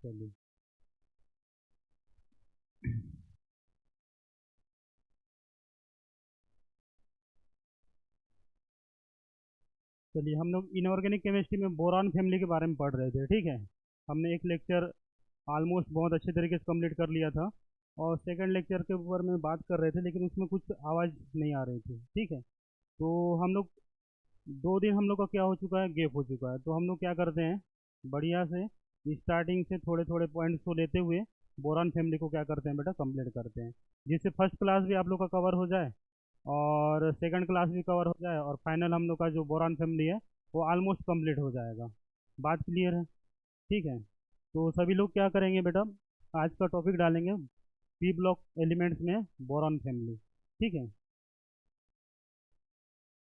चलिए। चलिए, हम लोग इनऑर्गेनिक केमिस्ट्री में बोरान फैमिली के बारे में पढ़ रहे थे, ठीक है। हमने एक लेक्चर ऑलमोस्ट बहुत अच्छे तरीके से कंप्लीट कर लिया था, और सेकंड लेक्चर के ऊपर में बात कर रहे थे, लेकिन उसमें कुछ आवाज़ नहीं आ रही थी, ठीक है। तो हम लोग 2 दिन हम लोग का क्या हो चुका है, गैप हो चुका है। तो हम लोग क्या करते हैं, बढ़िया से स्टार्टिंग से थोड़े थोड़े पॉइंट्स को लेते हुए बोरान फैमिली को क्या करते हैं बेटा, कंप्लीट करते हैं, जिससे फर्स्ट क्लास भी आप लोग का कवर हो जाए और सेकंड क्लास भी कवर हो जाए, और फाइनल हम लोग का जो बोरान फैमिली है वो ऑलमोस्ट कंप्लीट हो जाएगा। बात क्लियर है? ठीक है। तो सभी लोग क्या करेंगे बेटा, आज का टॉपिक डालेंगे पी ब्लॉक एलिमेंट्स में बोरान फैमिली, ठीक है।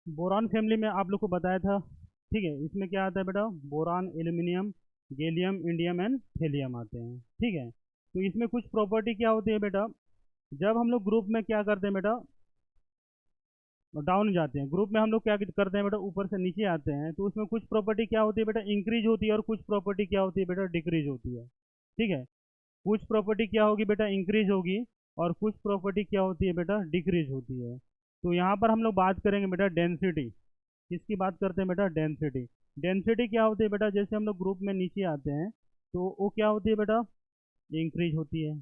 बोरान फैमिली में आप लोग को बताया था, ठीक है। इसमें क्या आता है बेटा, boron, aluminium, gallium, indium and thallium आते हैं, ठीक है। तो इसमें कुछ प्रॉपर्टी क्या होती है बेटा, जब हम लोग ग्रुप में क्या करते हैं बेटा, डाउन जाते हैं, ग्रुप में हम लोग क्या करते हैं बेटा, ऊपर से नीचे आते हैं, तो उसमें कुछ प्रॉपर्टी क्या होती है बेटा, इंक्रीज होती है, और कुछ प्रॉपर्टी क्या होती है बेटा, डिक्रीज होती है, ठीक है। कुछ प्रॉपर्टी क्या होगी बेटा, इंक्रीज होगी, और कुछ प्रॉपर्टी क्या होती है बेटा, डिक्रीज होती है। तो यहाँ पर हम लोग बात करेंगे बेटा डेंसिटी। किसकी बात करते हैं बेटा, डेंसिटी। डेंसिटी क्या होती है बेटा, जैसे हम लोग ग्रुप में नीचे आते हैं तो वो क्या होती है बेटा, इंक्रीज होती है।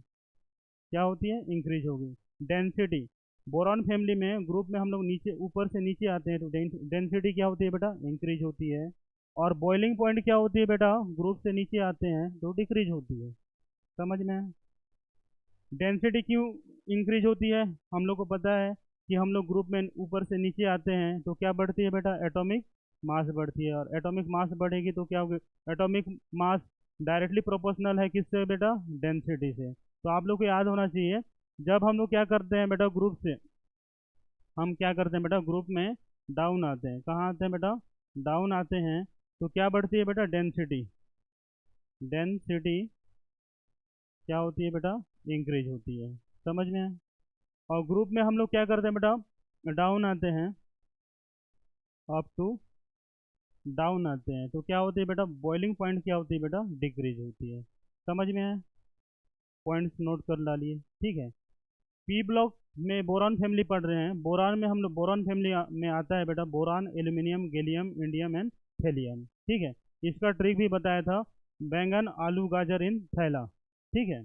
क्या होती है, इंक्रीज होगी डेंसिटी। बोरॉन फैमिली में ग्रुप में हम लोग नीचे, ऊपर से नीचे आते हैं तो डेंसिटी क्या होती है बेटा, इंक्रीज होती है। और बॉइलिंग पॉइंट क्या होती है बेटा, ग्रुप से नीचे आते हैं तो डिक्रीज होती है। समझ में है? डेंसिटी क्यों इंक्रीज होती है, हम लोग को पता है कि हम लोग ग्रुप में ऊपर से नीचे आते हैं तो क्या बढ़ती है बेटा, एटॉमिक मास बढ़ती है, और एटॉमिक मास बढ़ेगी तो क्या होगी, एटॉमिक मास डायरेक्टली प्रोपोर्शनल है किससे बेटा, डेंसिटी से। तो आप लोग को याद होना चाहिए, जब हम लोग क्या करते हैं बेटा, ग्रुप से हम क्या करते हैं बेटा, ग्रुप में डाउन आते हैं, कहाँ आते हैं बेटा, डाउन आते हैं, तो क्या बढ़ती है बेटा, डेंसिटी। डेंसिटी क्या होती है बेटा, इंक्रीज होती है। समझ में है? और ग्रुप में हम लोग क्या करते हैं बेटा, डाउन आते हैं, अप टू डाउन आते हैं, तो क्या होती है बेटा, बॉइलिंग पॉइंट क्या होती है बेटा, डिक्रीज होती है। समझ में है? पॉइंट्स नोट कर डालिए, ठीक है। पी ब्लॉक में बोरान फैमिली पढ़ रहे हैं, बोरान में हम लोग, बोरान फैमिली में आता है बेटा, boron, aluminium, gallium, indium and thallium, ठीक है। इसका ट्रिक भी बताया था, बैंगन, आलू, गाजर इन थैला, ठीक है।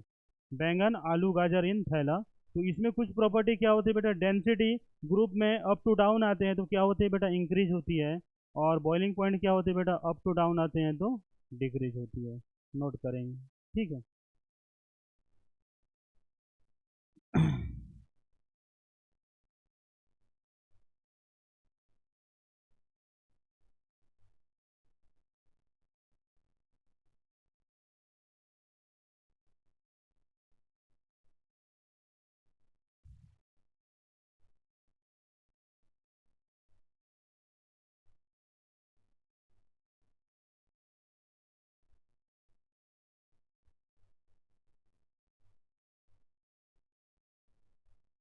बैंगन, आलू, गाजर इन थैला। तो इसमें कुछ प्रॉपर्टी क्या होती है बेटा, डेंसिटी ग्रुप में अप टू डाउन आते हैं तो क्या होती है बेटा, इंक्रीज होती है, और बॉइलिंग पॉइंट क्या होती है बेटा, अप टू डाउन आते हैं तो डिक्रीज होती है। नोट करेंगे, ठीक है।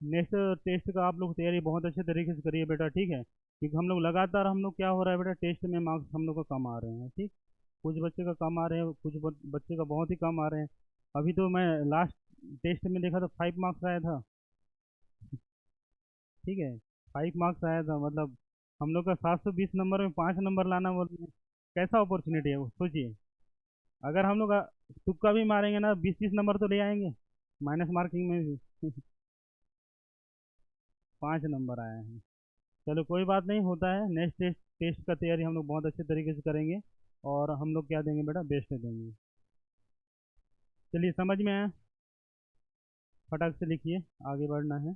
नेक्स्ट टेस्ट का आप लोग तैयारी बहुत अच्छे तरीके से करिए बेटा, ठीक है, क्योंकि हम लोग लगातार, हम लोग क्या हो रहा है बेटा, टेस्ट में मार्क्स हम लोग का कम आ रहे हैं, ठीक। कुछ बच्चे का कम आ रहे हैं, कुछ बच्चे का बहुत ही कम आ रहे हैं। अभी तो मैं लास्ट टेस्ट में देखा तो 5 मार्क्स आया था, ठीक है। 5 मार्क्स आया था, मतलब हम लोग का 720 नंबर में 5 नंबर लाना, वो कैसा अपॉर्चुनिटी है वो, सोचिए। अगर हम लोग तुक्का भी मारेंगे ना, 20-30 नंबर तो ले आएंगे, माइनस मार्किंग में भी। 5 नंबर आए हैं। चलो कोई बात नहीं, होता है। नेक्स्ट टेस्ट टेस्ट का तैयारी हम लोग बहुत अच्छे तरीके से करेंगे, और हम लोग क्या देंगे बेटा, बेस्ट देंगे। चलिए, समझ में आया? फटाक से लिखिए, आगे बढ़ना है।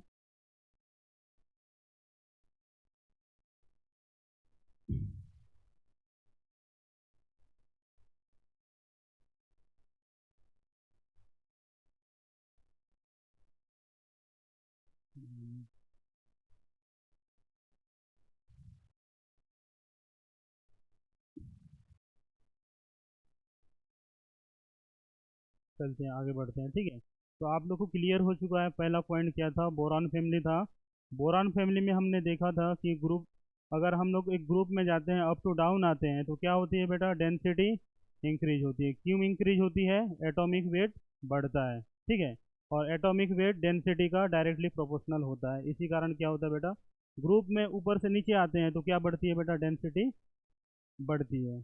चलते हैं, आगे बढ़ते हैं, ठीक है। तो आप लोग को क्लियर हो चुका है, पहला पॉइंट क्या था, बोरान फैमिली था। बोरान फैमिली में हमने देखा था कि ग्रुप, अगर हम लोग एक ग्रुप में जाते हैं, अप टू डाउन आते हैं तो क्या होती है बेटा, डेंसिटी इंक्रीज होती है। क्यों इंक्रीज होती है? एटॉमिक वेट बढ़ता है, ठीक है। और एटॉमिक वेट डेंसिटी का डायरेक्टली प्रोपोर्शनल होता है, इसी कारण क्या होता है बेटा, ग्रुप में ऊपर से नीचे आते हैं तो क्या बढ़ती है बेटा, डेंसिटी बढ़ती है।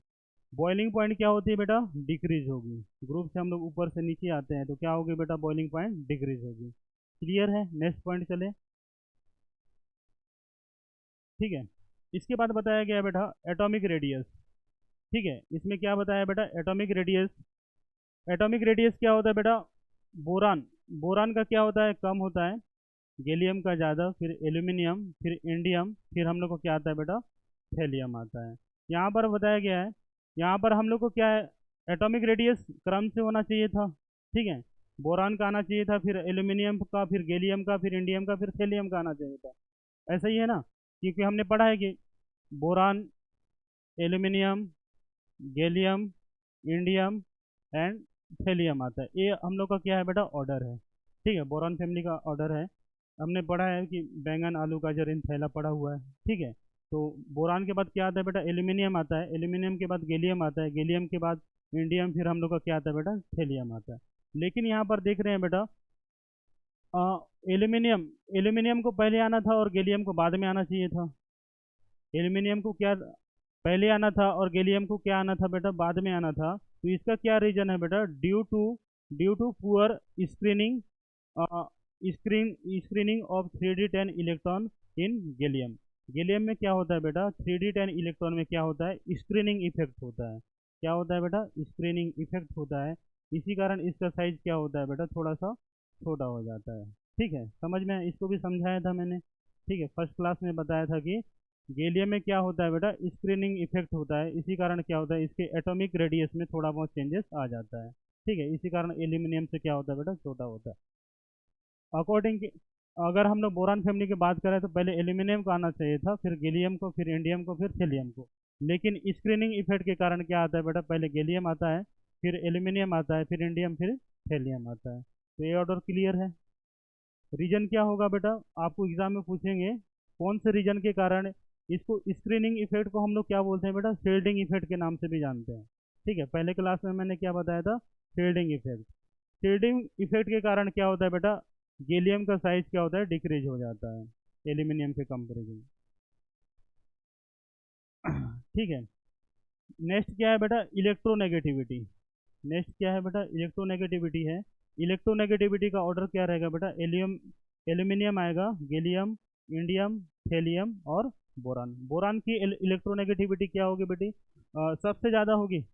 बॉइलिंग पॉइंट क्या होती है बेटा, डिक्रीज होगी। ग्रुप से हम लोग ऊपर से नीचे आते हैं तो क्या होगी बेटा, बॉइलिंग पॉइंट डिक्रीज होगी। क्लियर है? नेक्स्ट पॉइंट चले, ठीक है। इसके बाद बताया गया है बेटा एटॉमिक रेडियस, ठीक है। इसमें क्या बताया बेटा, एटॉमिक रेडियस। एटॉमिक रेडियस क्या होता है बेटा, बोरान, बोरान का क्या होता है, कम होता है, गैलियम का ज़्यादा, फिर एल्यूमिनियम, फिर इंडियम, फिर हम लोग को क्या आता है बेटा, थैलियम आता है। यहाँ पर बताया गया है, यहाँ पर हम लोग को क्या है, एटॉमिक रेडियस क्रम से होना चाहिए था, ठीक है। बोरान का आना चाहिए था, फिर एल्यूमिनियम का, फिर गैलियम का, फिर इंडियम का, फिर थैलियम का आना चाहिए था। ऐसा ही है ना, क्योंकि हमने पढ़ा है कि boron, aluminium, gallium, indium and thallium आता है। ये हम लोग का क्या है बेटा, ऑर्डर है, ठीक है। बोरान फैमिली का ऑर्डर है। हमने पढ़ा है कि बैंगन, आलू, गाजर, इन थैला पड़ा हुआ है, ठीक है। तो बोरान के बाद क्या आता है बेटा, एल्यूमिनियम आता है, एल्यूमिनियम के बाद गैलियम आता है, गैलियम के बाद इंडियम, फिर हम लोग का क्या आता है बेटा, थैलियम आता है। लेकिन यहाँ पर देख रहे हैं बेटा, एल्यूमिनियम, एल्यूमिनियम को पहले आना था और गैलियम को बाद में आना चाहिए था। एल्यूमिनियम को क्या पहले आना था और गैलियम को क्या आना था बेटा, बाद में आना था। तो इसका क्या रीजन है बेटा, due to poor screening, screening of 3d10 electron in gallium. Gallium में क्या होता है बेटा, 3d10 इलेक्ट्रॉन में क्या होता है, स्क्रीनिंग इफेक्ट होता है। क्या होता है बेटा, स्क्रीनिंग इफेक्ट होता है। इसी कारण इसका साइज क्या होता है बेटा, थोड़ा सा छोटा हो जाता है, ठीक है। समझ में, इसको भी समझाया था मैंने, ठीक है। फर्स्ट क्लास में बताया था कि गैलियम में क्या होता है बेटा, स्क्रीनिंग इफेक्ट होता है, इसी कारण क्या होता है, इसके एटॉमिक रेडियस में थोड़ा बहुत चेंजेस आ जाता है, ठीक है। इसी कारण एल्यूमिनियम से क्या होता है बेटा, छोटा होता है। अकॉर्डिंग, अगर हम लोग बोरान फैमिली की बात करें तो पहले एल्यूमिनियम को आना चाहिए था, फिर गैलियम को, फिर इंडियम को, फिर थैलियम को। लेकिन स्क्रीनिंग इफेक्ट के कारण क्या आता है बेटा, पहले गैलियम आता है, फिर एल्यूमिनियम आता है, फिर इंडियम, फिर थैलियम आता है। तो ये ऑर्डर क्लियर है। रीजन क्या होगा बेटा, आपको एग्जाम में पूछेंगे कौन से रीजन के कारण। इसको स्क्रीनिंग इफेक्ट को हम लोग क्या बोलते हैं बेटा, शेल्डिंग इफेक्ट के नाम से भी जानते हैं, ठीक है। पहले क्लास में मैंने क्या बताया था, शेल्डिंग इफेक्ट। शेल्डिंग इफेक्ट के कारण क्या होता है बेटा, गैलियम का साइज क्या होता है, डिक्रीज हो जाता है एल्यूमिनियम के कंपेरिजन, ठीक है। नेक्स्ट क्या है बेटा, इलेक्ट्रोनेगेटिविटी। नेक्स्ट क्या है बेटा, इलेक्ट्रोनेगेटिविटी है। इलेक्ट्रोनेगेटिविटी का ऑर्डर क्या रहेगा बेटा, एल्यूमिनियम आएगा, गैलियम, इंडियम, थैलियम और बोरान। बोरान की इलेक्ट्रोनेगेटिविटी क्या होगी बेटी, सबसे ज़्यादा होगी।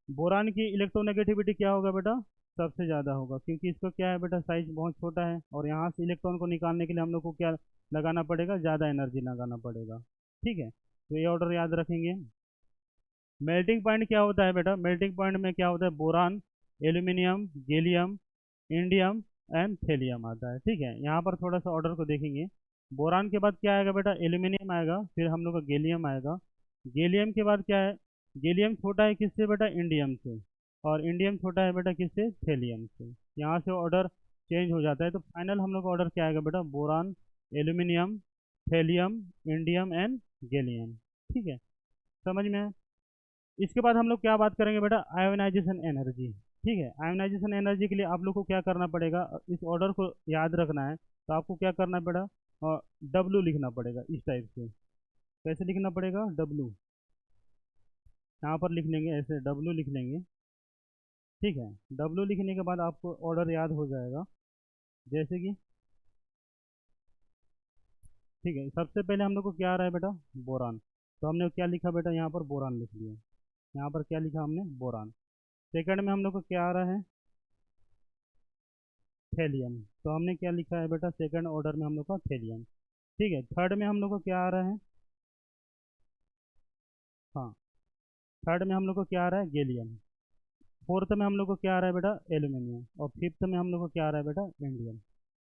बोरान की इलेक्ट्रोनेगेटिविटी क्या होगा बेटा, सबसे ज़्यादा होगा, क्योंकि इसका क्या है बेटा, साइज बहुत छोटा है और यहाँ से इलेक्ट्रॉन को निकालने के लिए हम लोग को क्या लगाना पड़ेगा, ज़्यादा एनर्जी लगाना पड़ेगा, ठीक है। तो ये ऑर्डर याद रखेंगे। मेल्टिंग पॉइंट क्या होता है बेटा, मेल्टिंग पॉइंट में क्या होता है, boron, aluminium, gallium, indium and thallium आता है, ठीक है। यहाँ पर थोड़ा सा ऑर्डर को देखेंगे। बोरान के बाद क्या आएगा बेटा, एल्यूमिनियम आएगा, फिर हम लोग का गैलियम आएगा। गैलियम के बाद क्या है, गैलियम छोटा है किससे बेटा, इंडियम से, और इंडियम छोटा है बेटा किससे, थैलियम से। यहाँ से ऑर्डर चेंज हो जाता है। तो फाइनल हम लोग का ऑर्डर क्या आएगा बेटा, boron, aluminium, thallium, indium and gallium, ठीक है। समझ में है? इसके बाद हम लोग क्या बात करेंगे बेटा, आयोनाइजेशन एनर्जी, ठीक है। आयोनाइजेशन एनर्जी के लिए आप लोग को क्या करना पड़ेगा, इस ऑर्डर को याद रखना है। तो आपको क्या करना पड़ेगा, डब्लू लिखना पड़ेगा इस टाइप से। कैसे लिखना पड़ेगा, डब्लू, यहाँ पर लिख लेंगे ऐसे, डब्लू लिख लेंगे, ठीक है। डब्लू लिखने के बाद आपको ऑर्डर याद हो जाएगा, जैसे कि, ठीक है। सबसे पहले हम लोग को क्या आ रहा है बेटा, बोरान। तो हमने क्या लिखा बेटा, यहाँ पर बोरान लिख लिया। यहाँ पर क्या लिखा हमने, बोरान। सेकंड में हम लोग को क्या आ रहा है, थैलियम। तो हमने क्या लिखा है बेटा, सेकंड ऑर्डर में हम लोग का थैलियम, ठीक है। थर्ड में हम लोग को क्या आ रहा है, हाँ, थर्ड में हम लोग को क्या आ रहा है, गैलियम। फोर्थ में हम लोग को क्या आ रहा है बेटा, एल्यूमिनियम। और फिफ्थ में हम लोग को क्या आ रहा है बेटा, इंडियम।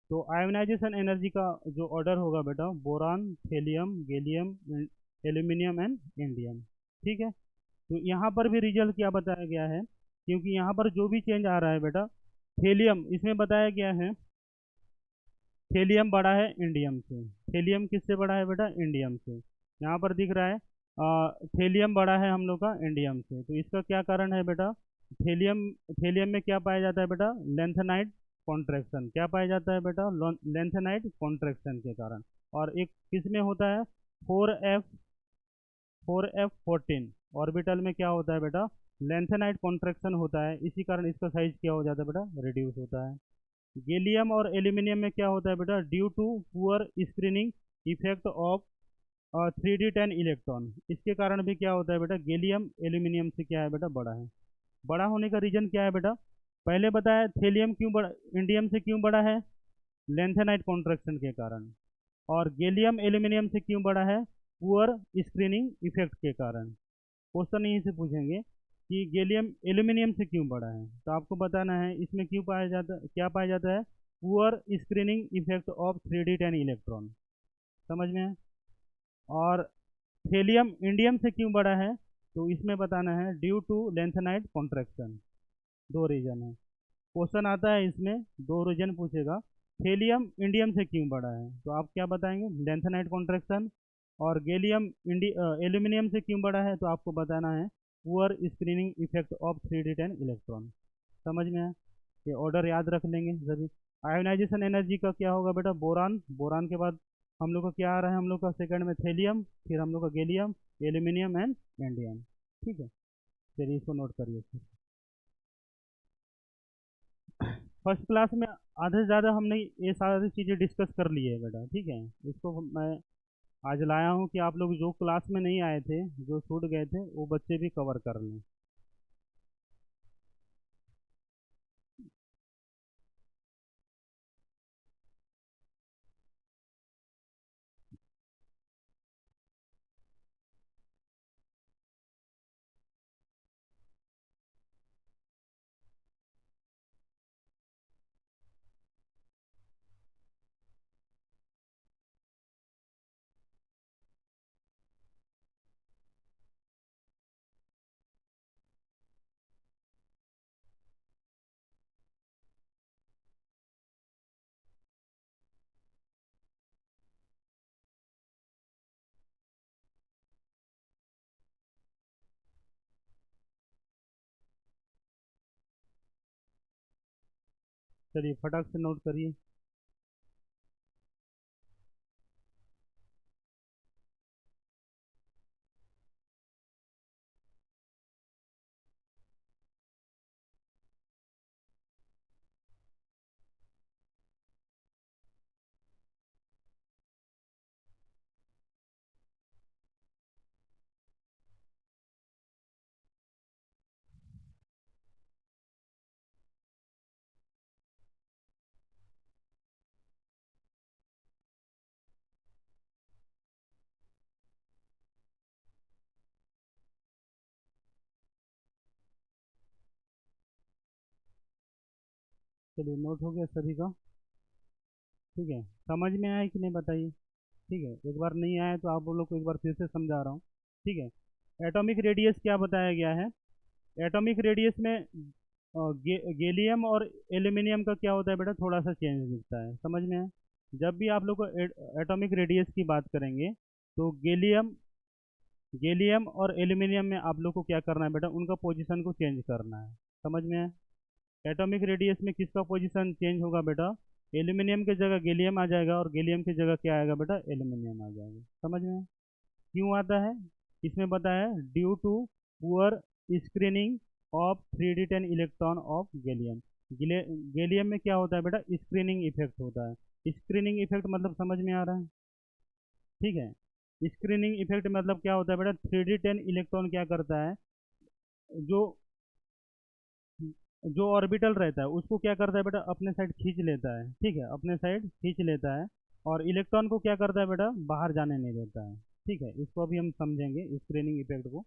तो आयोनाइजेशन एनर्जी का जो ऑर्डर होगा बेटा, boron, thallium, gallium, aluminium and indium, ठीक है। तो यहाँ पर भी रिजल्ट क्या बताया गया है, क्योंकि यहाँ पर जो भी चेंज आ रहा है बेटा, थैलियम इसमें बताया गया है, थैलियम बड़ा है इंडियम से। थैलियम किससे बड़ा है बेटा, इंडियम से। यहाँ पर दिख रहा है थेलियम बड़ा है हम लोग का इंडियम से। तो इसका क्या कारण है बेटा? थेलियम थेलियम में क्या पाया जाता है बेटा? Lanthanide contraction. क्या पाया जाता है बेटा? लेंथेनाइट कॉन्ट्रैक्शन के कारण। और एक किस में होता है? 4f 4f14 ऑर्बिटल में क्या होता है बेटा? लेंथेनाइट कॉन्ट्रैक्शन होता है, इसी कारण इसका साइज क्या हो जाता है बेटा? रिड्यूस होता है। गैलियम और एल्यूमिनियम में क्या होता है बेटा? Due to poor screening effect of 3d10 electron, इसके कारण भी क्या होता है बेटा? गैलियम एल्यूमिनियम से क्या है बेटा? बड़ा है। बड़ा होने का रीजन क्या है बेटा? पहले बताया थेलियम क्यों बड़ा, इंडियम से क्यों बड़ा है? लेंथेनाइट कॉन्ट्रैक्शन के कारण। और गैलियम एल्यूमिनियम से क्यों बड़ा है? पुअर स्क्रीनिंग इफेक्ट के कारण। क्वेश्चन यहीं से पूछेंगे कि गैलियम एल्यूमिनियम से क्यों बड़ा है, तो आपको बताना है इसमें क्यों पाया जाता, क्या पाया जाता है? Poor screening effect of 3d10 electron. समझ में है? और थेलियम इंडियम से क्यों बड़ा है, तो इसमें बताना है ड्यू टू लेंथेनाइट कॉन्ट्रैक्शन। दो रीजन है। क्वेश्चन आता है इसमें, दो रीजन पूछेगा। थेलियम इंडियम से क्यों बड़ा है, तो आप क्या बताएंगे? Lanthanide contraction. और गैलियम एल्यूमिनियम से क्यों बड़ा है, तो आपको बताना है poor screening effect of 3d10 electron. समझ में है? ये ऑर्डर याद रख लेंगे सभी। आयोनाइजेशन एनर्जी का क्या होगा बेटा? बोरान। बोरान के बाद हम लोग का क्या आ रहा है? हम लोग का सेकंड में थेलियम, फिर हम लोग का गैलियम एल्यूमिनियम एंड इंडियम। ठीक है, चलिए इसको नोट करिए फिर। फर्स्ट क्लास में आधे से ज़्यादा हमने ये सारी चीज़ें डिस्कस कर ली है बेटा। ठीक है, इसको मैं आज लाया हूँ कि आप लोग जो क्लास में नहीं आए थे, जो छूट गए थे, वो बच्चे भी कवर कर लें। चलिए फटाक से नोट करिए। चलिए नोट हो गया सभी का? ठीक है, समझ में आया कि नहीं बताइए? ठीक है, एक बार नहीं आया तो आप लोग को एक बार फिर से समझा रहा हूँ। ठीक है, एटॉमिक रेडियस क्या बताया गया है? एटॉमिक रेडियस में गैलियम और एल्यूमिनियम का क्या होता है बेटा? थोड़ा सा चेंज दिखता है। समझ में है? जब भी आप लोग को एटॉमिक रेडियस की बात करेंगे, तो गैलियम और एल्यूमिनियम में आप लोग को क्या करना है बेटा? उनका पोजीशन को चेंज करना है। समझ में है? एटॉमिक रेडियस में किसका पोजीशन चेंज होगा बेटा? एल्यूमिनियम की जगह गैलियम आ जाएगा, और गैलियम की जगह क्या आएगा बेटा? एल्यूमिनियम आ जाएगा। समझ में है? क्यों आता है? इसमें बताया due to poor screening of 3d10 electron of gallium. Gallium में क्या होता है बेटा? स्क्रीनिंग इफेक्ट होता है। स्क्रीनिंग इफेक्ट मतलब समझ में आ रहा है? ठीक है, स्क्रीनिंग इफेक्ट मतलब क्या होता है बेटा? 3d10 इलेक्ट्रॉन क्या करता है, जो जो ऑर्बिटल रहता है उसको क्या करता है बेटा? अपने साइड खींच लेता है। ठीक है, अपने साइड खींच लेता है, और इलेक्ट्रॉन को क्या करता है बेटा? बाहर जाने नहीं देता है। ठीक है, इसको अभी हम समझेंगे स्क्रीनिंग इफेक्ट को।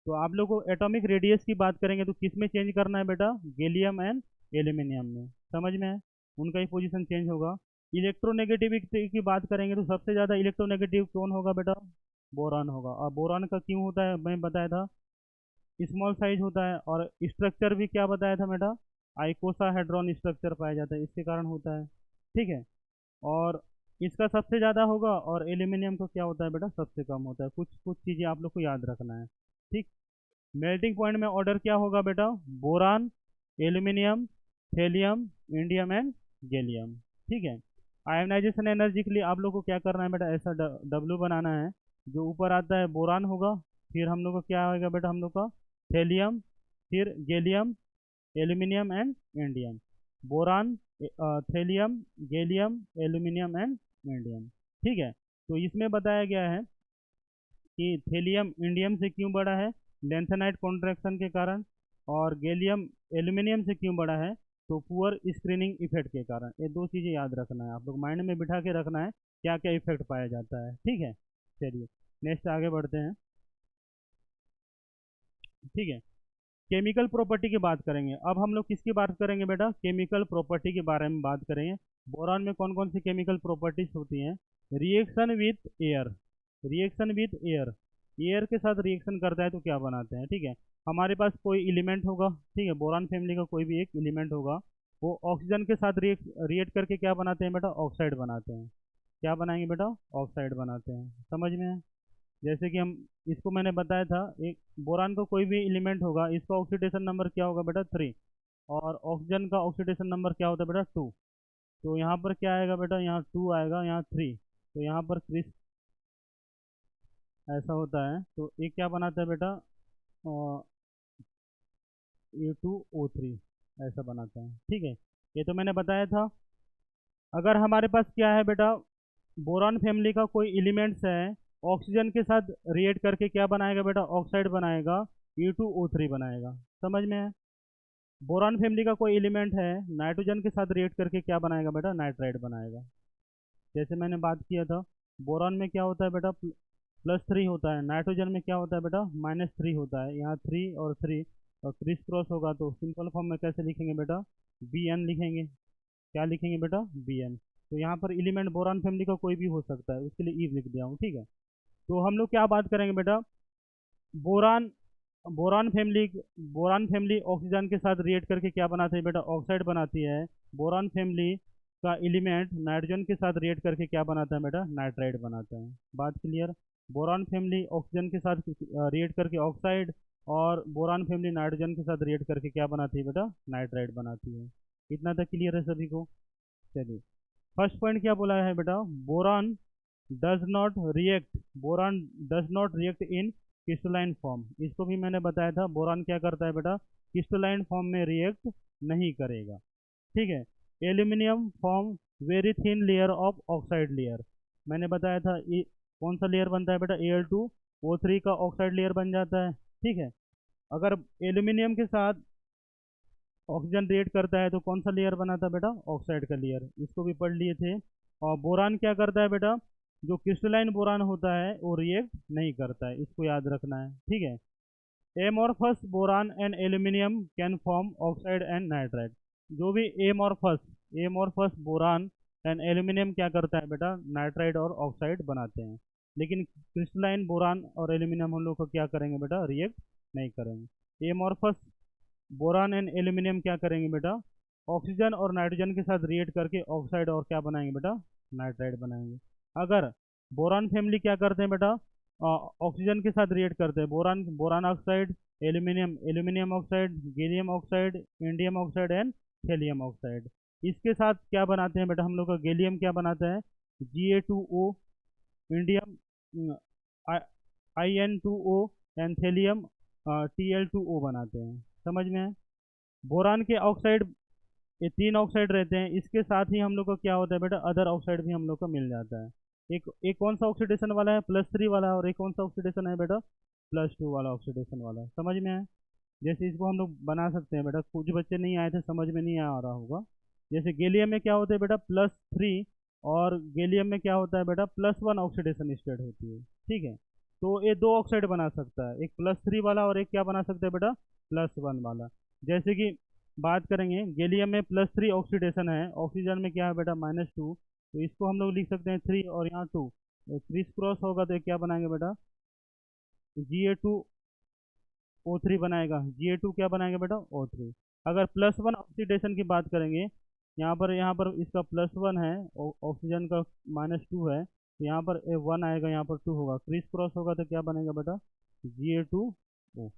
तो आप लोग को एटॉमिक रेडियस की बात करेंगे तो किस में चेंज करना है बेटा? गैलियम एंड एल्यूमिनियम में। समझ में है? उनका ही पोजीशन चेंज होगा। इलेक्ट्रोनेगेटिविटी की बात करेंगे तो सबसे ज़्यादा इलेक्ट्रोनेगेटिव कौन होगा बेटा? बोरान होगा। और बोरान का क्यों होता है, मैं बताया था, स्मॉल साइज होता है। और स्ट्रक्चर भी क्या बताया था बेटा? आइकोसाहेड्रॉन स्ट्रक्चर पाया जाता है, इसके कारण होता है। ठीक है, और इसका सबसे ज़्यादा होगा और एल्यूमिनियम का क्या होता है बेटा, सबसे कम होता है। कुछ कुछ चीज़ें आप लोग को याद रखना है। ठीक। मेल्टिंग पॉइंट में ऑर्डर क्या होगा बेटा, boron, aluminium, thallium, indium and gallium. ठीक है। आयोनाइजेशन एनर्जी के लिए आप लोग को क्या करना है बेटा, ऐसा डब्ल्यू बनाना है। जो ऊपर आता है बोरान होगा, फिर हम लोग का क्या आएगा बेटा, हम लोग का थेलियम, फिर gallium, aluminium and indium. Boron, thallium, gallium, aluminium and indium. ठीक है। तो इसमें बताया गया है कि थेलियम इंडियम से क्यों बड़ा है, लेंथेनाइट कॉन्ट्रैक्शन के कारण। और गैलियम एल्यूमिनियम से क्यों बड़ा है, तो पुअर स्क्रीनिंग इफेक्ट के कारण। ये दो चीज़ें याद रखना है, आप लोग माइंड में बिठा के रखना है क्या क्या इफेक्ट पाया जाता है। ठीक है। चलिए नेक्स्ट आगे बढ़ते हैं। ठीक है। केमिकल प्रॉपर्टी की बात करेंगे। अब हम लोग किसकी बात करेंगे बेटा, केमिकल प्रॉपर्टी के बारे में बात करेंगे। बोरान में कौन कौन सी केमिकल प्रॉपर्टीज होती हैं। Reaction with air, reaction with air, air के साथ रिएक्शन करता है तो क्या बनाते हैं। ठीक है। हमारे पास कोई एलिमेंट होगा, ठीक है, बोरान फैमिली का कोई भी एक एलिमेंट होगा, वो ऑक्सीजन के साथ रिएक्ट करके क्या बनाते हैं बेटा, ऑक्साइड बनाते हैं। क्या बनाएंगे बेटा, ऑक्साइड बनाते हैं। समझ में है। जैसे कि हम, इसको मैंने बताया था, एक बोरान का कोई भी एलिमेंट होगा, इसका ऑक्सीडेशन नंबर क्या होगा बेटा, 3। और ऑक्सीजन का ऑक्सीडेशन नंबर क्या होता है बेटा, 2। तो यहाँ पर क्या आएगा बेटा, यहाँ 2 आएगा, यहाँ 3। तो यहाँ पर क्रिस ऐसा होता है। तो ये क्या बनाता है बेटा, A2O3 ऐसा बनाता है। ठीक है। ये तो मैंने बताया था। अगर हमारे पास क्या है बेटा, बोरान फैमिली का कोई एलिमेंट्स है, ऑक्सीजन के साथ रिएक्ट करके क्या बनाएगा बेटा, ऑक्साइड बनाएगा, E2O3 बनाएगा। समझ में है। बोरान फैमिली का कोई एलिमेंट है, नाइट्रोजन के साथ रिएक्ट करके क्या बनाएगा बेटा, नाइट्राइड बनाएगा। जैसे मैंने बात किया था, बोरान में क्या होता है बेटा, +3 होता है, नाइट्रोजन में क्या होता है बेटा, -3 होता है। यहाँ 3 और 3 और क्रिस क्रॉस होगा तो सिंपल फॉर्म में कैसे लिखेंगे बेटा, Bn लिखेंगे। क्या लिखेंगे बेटा, Bn। तो यहाँ पर एलिमेंट बोरान फैमिली का कोई भी हो सकता है, उसके लिए ई लिख दिया हूँ। ठीक है। तो हम लोग क्या बात करेंगे बेटा, boron, boron family, boron family oxygen के साथ रिएक्ट करके क्या बनाती है बेटा, ऑक्साइड बनाती है। बोरान फैमिली का एलिमेंट नाइट्रोजन के साथ रिएक्ट करके क्या बनाता है बेटा, नाइट्राइड बनाता है। बात क्लियर। बोरान फैमिली ऑक्सीजन के साथ रिएक्ट करके ऑक्साइड, और बोरान फैमिली नाइट्रोजन के साथ रिएक्ट करके क्या बनाती है बेटा, नाइट्राइड बनाती है। इतना तक क्लियर है सभी को। चलिए फर्स्ट पॉइंट क्या बोला है बेटा, boron does not react, boron does not react in crystalline form. इसको भी मैंने बताया था, बोरान क्या करता है बेटा, क्रिस्टलाइन फॉर्म में रिएक्ट नहीं करेगा। ठीक है। Aluminium form very thin layer of oxide layer. मैंने बताया था कौन सा लेयर बनता है बेटा, Al2O3 का ऑक्साइड लेयर बन जाता है। ठीक है। अगर एल्यूमिनियम के साथ ऑक्सीजन रिएक्ट करता है तो कौन सा लेयर बनाता है बेटा, ऑक्साइड का लेयर। इसको भी पढ़ लिए थे। और बोरान क्या करता है बेटा, जो क्रिस्टलाइन बोरान होता है वो रिएक्ट नहीं करता है, इसको याद रखना है। ठीक है। Amorphous boron and aluminium can form oxide and nitride. जो भी amorphous, amorphous boron and aluminium क्या करता है बेटा, नाइट्राइड और ऑक्साइड बनाते हैं। लेकिन क्रिस्टलाइन बोरान और एल्यूमिनियम हम लोग को क्या करेंगे बेटा, रिएक्ट नहीं करेंगे। एमॉर्फस बोरान एंड एल्यूमिनियम क्या करेंगे बेटा, ऑक्सीजन और नाइट्रोजन के साथ रिएक्ट करके ऑक्साइड और क्या बनाएंगे बेटा, नाइट्राइड बनाएंगे। अगर बोरान फैमिली क्या करते हैं बेटा, ऑक्सीजन के साथ रिएक्ट करते हैं, boron, boron oxide, aluminium, aluminium oxide, gallium oxide, indium oxide and thallium oxide. इसके साथ क्या बनाते हैं बेटा, हम लोग का गैलियम क्या बनाता है, Ga2O, indium In2O and thallium Tl2O बनाते हैं। समझ में है। बोरान के ऑक्साइड, ये 3 ऑक्साइड रहते हैं, इसके साथ ही हम लोग का क्या होता है बेटा, अदर ऑक्साइड भी हम लोग का मिल जाता है। एक एक कौन सा ऑक्सीडेशन वाला है, +3 वाला है, और एक कौन सा ऑक्सीडेशन है बेटा, +2 वाला ऑक्सीडेशन वाला है। समझ में है। जैसे इसको हम लोग बना सकते हैं बेटा, कुछ बच्चे नहीं आए थे, समझ में नहीं आ रहा होगा। जैसे गैलियम में क्या होता है बेटा, +3, और गैलियम में क्या होता है बेटा, +1 ऑक्सीडेशन स्टेट होती है। ठीक है। तो ये 2 ऑक्साइड बना सकता है, एक +3 वाला और एक क्या बना सकता है बेटा, +1 वाला। जैसे कि बात करेंगे, गैलियम में +3 ऑक्सीडेशन है, ऑक्सीजन में क्या है बेटा, -2। तो इसको हम लोग लिख सकते हैं 3 और यहाँ 2, क्रिस क्रॉस होगा तो ये क्या बनाएंगे बेटा, Ga2O3 बनाएगा। Ga2 क्या बनाएगा बेटा, O3। अगर +1 ऑक्सीडेशन की बात करेंगे, यहाँ पर इसका +1 है, ऑक्सीजन का -2 है, तो यहाँ पर 1 आएगा, यहाँ पर 2 होगा, क्रिस क्रॉस होगा तो क्या बनेगा बेटा, Ga2O।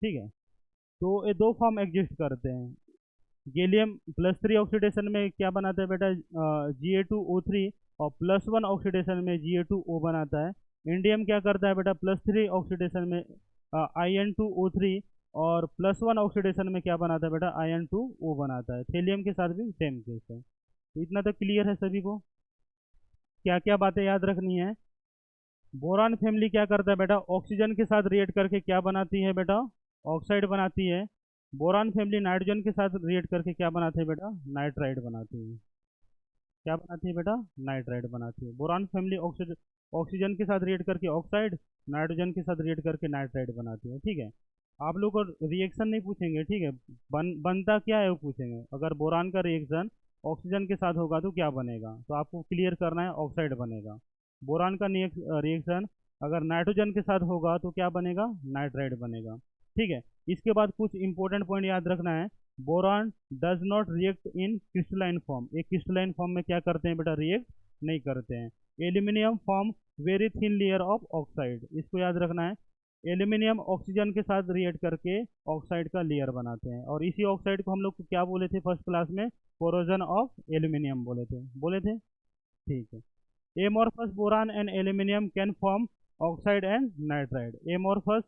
ठीक है, तो ये दो फॉर्म एग्जिस्ट करते हैं। गैलियम +3 ऑक्सीडेशन में क्या बनाता है बेटा, Ga2O3, और +1 ऑक्सीडेशन में Ga2O बनाता है। इंडियम क्या करता है बेटा, +3 ऑक्सीडेशन में In2O3, और +1 ऑक्सीडेशन में क्या बनाता है बेटा, In2O बनाता है। थेलियम के साथ भी सेम केस है। तो इतना तो क्लियर है सभी को। क्या क्या बातें याद रखनी है, बोरान फैमिली क्या करता है बेटा, ऑक्सीजन के साथ रिएक्ट करके क्या बनाती है बेटा, ऑक्साइड बनाती है। बोरान फैमिली नाइट्रोजन के साथ रिएक्ट करके क्या बनाती है बेटा, नाइट्राइड बनाती है। क्या बनाती है बेटा, नाइट्राइड बनाती है। बोरान फैमिली ऑक्सीजन के साथ रिएक्ट करके ऑक्साइड, नाइट्रोजन के साथ रिएक्ट करके नाइट्राइड बनाती है। ठीक है, आप लोग को रिएक्शन नहीं पूछेंगे, ठीक है, बनता क्या है वो पूछेंगे। अगर बोरान का रिएक्शन ऑक्सीजन के साथ होगा तो क्या बनेगा, तो आपको क्लियर करना है, ऑक्साइड बनेगा। बोरान का रिएक्शन अगर नाइट्रोजन के साथ होगा तो क्या बनेगा, नाइट्राइड बनेगा। ठीक है, इसके बाद कुछ इंपॉर्टेंट पॉइंट याद रखना है। Boron does not react in crystalline form, एक क्रिस्टलाइन फॉर्म में क्या करते हैं बेटा, रिएक्ट नहीं करते हैं। Aluminium form very thin layer of oxide, इसको याद रखना है। एल्यूमिनियम ऑक्सीजन के साथ रिएक्ट करके ऑक्साइड का लेयर बनाते हैं, और इसी ऑक्साइड को हम लोग क्या बोले थे फर्स्ट क्लास में, कोरोजन ऑफ एल्यूमिनियम बोले थे। ठीक है, amorphous boron and aluminium can form oxide and nitride. Amorphous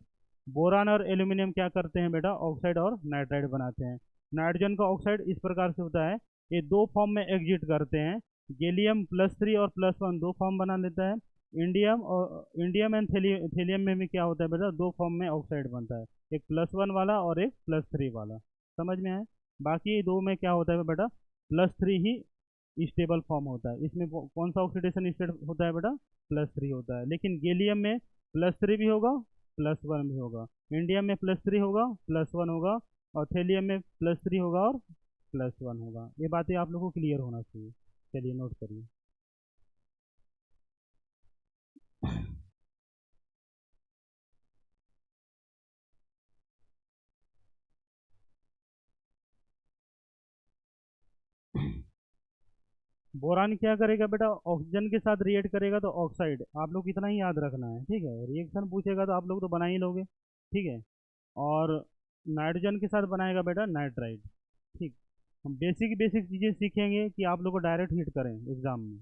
boron और एल्यूमिनियम क्या करते हैं बेटा, ऑक्साइड और नाइट्राइड बनाते हैं। नाइट्रोजन का ऑक्साइड इस प्रकार से होता है, ये दो फॉर्म में एग्जिट करते हैं। गैलियम +3 और +1 दो फॉर्म बना लेता है। इंडियम एंड थेलियम में भी क्या होता है बेटा, दो फॉर्म में ऑक्साइड बनता है, एक +1 वाला और एक +3 वाला। समझ में आए, बाकी दो में क्या होता है बेटा, +3 ही स्टेबल फॉर्म होता है। इसमें कौन सा ऑक्सीडेशन स्टेट होता है बेटा, +3 होता है। लेकिन गैलियम में +3 भी होगा, +1 भी होगा। इंडियम में +3 होगा, +1 होगा, और थेलियम में +3 होगा और +1 होगा। ये बातें आप लोगों को क्लियर होना चाहिए। चलिए नोट करिए। बोरान क्या करेगा बेटा, ऑक्सीजन के साथ रिएक्ट करेगा तो ऑक्साइड, आप लोग इतना ही याद रखना है। ठीक है, रिएक्शन पूछेगा तो आप लोग तो बना ही लोगे। ठीक है, और नाइट्रोजन के साथ बनाएगा बेटा नाइट्राइड। ठीक, हम बेसिक बेसिक चीज़ें सीखेंगे कि आप लोग को डायरेक्ट हिट करें एग्जाम में।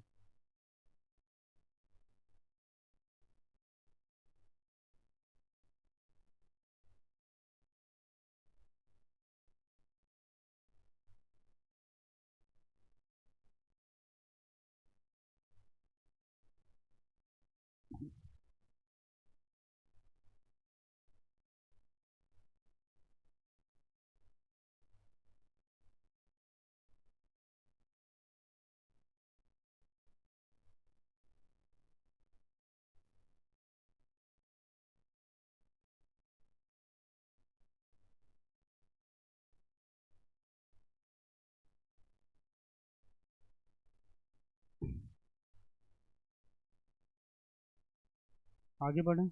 आगे बढ़ें।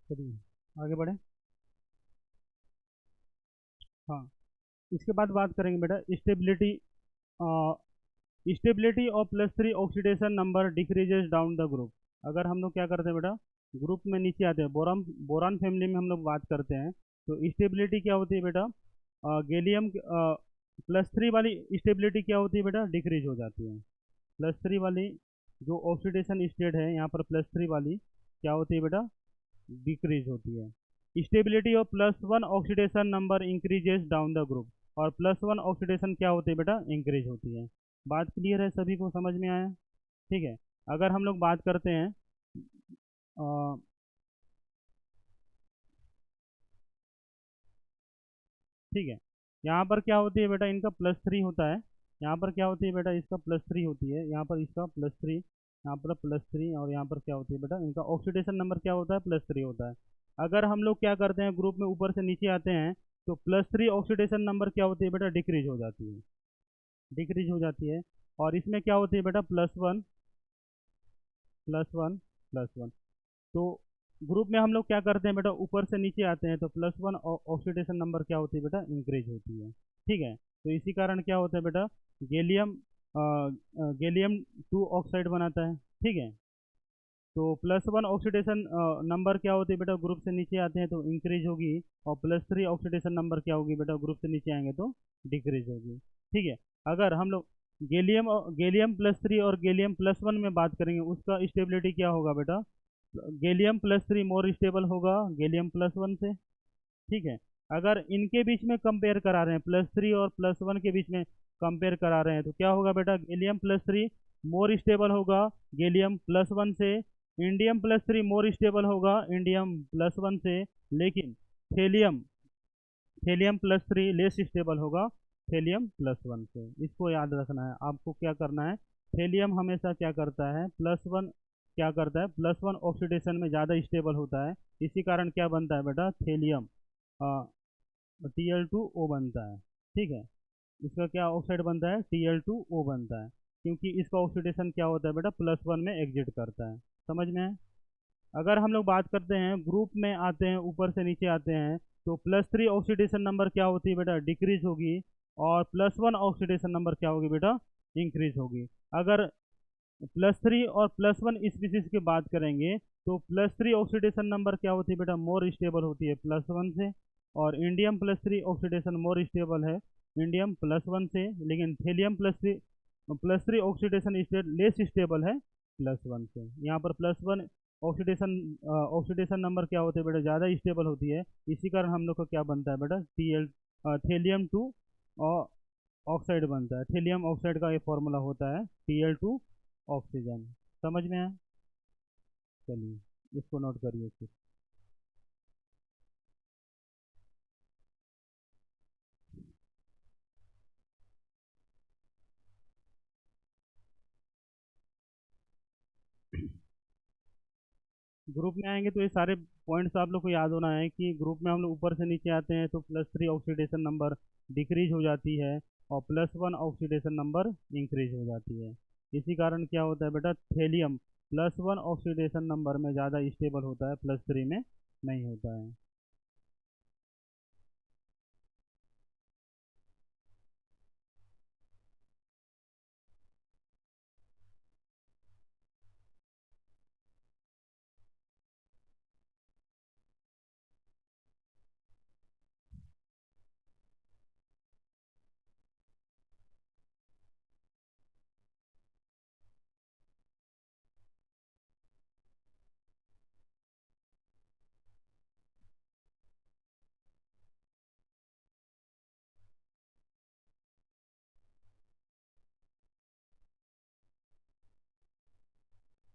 चलिए आगे बढ़ें। हाँ, इसके बाद बात करेंगे बेटा स्टेबिलिटी। स्टेबिलिटी और +3 oxidation number decreases down the group. अगर हम लोग क्या करते हैं बेटा, ग्रुप में नीचे आते हैं, बोरान फैमिली में हम लोग बात करते हैं, तो स्टेबिलिटी क्या होती है बेटा, गैलियम +3 वाली स्टेबिलिटी क्या होती है बेटा, डिक्रीज हो जाती है। +3 वाली जो ऑक्सीडेशन स्टेट है यहाँ पर +3 वाली क्या होती है बेटा, डिक्रीज होती है। Stability of +1 oxidation number increases down the group, और +1 ऑक्सीडेशन क्या होती है बेटा, इंक्रीज होती है। बात क्लियर है, सभी को समझ में आया? ठीक है। अगर हम लोग बात करते हैं अ, ठीक है, यहाँ पर क्या होती है बेटा, इनका +3 होता है। यहाँ पर क्या होती है बेटा, इसका +3 होती है, यहाँ पर इसका +3, यहाँ पर +3, और यहाँ पर क्या होती है बेटा, इनका ऑक्सीडेशन नंबर क्या होता है, +3 होता है। अगर हम लोग क्या करते हैं, ग्रुप में ऊपर से नीचे आते हैं, तो +3 ऑक्सीडेशन नंबर क्या होती है बेटा, डिक्रीज हो जाती है, डिक्रीज हो जाती है। और इसमें क्या होती है बेटा, +1 +1 +1। तो ग्रुप में हम लोग क्या करते हैं बेटा, ऊपर से नीचे आते हैं, तो +1 ऑक्सीडेशन नंबर क्या होती है बेटा, इंक्रीज होती है। ठीक है, तो इसी कारण क्या होता है बेटा, गैलियम गैलियम 2 ऑक्साइड बनाता है। ठीक है, तो +1 ऑक्सीडेशन नंबर क्या होती है बेटा, ग्रुप से नीचे आते हैं तो इंक्रीज होगी, और +3 ऑक्सीडेशन नंबर क्या होगी बेटा, ग्रुप से नीचे आएंगे तो डिक्रीज होगी। ठीक है, अगर हम लोग गैलियम +3 और गैलियम +1 में बात करेंगे, उसका स्टेबिलिटी क्या होगा बेटा, गैलियम +3 मोर स्टेबल होगा गैलियम +1 से। ठीक है, अगर इनके बीच में कंपेयर करा रहे हैं, +3 और +1 के बीच में कंपेयर करा रहे हैं, तो क्या होगा बेटा, गैलियम +3 मोर स्टेबल होगा गैलियम +1 से, इंडियम +3 मोर स्टेबल होगा इंडियम +1 से, लेकिन थेलियम थेलियम +3 लेस स्टेबल होगा थेलियम +1 से। इसको याद रखना है आपको, क्या करना है, थेलियम हमेशा क्या करता है, +1 क्या करता है, +1 ऑक्सीडेशन में ज़्यादा स्टेबल होता है। इसी कारण क्या बनता है बेटा, थेलियम Tl2O बनता है। ठीक है, इसका क्या ऑक्साइड बनता है, Tl2O बनता है, क्योंकि इसका ऑक्सीडेशन क्या होता है बेटा, +1 में एग्जिट करता है। समझ में है? अगर हम लोग बात करते हैं, ग्रुप में आते हैं, ऊपर से नीचे आते हैं, तो +3 ऑक्सीडेशन नंबर क्या होती है बेटा, डिक्रीज होगी, और +1 ऑक्सीडेशन नंबर क्या होगी बेटा, इंक्रीज होगी। अगर +3 और +1 स्पीसीज की बात करेंगे, तो +3 ऑक्सीडेशन नंबर क्या होती है बेटा, मोर स्टेबल होती है +1 से, और इंडियम +3 ऑक्सीडेशन मोर स्टेबल है इंडियम +1 से, लेकिन thallium +3 oxidation state less stable है +1 से। यहाँ पर +1 ऑक्सीडेशन ऑक्सीडेशन नंबर क्या होते हैं बेटा, ज़्यादा स्टेबल होती है। इसी कारण हम लोग का क्या बनता है बेटा, थेलियम 2 ऑक्साइड बनता है। थेलियम ऑक्साइड का ये फॉर्मूला होता है Tl2 ऑक्सीजन। समझ में है? चलिए इसको नोट करिए फिर। ग्रुप में आएंगे तो ये सारे पॉइंट्स आप लोग को याद होना है कि ग्रुप में हम लोग ऊपर से नीचे आते हैं तो +3 ऑक्सीडेशन नंबर डिक्रीज हो जाती है, और +1 ऑक्सीडेशन नंबर इंक्रीज हो जाती है। इसी कारण क्या होता है बेटा, थेलियम +1 ऑक्सीडेशन नंबर में ज़्यादा स्टेबल होता है, +3 में नहीं होता है।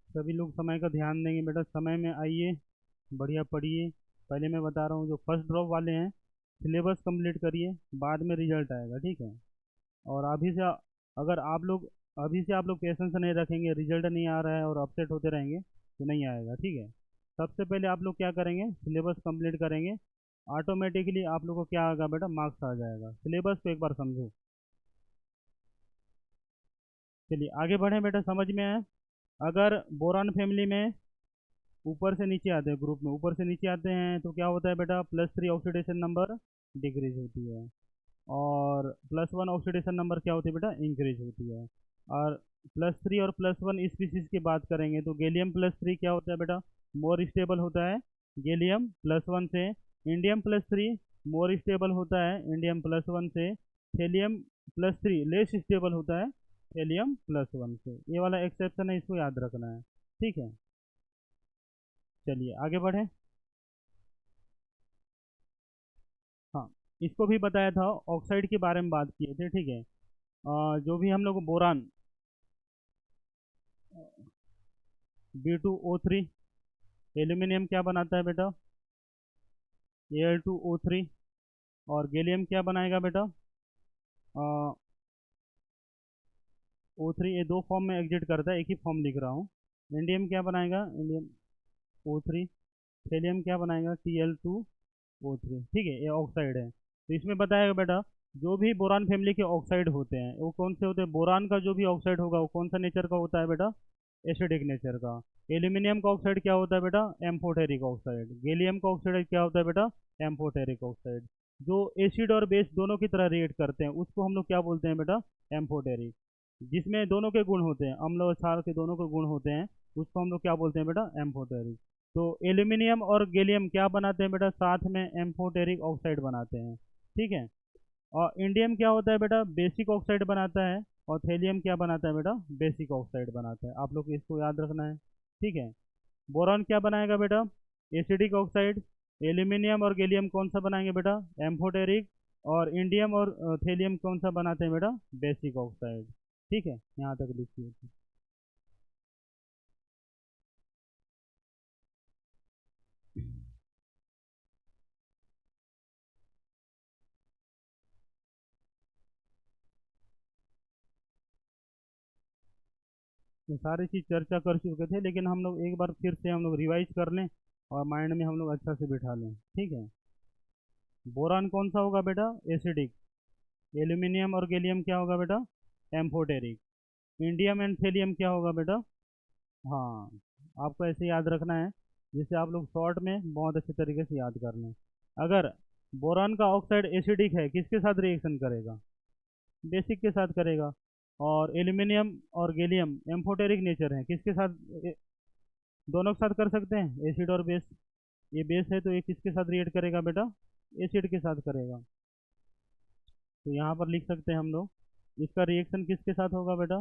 सभी लोग समय का ध्यान देंगे बेटा, समय में आइए, बढ़िया पढ़िए। पहले मैं बता रहा हूँ, जो फर्स्ट ड्रॉप वाले हैं सिलेबस कंप्लीट करिए, बाद में रिजल्ट आएगा। ठीक है, और अभी से अगर आप लोग अभी से आप लोग पेशेंस नहीं रखेंगे, रिजल्ट नहीं आ रहा है और अपसेट होते रहेंगे तो नहीं आएगा। ठीक है, सबसे पहले आप लोग क्या करेंगे, सिलेबस कंप्लीट करेंगे, ऑटोमेटिकली आप लोग को क्या आएगा बेटा, मार्क्स आ जाएगा। सिलेबस को एक बार समझो। चलिए आगे बढ़ें बेटा, समझ में आए? अगर बोरान फैमिली में ऊपर से नीचे आते हैं, ग्रुप में ऊपर से नीचे आते हैं, तो क्या होता है बेटा, +3 ऑक्सीडेशन नंबर डिक्रीज होती है, और +1 ऑक्सीडेशन नंबर क्या होती है बेटा, इंक्रीज होती है। और +3 और +1 स्पीसीज की बात करेंगे, तो गैलियम +3 क्या होता है बेटा, मोर स्टेबल होता है गैलियम +1 से, इंडियम +3 मोर स्टेबल होता है इंडियम +1 से, Fe+3 लेस स्टेबल होता है Fe+1 से। ये वाला एक्सेप्शन है, इसको याद रखना है। ठीक है, चलिए आगे बढ़ें। हाँ, इसको भी बताया था, ऑक्साइड के बारे में बात किए थे। ठीक है, जो भी हम लोग बोरान B2O3, एल्यूमिनियम क्या बनाता है बेटा, Al2O3, और गैलियम क्या बनाएगा बेटा, O3। ये दो फॉर्म में एग्जिट करता है, एक ही फॉर्म लिख रहा हूँ। इंडियम क्या बनाएगा, इंडियम O3। थेलियम क्या बनाएगा, Tl2O3। ठीक है, ये ऑक्साइड है। तो इसमें बताएगा बेटा, जो भी बोरान फैमिली के ऑक्साइड होते हैं वो कौन से होते हैं। बोरान का जो भी ऑक्साइड होगा वो कौन सा नेचर का होता है बेटा, एसिडिक नेचर का। एल्यूमिनियम का ऑक्साइड क्या होता है बेटा, एम्फोटेरिक ऑक्साइड। गैलियम का ऑक्साइड क्या होता है बेटा, एम्फोटेरिक ऑक्साइड। जो एसिड और बेस दोनों की तरह रिएक्ट करते हैं उसको हम लोग क्या बोलते हैं बेटा, एम्फोटेरिक। जिसमें दोनों के गुण होते हैं, अम्ल और क्षार के दोनों के गुण होते हैं, उसको हम लोग क्या बोलते हैं बेटा, एम्फोटेरिक। तो एल्यूमिनियम और गैलियम क्या बनाते हैं बेटा, साथ में एम्फोटेरिक ऑक्साइड बनाते हैं। ठीक है, और इंडियम क्या होता है बेटा, बेसिक ऑक्साइड बनाता है। और थेलियम क्या बनाता है बेटा, बेसिक ऑक्साइड बनाता है। आप लोग को इसको याद रखना है। ठीक है, बोरॉन क्या बनाएगा बेटा, एसिडिक ऑक्साइड। एल्यूमिनियम और गैलियम कौन सा बनाएंगे बेटा, एम्फोटेरिक। और इंडियम और थेलियम कौन सा बनाते हैं बेटा, बेसिक ऑक्साइड। ठीक है, यहाँ तक लिखिए। ये सारी चीज़ चर्चा कर चुके थे, लेकिन हम लोग एक बार फिर से हम लोग रिवाइज कर लें और माइंड में हम लोग अच्छा से बिठा लें। ठीक है, बोरान कौन सा होगा बेटा, एसिडिक। एल्यूमिनियम और गैलियम क्या होगा बेटा, एम्फोटेरिक। इंडियम एंड थेलियम क्या होगा बेटा, हाँ, आपको ऐसे याद रखना है जिससे आप लोग शॉर्ट में बहुत अच्छे तरीके से याद कर लें। अगर बोरान का ऑक्साइड एसिडिक है, किसके साथ रिएक्शन करेगा, बेसिक के साथ करेगा। और एल्यूमिनियम और गैलियम एम्फोटेरिक नेचर है, किसके साथ दोनों के साथ कर सकते हैं, एसिड और बेस। ये बेस है तो ये किसके साथ रिएक्ट करेगा बेटा, एसिड के साथ करेगा। तो यहाँ पर लिख सकते हैं हम लोग, इसका रिएक्शन किसके साथ होगा बेटा,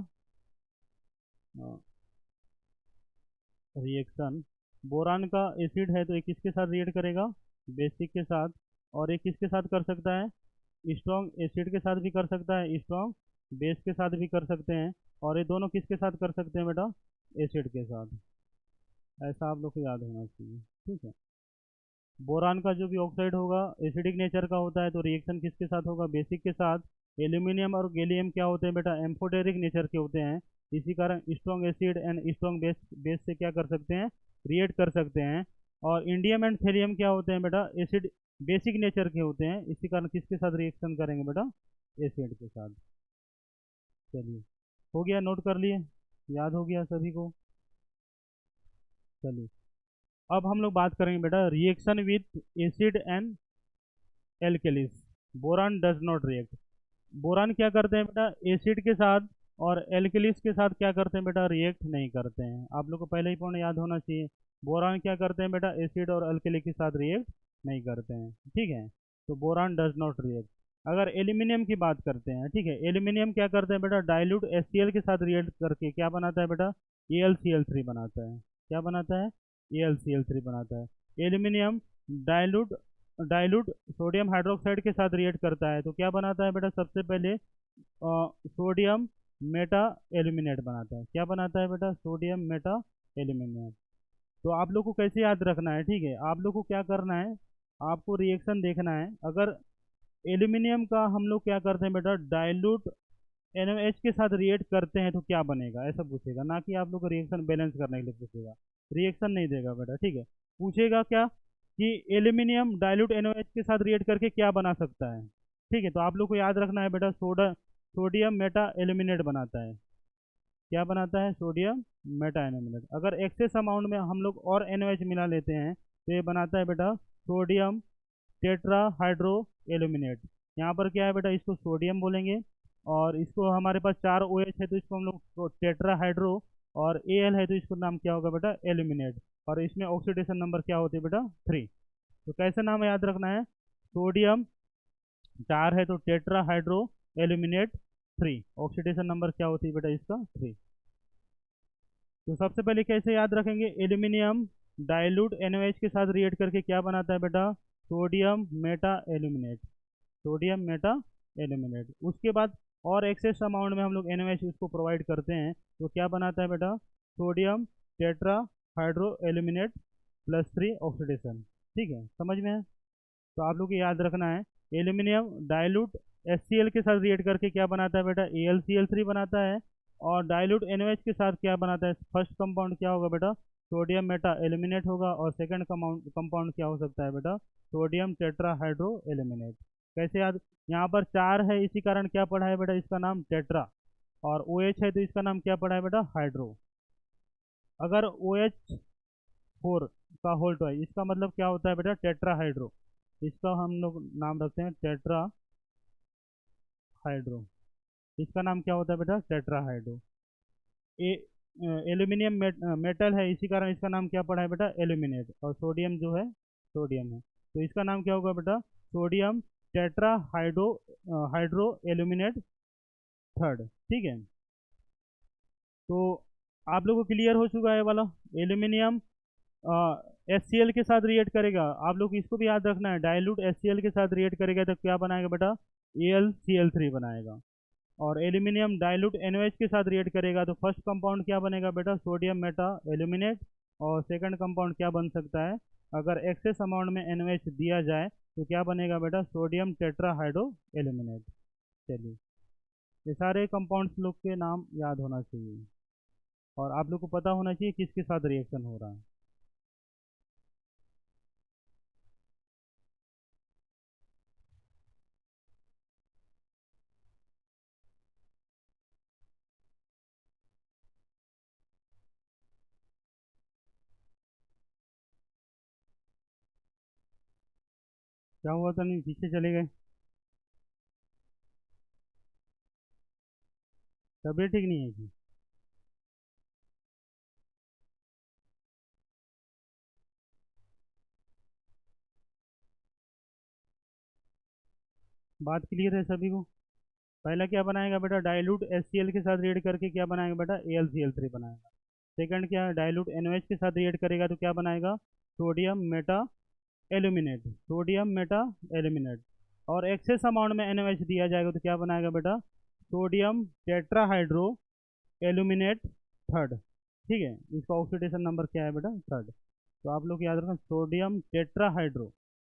रिएक्शन बोरान का एसिड है तो ये किसके साथ रिएक्ट करेगा, बेसिक के साथ। और ये किसके साथ कर सकता है, स्ट्रॉन्ग एसिड के साथ भी कर सकता है, स्ट्रॉन्ग बेस के साथ भी कर सकते हैं। और ये दोनों किसके साथ कर सकते हैं बेटा, एसिड के साथ। ऐसा आप लोग को याद होना चाहिए। ठीक है, बोरान का जो भी ऑक्साइड होगा एसिडिक नेचर का होता है, तो रिएक्शन किसके साथ होगा, बेसिक के साथ। एल्यूमिनियम और गैलियम क्या होते हैं बेटा, एम्फोटेरिक नेचर के होते हैं। इसी कारण strong acid and strong base base से क्या कर सकते हैं, रिएक्ट कर सकते हैं। और इंडियम एंड थेलियम क्या होते हैं बेटा, एसिड बेसिक नेचर के होते हैं। इसी कारण किसके साथ रिएक्शन करेंगे बेटा, एसिड के साथ। चलिए, हो गया, नोट कर लिए, याद हो गया सभी को। चलिए, अब हम लोग बात करेंगे बेटा, reaction with acid and alkalis. Boron does not react. Boron क्या करते हैं बेटा, एसिड के साथ और एल्केलिस के साथ क्या करते हैं बेटा, रिएक्ट नहीं करते हैं। आप लोग को पहले ही पॉइंट याद होना चाहिए, बोरान क्या करते हैं बेटा, एसिड और अल्कली के साथ रिएक्ट नहीं करते हैं। ठीक है, तो बोरान डज नॉट रिएक्ट। अगर एल्यूमिनियम की बात करते हैं, ठीक है, एल्यूमिनियम क्या करते हैं बेटा, डाइल्यूट HCl के साथ रिएक्ट करके क्या बनाता है बेटा, AlCl3 बनाता है। क्या बनाता है, AlCl3 बनाता है। Aluminium dilute dilute sodium hydroxide के साथ रिएक्ट करता है तो क्या बनाता है बेटा, सबसे पहले सोडियम मेटा एल्यूमिनेट बनाता है। क्या बनाता है बेटा, सोडियम मेटा एल्यूमिनेट। तो आप लोग को कैसे याद रखना है, ठीक है, आप लोग को क्या करना है, आपको रिएक्शन देखना है। अगर एल्यूमिनियम का हम लोग क्या करते हैं बेटा, डाइल्यूट NaOH के साथ रिएक्ट करते हैं तो क्या बनेगा, ऐसा पूछेगा, ना कि आप लोग को रिएक्शन बैलेंस करने के लिए पूछेगा। रिएक्शन नहीं देगा बेटा, ठीक है, पूछेगा क्या कि एल्यूमिनियम डाइल्यूट NaOH के साथ रिएक्ट करके क्या बना सकता है। ठीक है, तो आप लोग को याद रखना है बेटा, सोडियम मेटा एल्यूमिनेट बनाता है। क्या बनाता है, सोडियम मेटा एल्यूमिनेट। अगर एक्सेस अमाउंट में हम लोग और NaOH मिला लेते हैं तो ये बनाता है बेटा सोडियम टेट्रा हाइड्रो एल्यूमिनेट। यहाँ पर क्या है बेटा, इसको सोडियम बोलेंगे, और इसको हमारे पास 4 OH है तो इसको हम लोग टेट्रा हाइड्रो, और Al है तो इसको नाम क्या होगा बेटा, एल्यूमिनेट। और इसमें ऑक्सीडेशन नंबर क्या होती है बेटा, 3। तो कैसे नाम याद रखना है, सोडियम 4 है तो tetra hydro, aluminate 3। Oxidation number क्या होती है बेटा इसका? 3। तो सबसे पहले कैसे याद रखेंगे? एल्यूमिनियम डाइल्यूट NaOH के साथ रिएक्ट करके क्या बनाता है बेटा? Sodium meta aluminate. Sodium meta aluminate. उसके बाद और एक्सेस अमाउंट में हम लोग NaOH उसको प्रोवाइड करते हैं तो क्या बनाता है बेटा? Sodium tetra hydro aluminate +3 oxidation. ठीक है, समझ में है? तो आप लोग को याद रखना है, एल्यूमिनियम डाइल्यूट HCl के साथ रिएक्ट करके क्या बनाता है बेटा? AlCl3 बनाता है। और डाइल्यूट NaOH के साथ क्या बनाता है? फर्स्ट कंपाउंड क्या होगा बेटा? सोडियम मेटा एल्यूमिनेट होगा। और सेकंड कंपाउंड क्या हो सकता है बेटा? Sodium tetra hydro aluminate. कैसे याद? यहाँ पर 4 है, इसी कारण क्या पढ़ा है बेटा? इसका नाम टेट्रा। और OH है तो इसका नाम क्या पढ़ा है बेटा? हाइड्रो। अगर OH4 का होल्ट है, इसका मतलब क्या होता है बेटा? Tetra hydro. इसका हम लोग नाम रखते हैं टेट्रा हाइड्रो। इसका नाम क्या होता है बेटा? Tetra hydro. A aluminium metal है, इसी कारण इसका नाम क्या पड़ा है बेटा? एल्यूमिनेट। और सोडियम जो है, सोडियम है, तो इसका नाम क्या होगा बेटा? Sodium tetra hydro aluminate third. ठीक है, तो आप लोगों को क्लियर हो चुका है वाला। एल्यूमिनियम HCl के साथ रिएक्ट करेगा, आप लोग इसको भी याद रखना है, डाइल्यूट HCl के साथ रिएक्ट करेगा तो क्या बनाएगा बेटा? AlCl3 बनाएगा। और एल्यूमिनियम डाइल्यूट NaOH के साथ रिएक्ट करेगा तो फर्स्ट कंपाउंड क्या बनेगा बेटा? Sodium meta aluminate. और सेकंड कंपाउंड क्या बन सकता है? अगर एक्सेस अमाउंट में NaOH दिया जाए तो क्या बनेगा बेटा? Sodium tetra hydro aluminate. चलिए, ये सारे कंपाउंड्स लोग के नाम याद होना चाहिए और आप लोग को पता होना चाहिए किसके साथ रिएक्शन हो रहा है। क्या हुआ था? नहीं, पीछे चले गए? तबीयत ठीक नहीं है जी? बात क्लियर है सभी को? पहला क्या बनाएगा बेटा? डाइल्यूट HCl के साथ रिएक्ट करके क्या बनाएगा बेटा? AlCl3 बनाएगा। सेकंड क्या है? डाइल्यूट NaOH के साथ रिएक्ट करेगा तो क्या बनाएगा? Sodium meta aluminate. Sodium meta aluminate. और एक्सेस अमाउंट में NaOH दिया जाएगा तो क्या बनाएगा बेटा? Sodium tetrahydro aluminate third. ठीक है, इसका ऑक्सीडेशन नंबर क्या है बेटा? थर्ड। तो आप लोग याद रखना, sodium tetrahydro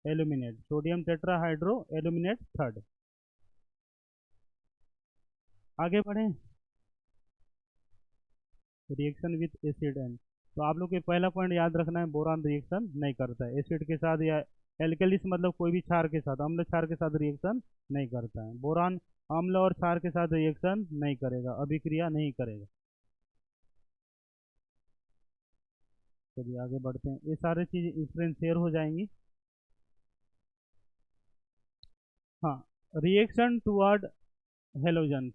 aluminate, sodium tetrahydro aluminate third. आगे बढ़ें। रिएक्शन विथ एसिड एंड, तो आप लोग को पहला पॉइंट याद रखना है, बोरान रिएक्शन नहीं करता है एसिड के साथ या एल्केलिस मतलब कोई भी क्षार के साथ, अम्ल क्षार के साथ रिएक्शन नहीं करता है। बोरान अम्ल और क्षार के साथ रिएक्शन नहीं करेगा, अभिक्रिया नहीं करेगा। चलिए आगे बढ़ते हैं, ये सारे चीज़ स्क्रीन शेयर हो जाएंगी। हाँ, रिएक्शन टुवर्ड हेलोजन।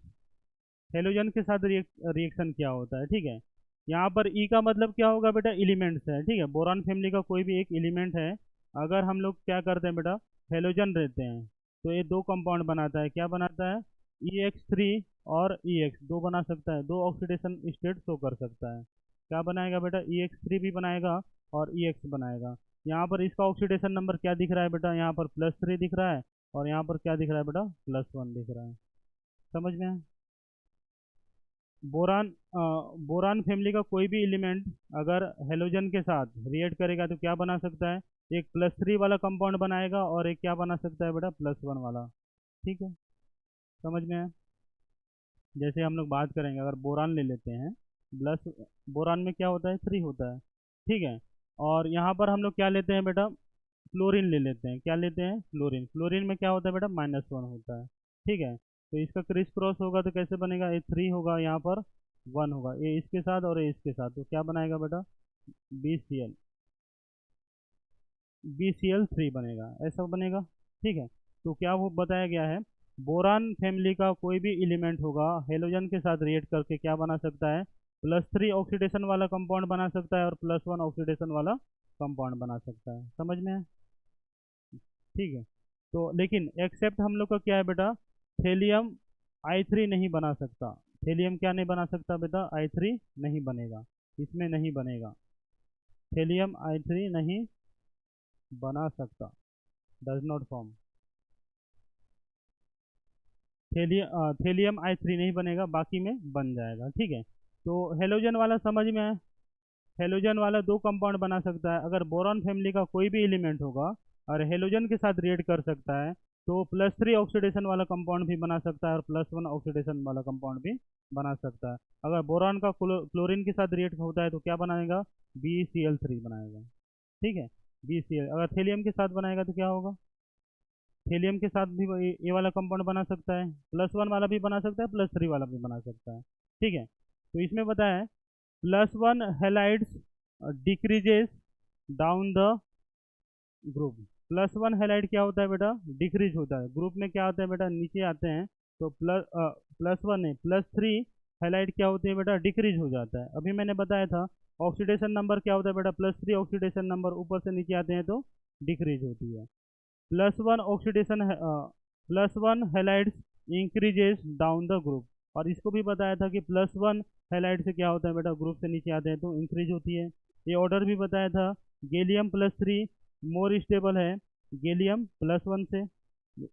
हेलोजन के साथ रिएक्शन क्या होता है? ठीक है, यहाँ पर ई का मतलब क्या होगा बेटा? एलिमेंट्स है। ठीक है, बोरान फैमिली का कोई भी एक एलिमेंट है, अगर हम लोग क्या करते हैं बेटा? हेलोजन रहते हैं तो ये दो कंपाउंड बनाता है। क्या बनाता है? EX3 और EX दो बना सकता है, दो ऑक्सीडेशन स्टेट शो कर सकता है। क्या बनाएगा बेटा? EX3 भी बनाएगा और EX बनाएगा। यहाँ पर इसका ऑक्सीडेशन नंबर क्या दिख रहा है बेटा? यहाँ पर +3 दिख रहा है और यहाँ पर क्या दिख रहा है बेटा? +1 दिख रहा है। समझ में है? बोरान बोरान फैमिली का कोई भी एलिमेंट अगर हेलोजन के साथ रिएक्ट करेगा तो क्या बना सकता है? एक +3 वाला कंपाउंड बनाएगा और एक क्या बना सकता है बेटा? +1 वाला। ठीक है, समझ में है? जैसे हम लोग बात करेंगे, अगर बोरान ले लेते हैं, प्लस बोरान में क्या होता है? 3 होता है। ठीक है, और यहाँ पर हम लोग क्या लेते हैं बेटा? फ्लोरीन ले लेते हैं। क्या लेते हैं? फ्लोरीन। फ्लोरीन में क्या होता है बेटा? -1 होता है। ठीक है, तो इसका क्रिस क्रॉस होगा तो कैसे बनेगा? ये 3 होगा, यहाँ पर 1 होगा, ये इसके साथ और ये इसके साथ, तो क्या बनाएगा बेटा? BCl, BCl3 बनेगा, ऐसा बनेगा। ठीक है, तो क्या वो बताया गया है, बोरान फैमिली का कोई भी एलिमेंट होगा हेलोजन के साथ रिएक्ट करके क्या बना सकता है? +3 ऑक्सीडेशन वाला कंपाउंड बना सकता है और +1 ऑक्सीडेशन वाला कंपाउंड बना सकता है। समझ में है? ठीक है, तो लेकिन एक्सेप्ट हम लोग का क्या है बेटा? थेलियम I3 नहीं बना सकता। थेलियम क्या नहीं बना सकता बेटा? I3 नहीं बनेगा, इसमें नहीं बनेगा। थेलियम I3 नहीं बना सकता, does not form. Thallium I3 नहीं बनेगा, बाकी में बन जाएगा। ठीक है, तो हेलोजन वाला समझ में आया। हेलोजन वाला दो कंपाउंड बना सकता है। अगर बोरॉन फैमिली का कोई भी एलिमेंट होगा और हेलोजन के साथ रिएक्ट कर सकता है, तो +3 ऑक्सीडेशन वाला कंपाउंड भी बना सकता है और +1 ऑक्सीडेशन वाला कंपाउंड भी बना सकता है। अगर बोरॉन का क्लोरीन के साथ रिएक्ट होता है तो क्या बनाएगा? BeCl3 बनाएगा। ठीक है, BeCl। अगर थेलियम के साथ बनाएगा तो क्या होगा? थेलियम के साथ भी ये वाला कंपाउंड बना सकता है, +1 वाला भी बना सकता है, +3 वाला भी बना सकता है। ठीक है, तो इसमें बताया है +1 halides decreases down the group. +1 halide क्या होता है बेटा? डिक्रीज होता है। ग्रुप में क्या होता है बेटा? नीचे आते हैं तो +1 नहीं, +3 हेलाइड क्या होती है बेटा? डिक्रीज हो जाता है। अभी मैंने बताया था ऑक्सीडेशन नंबर क्या होता है बेटा? +3 ऑक्सीडेशन नंबर ऊपर से नीचे आते हैं तो डिक्रीज होती है। +1 oxidation +1 halides increases down the group. और इसको भी बताया था कि +1 हेलाइड से क्या होता है बेटा? ग्रुप से नीचे आते हैं तो इंक्रीज होती है। ये ऑर्डर भी बताया था। गैलियम +3 मोर स्टेबल है गैलियम +1 से,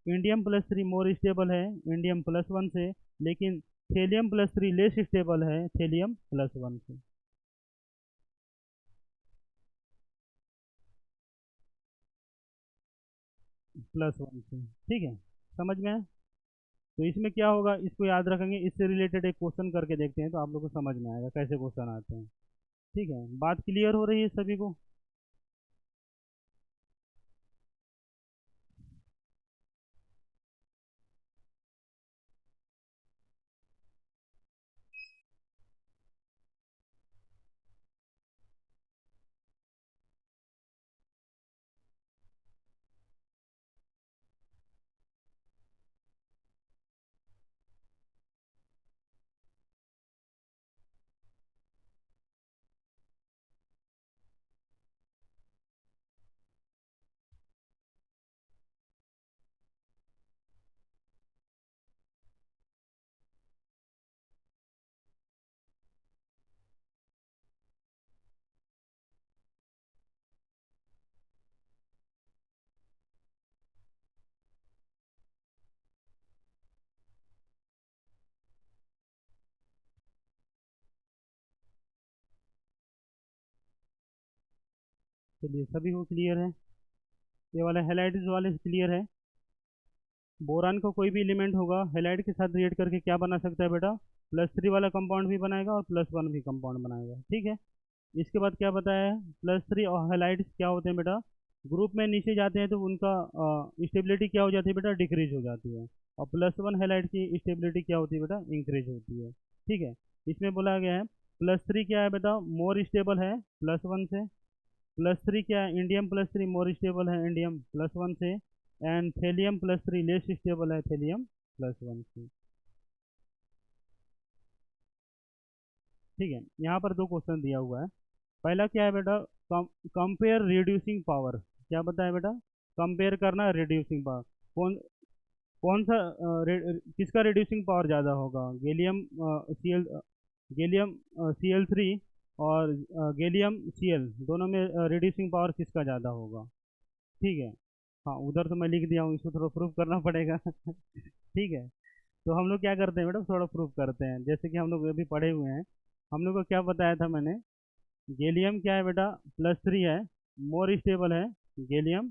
इंडियम +3 मोर स्टेबल है इंडियम +1 से, लेकिन थेलियम +3 लेस स्टेबल है थेलियम +1 से। +1 से, ठीक है, समझ में है? तो इसमें क्या होगा, इसको याद रखेंगे। इससे रिलेटेड एक क्वेश्चन करके देखते हैं तो आप लोग को समझ में आएगा कैसे क्वेश्चन आते हैं। ठीक है, बात क्लियर हो रही है सभी को? चलिए, सभी को क्लियर है? ये वाला हेलाइड्स वाले क्लियर है? बोरान का कोई भी एलिमेंट होगा हेलाइड के साथ रिएक्ट करके क्या बना सकता है बेटा? +3 वाला कंपाउंड भी बनाएगा और +1 भी कंपाउंड बनाएगा। ठीक है, इसके बाद क्या बताया है? +3 और हेलाइड्स क्या होते हैं बेटा? ग्रुप में नीचे जाते हैं तो उनका स्टेबिलिटी क्या हो जाती है बेटा? डिक्रीज हो जाती है। और +1 हेलाइड की स्टेबिलिटी क्या होती है बेटा? इंक्रीज होती है। ठीक है, इसमें बोला गया है +3 क्या है बेटा? मोर स्टेबल है +1 से। +3 क्या है? इंडियम +3 मोर स्टेबल है इंडियम +1 से। एंड थेलियम +3 लेस स्टेबल है थेलियम +1 से। ठीक है, यहाँ पर दो क्वेश्चन दिया हुआ है। पहला क्या है बेटा? Compare reducing power. क्या बताया बेटा? कंपेयर करना रिड्यूसिंग पावर। कौन कौन सा किसका रिड्यूसिंग पावर ज़्यादा होगा? गैलियम Cl3 और गैलियम Cl दोनों में रिड्यूसिंग पावर किसका ज़्यादा होगा? ठीक है, हाँ उधर तो मैं लिख दिया हूँ, इसको थोड़ा प्रूफ करना पड़ेगा। ठीक है, तो हम लोग क्या करते हैं मैडम? थोड़ा प्रूफ करते हैं। जैसे कि हम लोग अभी पढ़े हुए हैं, हम लोग को क्या बताया था मैंने? गैलियम क्या है बेटा? +3 है, मोर स्टेबल है गैलियम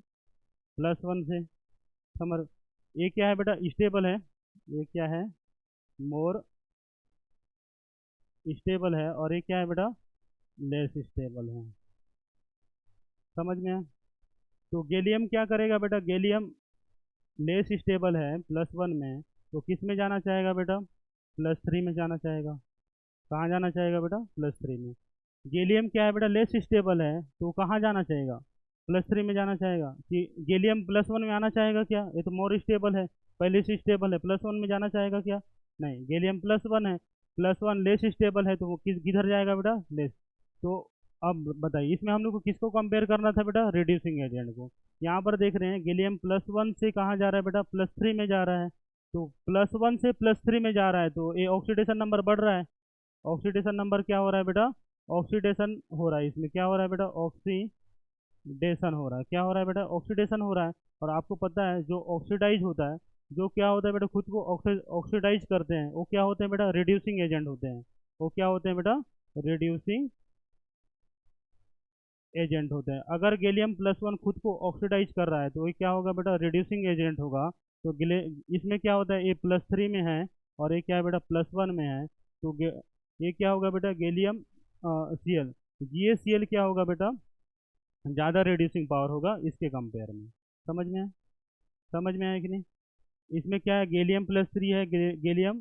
+1 से। समझ? ये क्या है बेटा? स्टेबल है। ये क्या है? मोर स्टेबल है। और ये क्या है बेटा? लेस स्टेबल है। समझ में है? तो गैलियम क्या करेगा बेटा? गैलियम लेस स्टेबल है +1 में, तो किस में जाना चाहेगा बेटा? +3 में जाना चाहेगा। कहाँ जाना चाहेगा बेटा? +3 में। गैलियम क्या है बेटा? लेस स्टेबल है, तो कहाँ जाना चाहेगा? +3 में जाना चाहेगा। कि गैलियम +1 में आना चाहेगा क्या? ये तो मोर स्टेबल है, पहले से स्टेबल है, +1 में जाना चाहेगा क्या? नहीं, गैलियम +1 है, +1 लेस स्टेबल है, तो वो किधर जाएगा बेटा? लेस। तो अब बताइए, इसमें हम लोग को किसको कंपेयर करना था बेटा? रिड्यूसिंग एजेंट को। यहाँ पर देख रहे हैं गैलियम +1 से कहाँ जा रहा है बेटा? +3 में जा रहा है। तो +1 से +3 में जा रहा है, तो ये ऑक्सीडेशन नंबर बढ़ रहा है। ऑक्सीडेशन नंबर क्या हो रहा है बेटा? ऑक्सीडेशन हो रहा है, इसमें क्या हो रहा है बेटा? ऑक्सीडेशन हो रहा है। क्या हो रहा है बेटा? ऑक्सीडेशन हो रहा है। और आपको पता है जो ऑक्सीडाइज होता है, जो क्या होता है बेटा, खुद को ऑक्सीडाइज करते हैं, वो क्या होते हैं बेटा? रिड्यूसिंग एजेंट होते हैं। वो क्या होते हैं बेटा? रिड्यूसिंग एजेंट होते हैं। अगर गैलियम +1 खुद को ऑक्सीडाइज कर रहा है तो ये क्या होगा बेटा? रिड्यूसिंग एजेंट होगा। तो इसमें क्या होता है, ये +3 में है और ये क्या है बेटा? +1 में है। तो ये क्या होगा बेटा? Gallium Cl। GaCl क्या होगा बेटा? ज़्यादा रिड्यूसिंग पावर होगा इसके कंपेयर में। समझ में है? समझ में आया कि नहीं? इसमें क्या है, गैलियम +3 है, गैलियम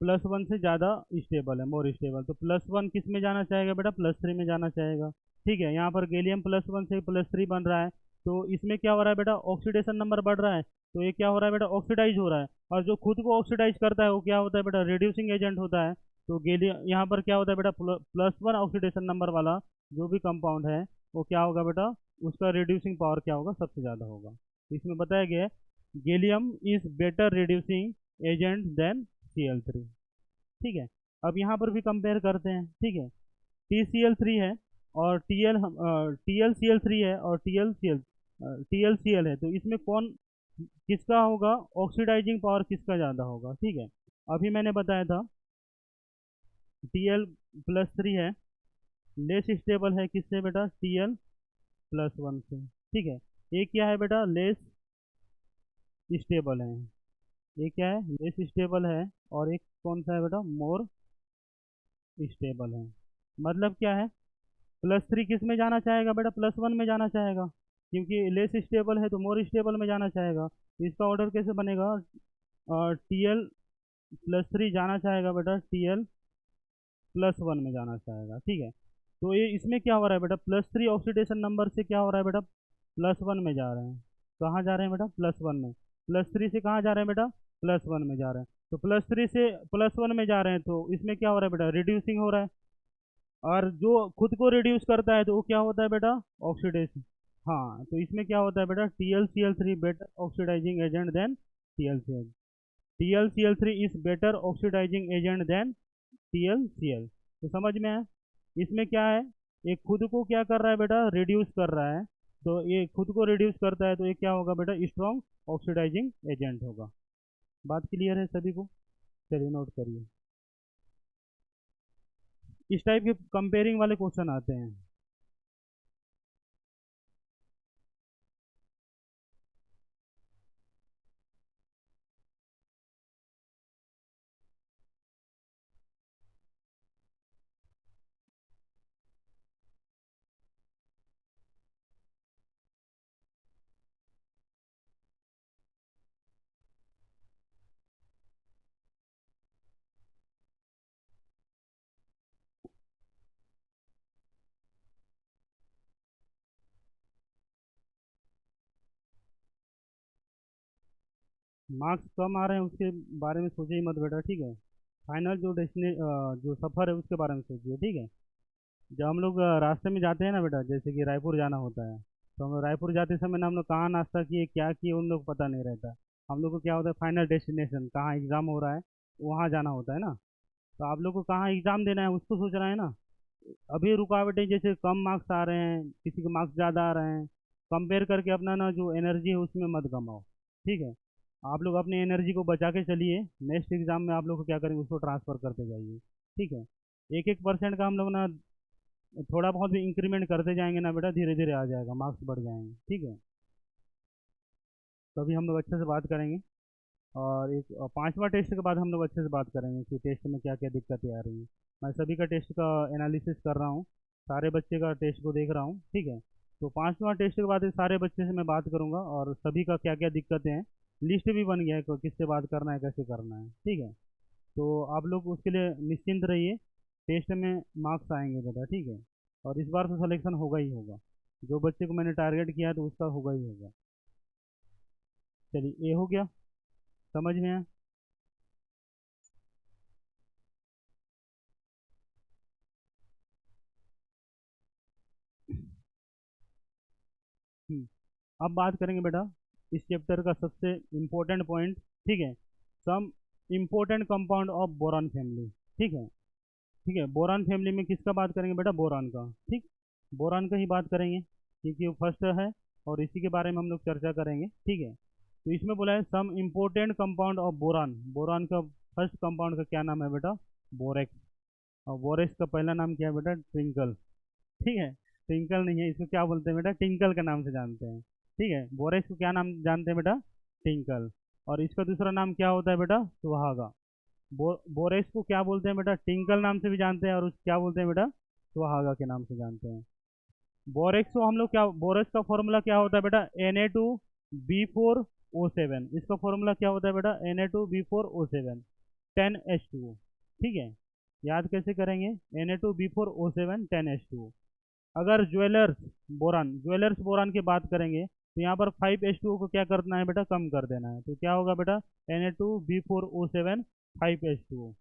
+1 से ज़्यादा स्टेबल है, मोर स्टेबल। तो +1 किस में जाना चाहेगा बेटा? +3 में जाना चाहेगा। ठीक है, यहाँ पर गैलियम +1 से +3 बन रहा है, तो इसमें क्या हो रहा है बेटा? ऑक्सीडेशन नंबर बढ़ रहा है। तो ये क्या हो रहा है बेटा? ऑक्सीडाइज हो रहा है। और जो खुद को ऑक्सीडाइज करता है वो क्या होता है बेटा? रिड्यूसिंग एजेंट होता है। तो गैलियम यहाँ पर क्या होता है बेटा? +1 ऑक्सीडेशन नंबर वाला जो भी कंपाउंड है वो क्या होगा बेटा? उसका रिड्यूसिंग पावर क्या होगा? सबसे ज़्यादा होगा। तो इसमें बताया गया है gallium is better reducing agent than Cl3। ठीक है, अब यहाँ पर भी कंपेयर करते हैं। ठीक है, TCl3 है और TlCl3 है और TlCl है, तो इसमें कौन किसका होगा ऑक्सीडाइजिंग पावर, किसका ज़्यादा होगा? ठीक है, अभी मैंने बताया था Tl+3 है, लेस स्टेबल है किससे बेटा? Tl+1 से। ठीक है, ये क्या है बेटा? लेस स्टेबल है। ये क्या है? लेस स्टेबल है। और एक कौन सा है बेटा? मोर स्टेबल है। मतलब क्या है? +3 किस में जाना चाहेगा बेटा? +1 में जाना चाहेगा, क्योंकि लेस स्टेबल है तो मोर स्टेबल में जाना चाहेगा। तो इसका ऑर्डर कैसे बनेगा? TL+3 जाना चाहेगा बेटा TL+1 में जाना चाहेगा। ठीक है, तो ये इसमें क्या हो रहा है बेटा? +3 ऑक्सीडेशन नंबर से क्या हो रहा है बेटा? +1 में जा रहे हैं। कहाँ जा रहे हैं बेटा? +1 में। +3 से कहाँ जा रहे हैं बेटा? +1 में जा रहे हैं। तो +3 से +1 में जा रहे हैं, तो इसमें क्या हो रहा है बेटा? रिड्यूसिंग हो रहा है। और जो खुद को रिड्यूस करता है तो वो क्या होता है बेटा? ऑक्सीडेशन। हाँ, तो इसमें क्या होता है बेटा? TlCl3 better oxidising agent than TlCl। TlCl3 is better oxidising agent than TlCl। तो समझ में है? इसमें क्या है, ये खुद को क्या कर रहा है बेटा? रिड्यूस कर रहा है। तो ये खुद को रिड्यूस करता है तो ये क्या होगा बेटा? स्ट्रॉन्ग ऑक्सीडाइजिंग एजेंट होगा। बात क्लियर है सभी को? चलिए नोट करिए। इस टाइप के कंपेयरिंग वाले क्वेश्चन आते हैं। मार्क्स कम आ रहे हैं उसके बारे में सोचिए मत बेटा। ठीक है, फाइनल जो सफ़र है उसके बारे में सोचिए। ठीक है, जब हम लोग रास्ते में जाते हैं ना बेटा, जैसे कि रायपुर जाना होता है, तो हम लोग रायपुर जाते समय ना हम लोग कहाँ नाश्ता किए, क्या किए, उन लोग को पता नहीं रहता। हम लोग को क्या होता है? फाइनल डेस्टिनेशन कहाँ एग्ज़ाम हो रहा है वहाँ जाना होता है ना। तो आप लोग को कहाँ एग्ज़ाम देना है उसको सोचना है ना। अभी रुकावटें जैसे कम मार्क्स आ रहे हैं, किसी के मार्क्स ज़्यादा आ रहे हैं, कंपेयर करके अपना ना जो एनर्जी है उसमें मत गमाओ। ठीक है, आप लोग अपनी एनर्जी को बचा के चलिए। नेक्स्ट एग्ज़ाम में आप लोग को क्या करेंगे, उसको ट्रांसफ़र करते जाइए। ठीक है, 1-1% का हम लोग ना थोड़ा बहुत भी इंक्रीमेंट करते जाएंगे ना बेटा, धीरे धीरे आ जाएगा, मार्क्स बढ़ जाएंगे। ठीक है, तो अभी हम लोग अच्छे से बात करेंगे। और एक पांचवा टेस्ट के बाद हम लोग अच्छे से बात करेंगे कि टेस्ट में क्या क्या दिक्कतें आ रही हैं। मैं सभी का टेस्ट का एनालिसिस कर रहा हूँ, सारे बच्चे का टेस्ट को देख रहा हूँ। ठीक है, तो पांचवा टेस्ट के बाद ये सारे बच्चे से मैं बात करूँगा और सभी का क्या क्या दिक्कतें हैं, लिस्ट भी बन गया है कि किससे बात करना है, कैसे करना है। ठीक है, तो आप लोग उसके लिए निश्चिंत रहिए, टेस्ट में मार्क्स आएंगे बेटा। ठीक है, और इस बार तो सिलेक्शन होगा ही होगा, जो बच्चे को मैंने टारगेट किया है तो उसका होगा ही होगा। चलिए, ये हो गया, समझ में आया? अब बात करेंगे बेटा इस चैप्टर का सबसे इम्पोर्टेंट पॉइंट, ठीक है। Some important compound of boron family, ठीक है। ठीक है, बोरान फैमिली में किसका बात करेंगे बेटा? बोरान का, ठीक। बोरान का ही बात करेंगे क्योंकि वो फर्स्ट है और इसी के बारे में हम लोग चर्चा करेंगे, ठीक है। तो इसमें बोला है some important compound of boron. Boron का फर्स्ट कंपाउंड का क्या नाम है बेटा? बोरेक्स। और बोरेक्स का पहला नाम क्या है बेटा? ट्विंकल, ठीक है। ट्विंकल नहीं है, इसको क्या बोलते हैं बेटा? टिंकल के नाम से जानते हैं, ठीक है। बोरेक्स को क्या नाम जानते हैं बेटा? टिंकल। और इसका दूसरा नाम क्या होता है बेटा? सुहागा। बोरेक्स को क्या बोलते हैं बेटा? टिंकल नाम से भी जानते हैं और उस क्या बोलते हैं बेटा? सुहागा के नाम से जानते हैं। बोरेक्स को हम लोग क्या, बोरेक्स का फॉर्मूला क्या होता है बेटा? Na2B4O7। इसका फॉर्मूला क्या होता है बेटा? Na2B4O7 10H2O, ठीक है। याद कैसे करेंगे? Na2B4O7 10H2O। अगर ज्वेलर्स बोरान की बात करेंगे तो यहाँ पर 5H2O को क्या करना है बेटा? कम कर देना है। तो क्या होगा बेटा? Na2B4O7 5H2O,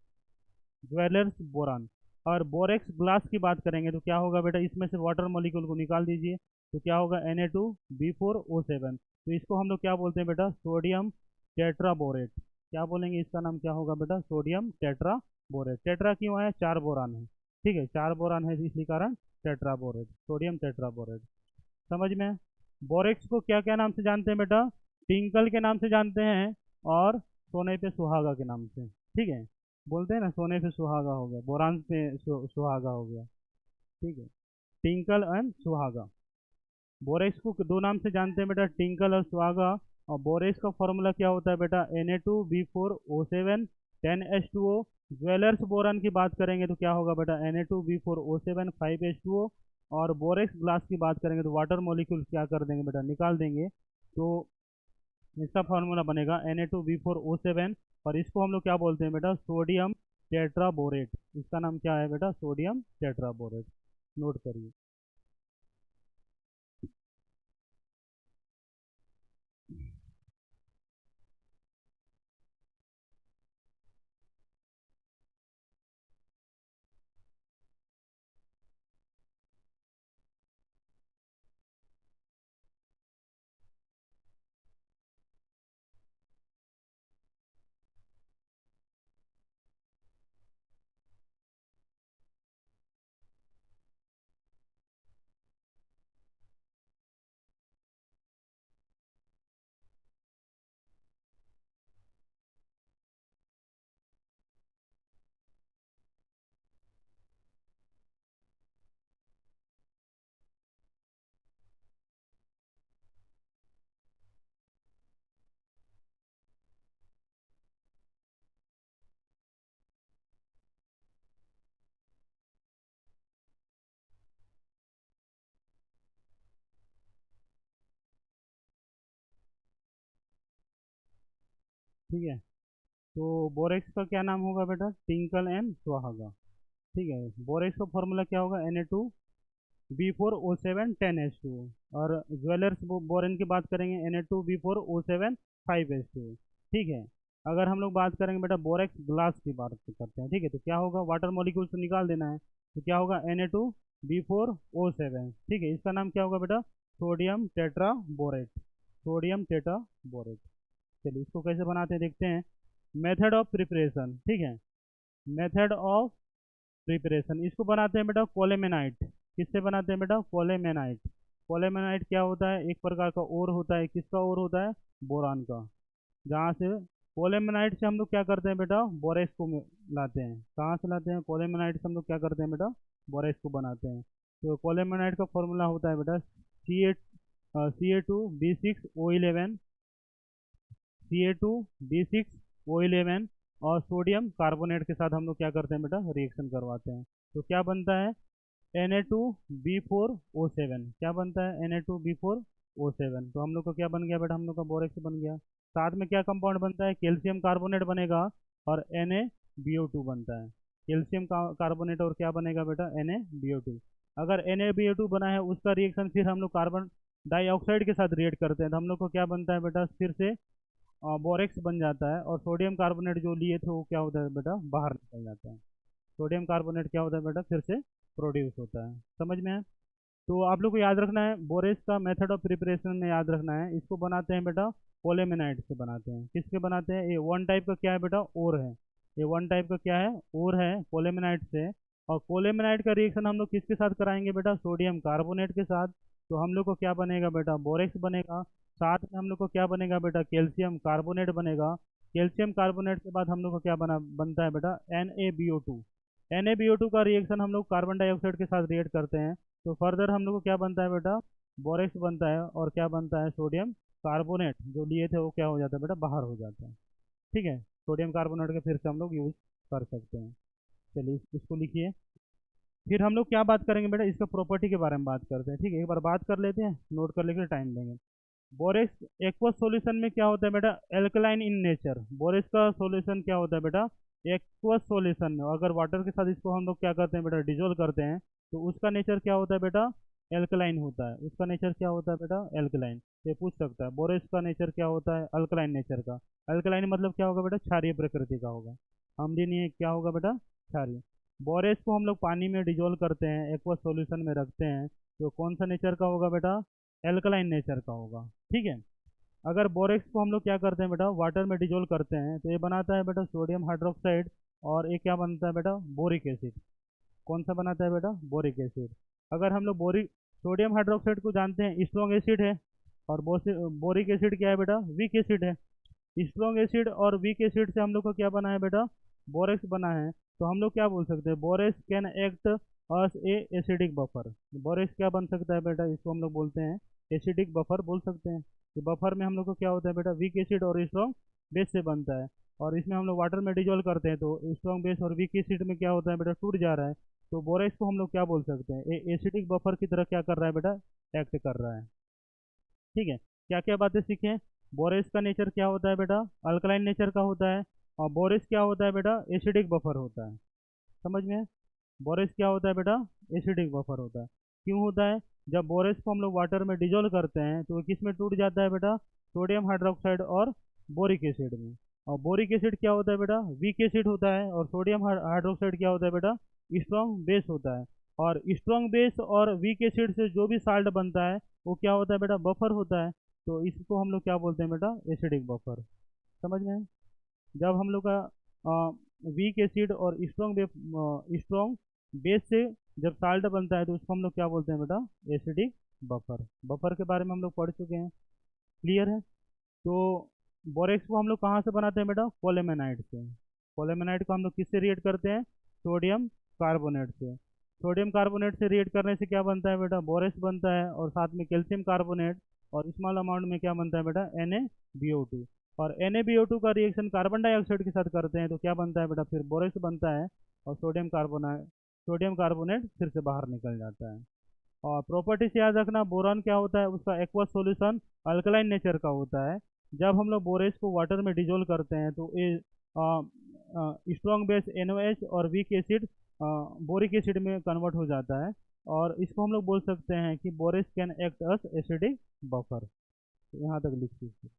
jewellers boron. और बोरेक्स ग्लास की बात करेंगे तो क्या होगा बेटा? इसमें से वाटर मॉलिक्यूल को निकाल दीजिए तो क्या होगा? Na2B4O7। तो इसको हम लोग क्या बोलते हैं बेटा? Sodium tetraborate. क्या बोलेंगे? इसका नाम क्या होगा बेटा? Sodium tetraborate. टेट्रा क्यों है? 4 बोरान है, ठीक है। 4 बोरान है इसी कारण टेट्राबोरेट, सोडियम टेट्राबोरेट। समझ में? बोरेक्स को क्या क्या नाम से जानते हैं बेटा? टिंकल के नाम से जानते हैं और सोने पे सुहागा के नाम से, ठीक है। बोलते हैं ना, सोने पे सुहागा हो गया, बोरान पे सुहागा हो गया, ठीक है। टिंकल एंड सुहागा। बोरेक्स को दो नाम से जानते हैं बेटा, टिंकल और सुहागा। और बोरेक्स का फॉर्मूला क्या होता है बेटा? Na2B4O7 10H2O। ज्वेलर्स बोरान की बात करेंगे तो क्या होगा बेटा? Na2B4O7 5H2O। और बोरेक्स ग्लास की बात करेंगे तो वाटर मॉलिक्यूल क्या कर देंगे बेटा? निकाल देंगे। तो इसका फार्मूला बनेगा Na2B4O7। और इसको हम लोग क्या बोलते हैं बेटा? Sodium tetraborate. इसका नाम क्या है बेटा? Sodium tetraborate. नोट करिए। ठीक है, तो बोरेक्स का क्या नाम होगा बेटा? टिंकल एंड सुहागा, ठीक है। बोरेक्स का फॉर्मूला क्या होगा? Na2B4O7 10H2O। और ज्वेलर्स बोरेन की बात करेंगे Na2B4O7 5H2O, ठीक है। अगर हम लोग बात करेंगे बेटा बोरेक्स ग्लास की बात करते हैं, ठीक है। तो क्या होगा? वाटर मॉलिक्यूल से निकाल देना है तो क्या होगा? Na2B4O7, ठीक है। इसका नाम क्या होगा बेटा? Sodium tetraborate, sodium tetraborate. चलिए इसको कैसे बनाते हैं देखते हैं। मेथड ऑफ प्रिपरेशन, ठीक है। मेथड ऑफ प्रिपरेशन, इसको बनाते हैं बेटा कोलेमेनाइट। किससे बनाते हैं बेटा? कोलेमेनाइट। कोलेमेनाइट क्या होता है? एक प्रकार का ओर होता है। किसका ओर होता है? बोरान का। जहाँ से कोलेमेनाइट से हम लोग क्या करते हैं बेटा? बोरेक्स को लाते हैं। कहाँ से लाते हैं? कोलेमेनाइट से हम लोग क्या करते हैं बेटा? बोरेक्स को बनाते हैं। तो कोलेमेनाइट का फॉर्मूला होता है बेटा Ca2B6O11, Ca2B6O11 और सोडियम कार्बोनेट के साथ हम लोग क्या करते हैं बेटा? रिएक्शन करवाते हैं। तो क्या बनता है? Na2B4O7। क्या बनता है? Na2B4O7। तो हम लोग का क्या बन गया बेटा? हम लोग का बोरेक्स बन गया। साथ में क्या कंपाउंड बनता है? कैल्शियम कार्बोनेट बनेगा और NaBO2 बनता है। कैल्शियम कार्बोनेट और क्या बनेगा बेटा? NaBO2। अगर NaBO2 बना है उसका रिएक्शन फिर हम लोग कार्बन डाइऑक्साइड के साथ रिएक्ट करते हैं तो हम लोग को क्या बनता है बेटा? फिर से बोरेक्स बन जाता है। और सोडियम कार्बोनेट जो लिए थे वो क्या होता है बेटा? बाहर निकल जाता है। सोडियम कार्बोनेट क्या होता है बेटा? फिर से प्रोड्यूस होता है। समझ में है? तो आप लोग को याद रखना है, बोरेक्स का मेथड ऑफ प्रिपरेशन में याद रखना है। इसको बनाते हैं बेटा पोलेमेनाइट से बनाते हैं। किसके बनाते हैं? ये वन टाइप का क्या है बेटा? ओर है। ये वन टाइप का क्या है? ओर है पोलेमेनाइट से। और पोलेमेनाइट का रिएक्शन हम लोग किसके साथ कराएंगे बेटा? सोडियम कार्बोनेट के साथ। तो हम लोग को क्या बनेगा बेटा? बोरेक्स बनेगा। साथ में हम लोग को क्या बनेगा बेटा? कैल्शियम कार्बोनेट बनेगा। कैल्शियम कार्बोनेट के बाद हम लोग को क्या बनता है बेटा? NaBO2। NaBO2 का रिएक्शन हम लोग कार्बन डाइऑक्साइड के साथ रिएक्ट करते हैं, तो फर्दर हम लोग को क्या बनता है बेटा? बोरेक्स बनता है। और क्या बनता है? सोडियम कार्बोनेट जो लिए थे वो क्या हो जाता है बेटा? बाहर हो जाता है। ठीक है, सोडियम कार्बोनेट के फिर से हम लोग यूज कर सकते हैं। चलिए इसको लिखिए। फिर हम लोग क्या बात करेंगे बेटा? इसका प्रॉपर्टी के बारे में बात करते हैं। ठीक है, एक बार बात कर लेते हैं, नोट कर लेकर टाइम देंगे। बोरेक्स एक्वस सॉल्यूशन में क्या होता है बेटा? Alkaline in nature. बोरेक्स का सॉल्यूशन क्या होता है बेटा? एक्वस सॉल्यूशन में अगर वाटर के साथ इसको हम लोग क्या करते हैं बेटा? डिजोल्व करते हैं, तो उसका नेचर क्या होता है बेटा? एल्कलाइन होता है। उसका नेचर क्या होता है बेटा? एल्कलाइन। ये पूछ सकता है बोरेक्स का नेचर क्या होता है? अल्कलाइन नेचर का। अल्कलाइन मतलब क्या होगा बेटा? क्षारीय प्रकृति का होगा। अम्लीय क्या होगा बेटा? क्षारीय। बोरेक्स को हम लोग पानी में डिजोल्व करते हैं, एक्वस सॉल्यूशन में रखते हैं, तो कौन सा नेचर का होगा बेटा? एल्कलाइन नेचर का होगा। ठीक है, अगर बोरेक्स को हम लोग क्या करते हैं बेटा? वाटर में डिजोल्व करते हैं, तो ये बनाता है बेटा सोडियम हाइड्रोक्साइड। और ये क्या बनता है बेटा? Boric acid. कौन सा बनाता है बेटा? Boric acid. अगर हम लोग बोरिक सोडियम हाइड्रोक्साइड को जानते हैं स्ट्रॉन्ग एसिड है, और बोरिक एसिड क्या है बेटा? वीक एसिड है। स्ट्रॉन्ग एसिड और वीक एसिड से हम लोग को क्या बना है बेटा? बोरेक्स बना है। तो हम लोग क्या बोल सकते हैं? Borax can act us A acidic buffer. Borax क्या बन सकता है बेटा? इसको हम लोग बोलते हैं एसिडिक बफर बोल सकते हैं। तो बफर में हम लोग को क्या होता है बेटा? वीक एसिड और स्ट्रॉन्ग बेस से बनता है। और इसमें हम लोग वाटर में डिजोल्व करते हैं, तो स्ट्रॉन्ग बेस और वीक एसिड में क्या होता है बेटा? टूट जा रहा है। तो बोरेक्स को हम लोग क्या बोल सकते हैं? एसिडिक बफर की तरह क्या कर रहा है बेटा? एक्ट कर रहा है। ठीक है, क्या क्या बातें सीखें? बोरेक्स का नेचर क्या होता है बेटा? अल्कलाइन नेचर का होता है। और बोरेक्स क्या होता है बेटा? एसिडिक बफर होता है। समझ में? बोरेक्स क्या होता है बेटा? एसिडिक बफर होता है। क्यों होता है? जब बोरेक्स को हम लोग वाटर में डिजोल्व करते हैं, तो किस में टूट जाता है बेटा? सोडियम हाइड्रोक्साइड और बोरिक एसिड में। और बोरिक एसिड क्या होता है बेटा? वीक एसिड होता है। और सोडियम हाइड्रोक्साइड क्या होता है बेटा? स्ट्रॉन्ग बेस होता है। और स्ट्रॉन्ग बेस और वीक एसिड से जो भी साल्ट बनता है वो क्या होता है बेटा? बफर होता है। तो इसको हम लोग क्या बोलते हैं बेटा? Acidic buffer. समझ में? जब हम लोग का वीक एसिड और स्ट्रॉन्ग बेस से जब साल्ट बनता है, तो उसको हम लोग क्या बोलते हैं बेटा? Acidic buffer. बफर के बारे में हम लोग पढ़ चुके हैं। क्लियर है? तो बोरेक्स को हम लोग कहाँ से बनाते हैं बेटा? पोलेमेनाइट से। पोलेमेनाइट को हम लोग किससे रिएक्ट करते हैं? सोडियम कार्बोनेट से। सोडियम कार्बोनेट से रिएक्ट करने से क्या बनता है बेटा? बोरेक्स बनता है। और साथ में कैल्शियम कार्बोनेट, और स्मॉल अमाउंट में क्या बनता है बेटा? NaBO2। और NaBO2 का रिएक्शन कार्बन डाइऑक्साइड के साथ करते हैं, तो क्या बनता है बेटा? फिर बोरेक्स बनता है। और सोडियम कार्बोनेट फिर से बाहर निकल जाता है। और प्रॉपर्टी से याद रखना, बोरान क्या होता है? उसका एक्वस सॉल्यूशन अल्कलाइन नेचर का होता है। जब हम लोग बोरेक्स को वाटर में डिजोल्व करते हैं, तो ये स्ट्रॉन्ग बेस NOH और वीक एसिड बोरिक एसिड में कन्वर्ट हो जाता है। और इसको हम लोग बोल सकते हैं कि borax can act us acidic buffer. यहाँ तक लिख दीजिए।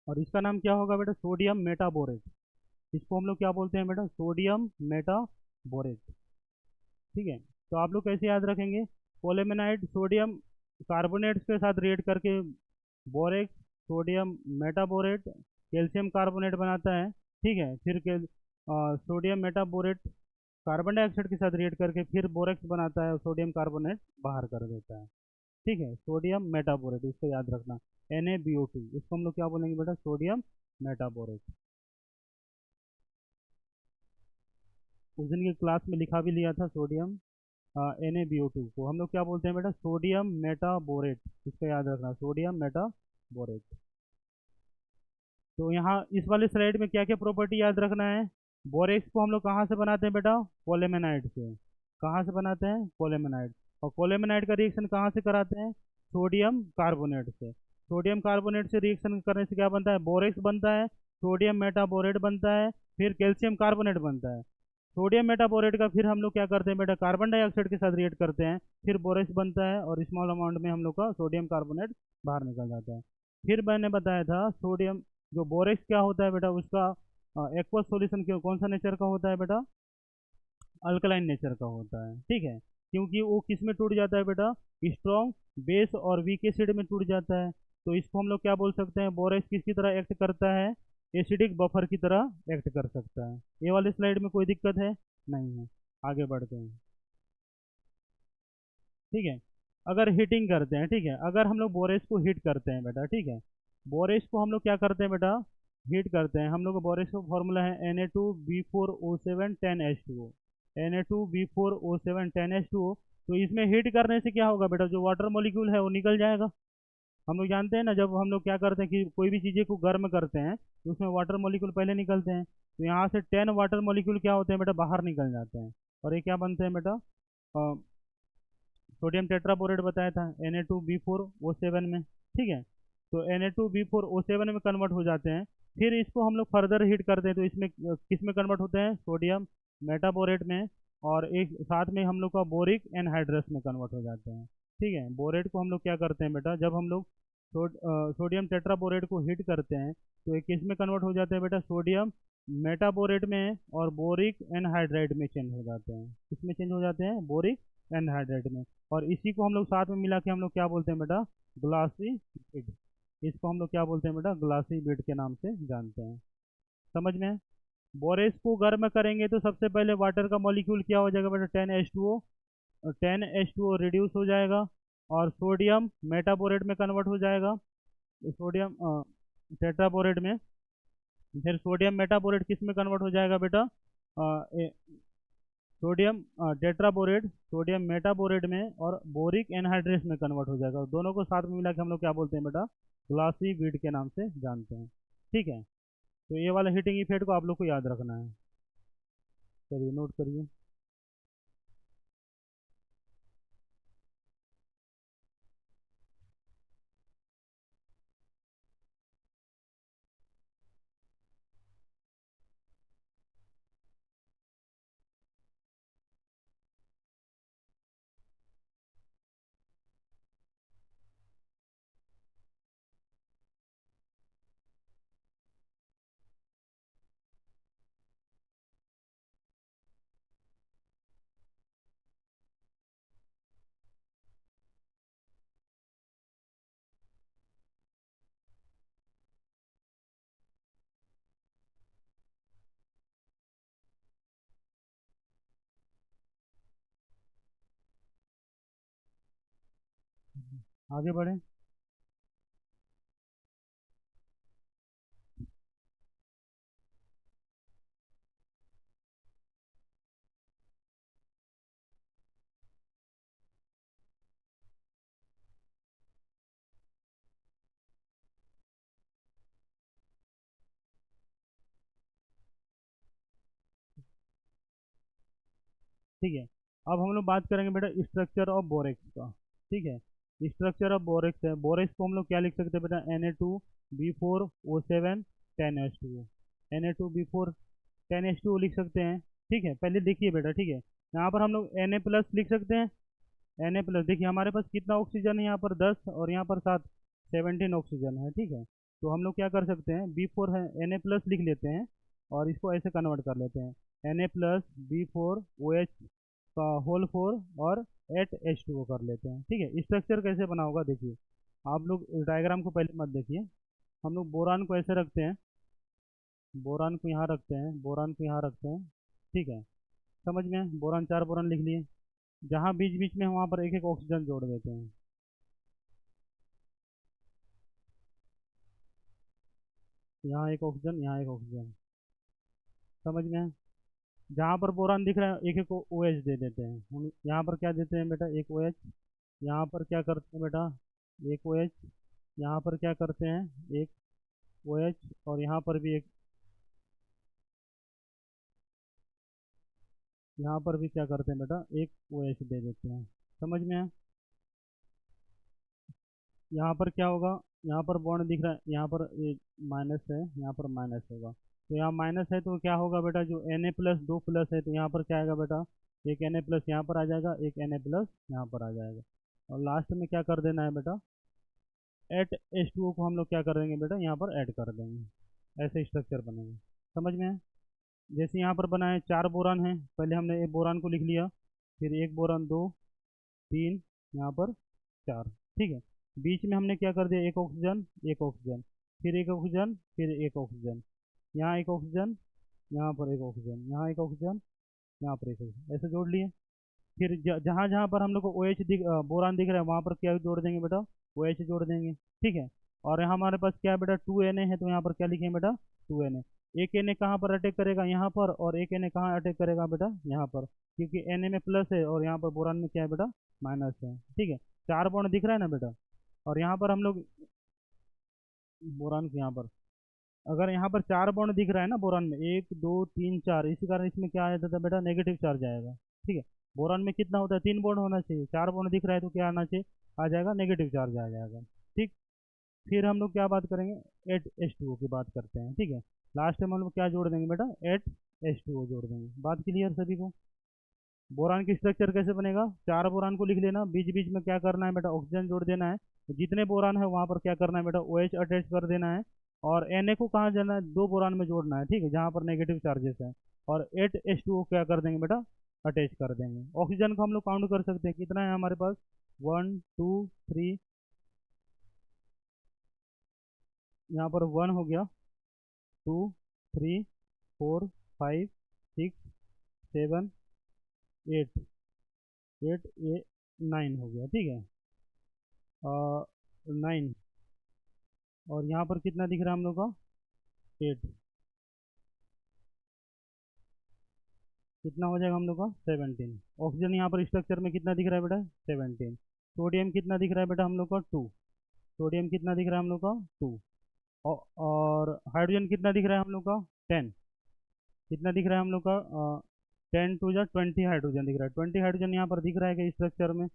और इसका नाम क्या होगा बेटा? Sodium metaborate. इसको हम लोग क्या बोलते हैं बेटा? Sodium metaborate. ठीक है, तो आप लोग कैसे याद रखेंगे? पोलेमेनाइट सोडियम कार्बोनेट के साथ रिएक्ट करके borax sodium metaborate calcium carbonate बनाता है। ठीक है, फिर के सोडियम मेटाबोरेट कार्बन डाइऑक्साइड के साथ रिएक्ट करके फिर बोरेक्स बनाता है और सोडियम कार्बोनेट बाहर कर देता है। ठीक है, सोडियम मेटाबोरेट, इसको याद रखना। NaBO2, इसको हम लोग क्या बोलेंगे बेटा? Sodium metaborate. उस दिन की क्लास में लिखा भी लिया था सोडियम NaBO2 को हम लोग क्या बोलते हैं बेटा? Sodium metaborate. इसको याद रखना, सोडियम मेटाबोरेट। तो यहाँ इस वाले स्लाइड में क्या क्या प्रॉपर्टी याद रखना है? बोरेक्स को हम लोग कहाँ से बनाते हैं बेटा? पोलेमेनाइट से। कहाँ से बनाते हैं? पोलेमेनाइट। और पोलेमेनाइट का रिएक्शन कहाँ से कराते हैं? सोडियम कार्बोनेट से। सोडियम कार्बोनेट से रिएक्शन करने से क्या बनता है? बोरेक्स बनता है। सोडियम मेटाबोरेट बनता है। फिर कैल्शियम कार्बोनेट बनता है। सोडियम मेटाबोरेट का फिर हम लोग क्या करते हैं बेटा, कार्बन डाइऑक्साइड के साथ रिएक्ट करते हैं, फिर बोरेक्स बनता है और स्मॉल अमाउंट में हम लोग का सोडियम कार्बोनेट बाहर निकल जाता है। फिर मैंने बताया था सोडियम, जो बोरेक्स क्या होता है बेटा, उसका एक्वस सॉल्यूशन क्यों, कौन सा नेचर का होता है बेटा, अल्कलाइन नेचर का होता है, ठीक है। क्योंकि वो किस में टूट जाता है बेटा, स्ट्रॉन्ग बेस और वीक एसिड में टूट जाता है। तो इसको हम लोग क्या बोल सकते हैं, बोरेक्स किसकी तरह एक्ट करता है, एसिडिक बफर की तरह एक्ट कर सकता है। ये वाले स्लाइड में कोई दिक्कत है, नहीं है। आगे बढ़ते हैं, ठीक है। अगर हीटिंग करते हैं, ठीक है, अगर हम लोग बोरेक्स को हीट करते हैं बेटा, ठीक है, बोरेक्स को हम लोग क्या करते हैं बेटा, हीट करते हैं। हम लोग बोरेक्स का फॉर्मूला है Na2B4O7 10H2O, Na2B4O7 10H2O। तो इसमें हीट करने से क्या होगा बेटा, जो वाटर मॉलिक्यूल है वो निकल जाएगा। हम लोग जानते हैं ना, जब हम लोग क्या करते हैं कि कोई भी चीज़ें को गर्म करते हैं तो उसमें वाटर मॉलिक्यूल पहले निकलते हैं, तो यहाँ से 10 वाटर मॉलिक्यूल क्या होते हैं बेटा, बाहर निकल जाते हैं। और ये क्या बनते हैं बेटा, सोडियम टेट्राबोरेट बताया था Na2B4O7 में, ठीक है। तो Na2B4O7 में कन्वर्ट हो जाते हैं। फिर इसको हम लोग फर्दर हीट करते हैं, तो इसमें किस में कन्वर्ट होते हैं, सोडियम मेटाबोरेट में, और एक साथ में हम लोग का बोरिक एनहाइड्रस में कन्वर्ट हो जाते हैं, ठीक है। बोरेट को हम लोग क्या करते हैं बेटा, जब हम लोग सोडियम टेट्राबोरेट को हीट करते हैं तो ये किस में कन्वर्ट हो जाते हैं बेटा, सोडियम मेटाबोरेट में और बोरिक एनहाइड्राइड में चेंज हो जाते हैं। किस में चेंज हो जाते हैं, बोरिक एनहाइड्राइड में। और इसी को हम लोग साथ में मिला के हम लोग क्या बोलते हैं बेटा, ग्लासी बीड। इसको हम लोग क्या बोलते हैं बेटा, ग्लासी बीड के नाम से जानते हैं। समझ में है? बोरेक्स को गर्म करेंगे तो सबसे पहले वाटर का मॉलिक्यूल क्या हो जाएगा बेटा, 10H2O, 10H2O रिड्यूस हो जाएगा और सोडियम मेटाबोरेट में कन्वर्ट हो जाएगा, सोडियम टेट्राबोरेट में। फिर सोडियम मेटाबोरेट किस में कन्वर्ट हो जाएगा बेटा, सोडियम टेट्राबोरेट सोडियम मेटाबोरेट में और बोरिक एनहाइड्रेस में कन्वर्ट हो जाएगा। दोनों को साथ में मिला के हम लोग क्या बोलते हैं बेटा, ग्लासी बीड के नाम से जानते हैं, ठीक है। तो ये वाला हीटिंग इफेक्ट को आप लोग को याद रखना है, चलिए नोट करिए। आगे बढ़े, ठीक है। अब हम लोग बात करेंगे बेटा स्ट्रक्चर ऑफ बोरेक्स का, ठीक है। स्ट्रक्चर ऑफ बोरेक्स है, बोरेक्स को हम लोग क्या लिख सकते हैं बेटा, Na2B4O7 10H2O, Na2B4 10H2O लिख सकते हैं, ठीक है। पहले देखिए बेटा, ठीक है, यहाँ पर हम लोग Na प्लस लिख सकते हैं। Na प्लस, देखिए हमारे पास कितना ऑक्सीजन है यहाँ पर 10 और यहाँ पर 7, 17 ऑक्सीजन है, ठीक है। तो हम लोग क्या कर सकते हैं, B4 है, Na प्लस लिख लेते हैं और इसको ऐसे कन्वर्ट कर लेते हैं, Na प्लस B4OH का होल 4 और 8H2O कर लेते हैं, ठीक है। स्ट्रक्चर कैसे बना होगा देखिए, आप लोग डायग्राम को पहले मत देखिए। हम लोग बोरान को ऐसे रखते हैं, बोरान को यहाँ रखते हैं, बोरान को यहाँ रखते हैं, ठीक है। समझ में है? बोरान, 4 बोरान लिख लिए। जहाँ बीच बीच में है वहाँ पर एक एक ऑक्सीजन जोड़ देते हैं, यहाँ एक ऑक्सीजन, यहाँ एक ऑक्सीजन। समझ में है? जहाँ पर बोरान दिख रहा है एक एक OH दे देते हैं हम। यहाँ पर क्या देते हैं बेटा, एक OH। यहाँ पर क्या करते हैं बेटा, एक OH। यहाँ पर क्या करते हैं, एक OH, और यहाँ पर भी एक, यहाँ पर भी क्या करते हैं बेटा, एक OH दे देते हैं। समझ में है? यहाँ पर क्या होगा, यहाँ पर बॉन्ड दिख रहा है, यहाँ पर एक माइनस है, यहाँ पर माइनस होगा। तो यहाँ माइनस है तो क्या होगा बेटा, जो Na प्लस दो प्लस है तो यहाँ पर क्या आएगा बेटा, एक Na प्लस यहाँ पर आ जाएगा, एक Na प्लस यहाँ पर आ जाएगा। और लास्ट में क्या कर देना है बेटा, एट H2O को हम लोग क्या कर देंगे बेटा, यहाँ पर ऐड कर देंगे। ऐसे स्ट्रक्चर बनेगा, समझ में है। जैसे यहाँ पर बना है, चार बोरान है, पहले हमने एक बोरान को लिख लिया, फिर एक बोरान, दो, तीन, यहाँ पर चार, ठीक है। बीच में हमने क्या कर दिया, एक ऑक्सीजन, एक ऑक्सीजन, फिर एक ऑक्सीजन, फिर एक ऑक्सीजन, यहाँ एक ऑक्सीजन, यहाँ पर एक ऑक्सीजन, यहाँ एक ऑक्सीजन, यहाँ पर एक ऑक्सीजन, ऐसे जोड़ लिए। फिर जहाँ जहाँ पर हम लोग को ओ एच बोरान दिख रहा है वहाँ पर क्या जोड़ देंगे बेटा, ओ एच जोड़ देंगे, ठीक है। और यहाँ हमारे पास क्या है बेटा, 2Na है, तो यहाँ पर क्या लिखेंगे बेटा, 2Na। एक Na कहाँ पर अटैक करेगा, यहाँ पर, और एक Na कहाँ अटैक करेगा बेटा, यहाँ पर, क्योंकि Na में प्लस है और यहाँ पर बोरान में क्या है बेटा, माइनस है, ठीक है। चार बॉन्ड दिख रहा है ना बेटा। और यहाँ पर हम लोग बोरान के यहाँ पर, अगर यहाँ पर चार बॉन्ड दिख रहा है ना बोरान में, एक दो तीन चार, इसी कारण इसमें क्या आ जाता था बेटा, नेगेटिव चार्ज आएगा, ठीक है। बोरान में कितना होता है, तीन बॉन्ड होना चाहिए, चार बॉन्ड दिख रहा है तो क्या आना चाहिए, आ जाएगा, नेगेटिव चार्ज आ जाएगा, ठीक। फिर हम लोग क्या बात करेंगे, एट H2O की बात करते हैं, ठीक है। लास्ट में हम लोग क्या जोड़ देंगे बेटा, एट H2O जोड़ देंगे। बात क्लियर सभी को। बोरान की स्ट्रक्चर कैसे बनेगा, चार बोरान को लिख लेना, बीच बीच में क्या करना है बेटा, ऑक्सीजन जोड़ देना है। तो जितने बोरान है वहाँ पर क्या करना है बेटा, OH अटैच कर देना है। और Na को कहाँ जाना है, दो बोरान में जोड़ना है, ठीक है, जहाँ पर नेगेटिव चार्जेस है। और एट H2O क्या कर देंगे बेटा, अटैच कर देंगे। ऑक्सीजन को हम लोग काउंट कर सकते हैं, कितना है हमारे पास, 1 2 3, यहाँ पर 1 हो गया, 2 3 4 5 6 7 8, 9 हो गया, ठीक है, 9। और यहाँ पर कितना दिख रहा है हम लोग का, 8, कितना हो जाएगा हम लोग का, 17। ऑक्सीजन यहाँ पर स्ट्रक्चर में कितना दिख रहा है बेटा, 17। सोडियम कितना दिख रहा है बेटा हम लोग का, 2। सोडियम कितना दिख रहा है हम लोग का, 2। और हाइड्रोजन कितना दिख रहा है हम लोग का, 10। कितना दिख रहा है हम लोग का, 10 2 जा 20 हाइड्रोजन दिख रहा है। 20 हाइड्रोजन यहाँ पर दिख रहा है कि स्ट्रक्चर में,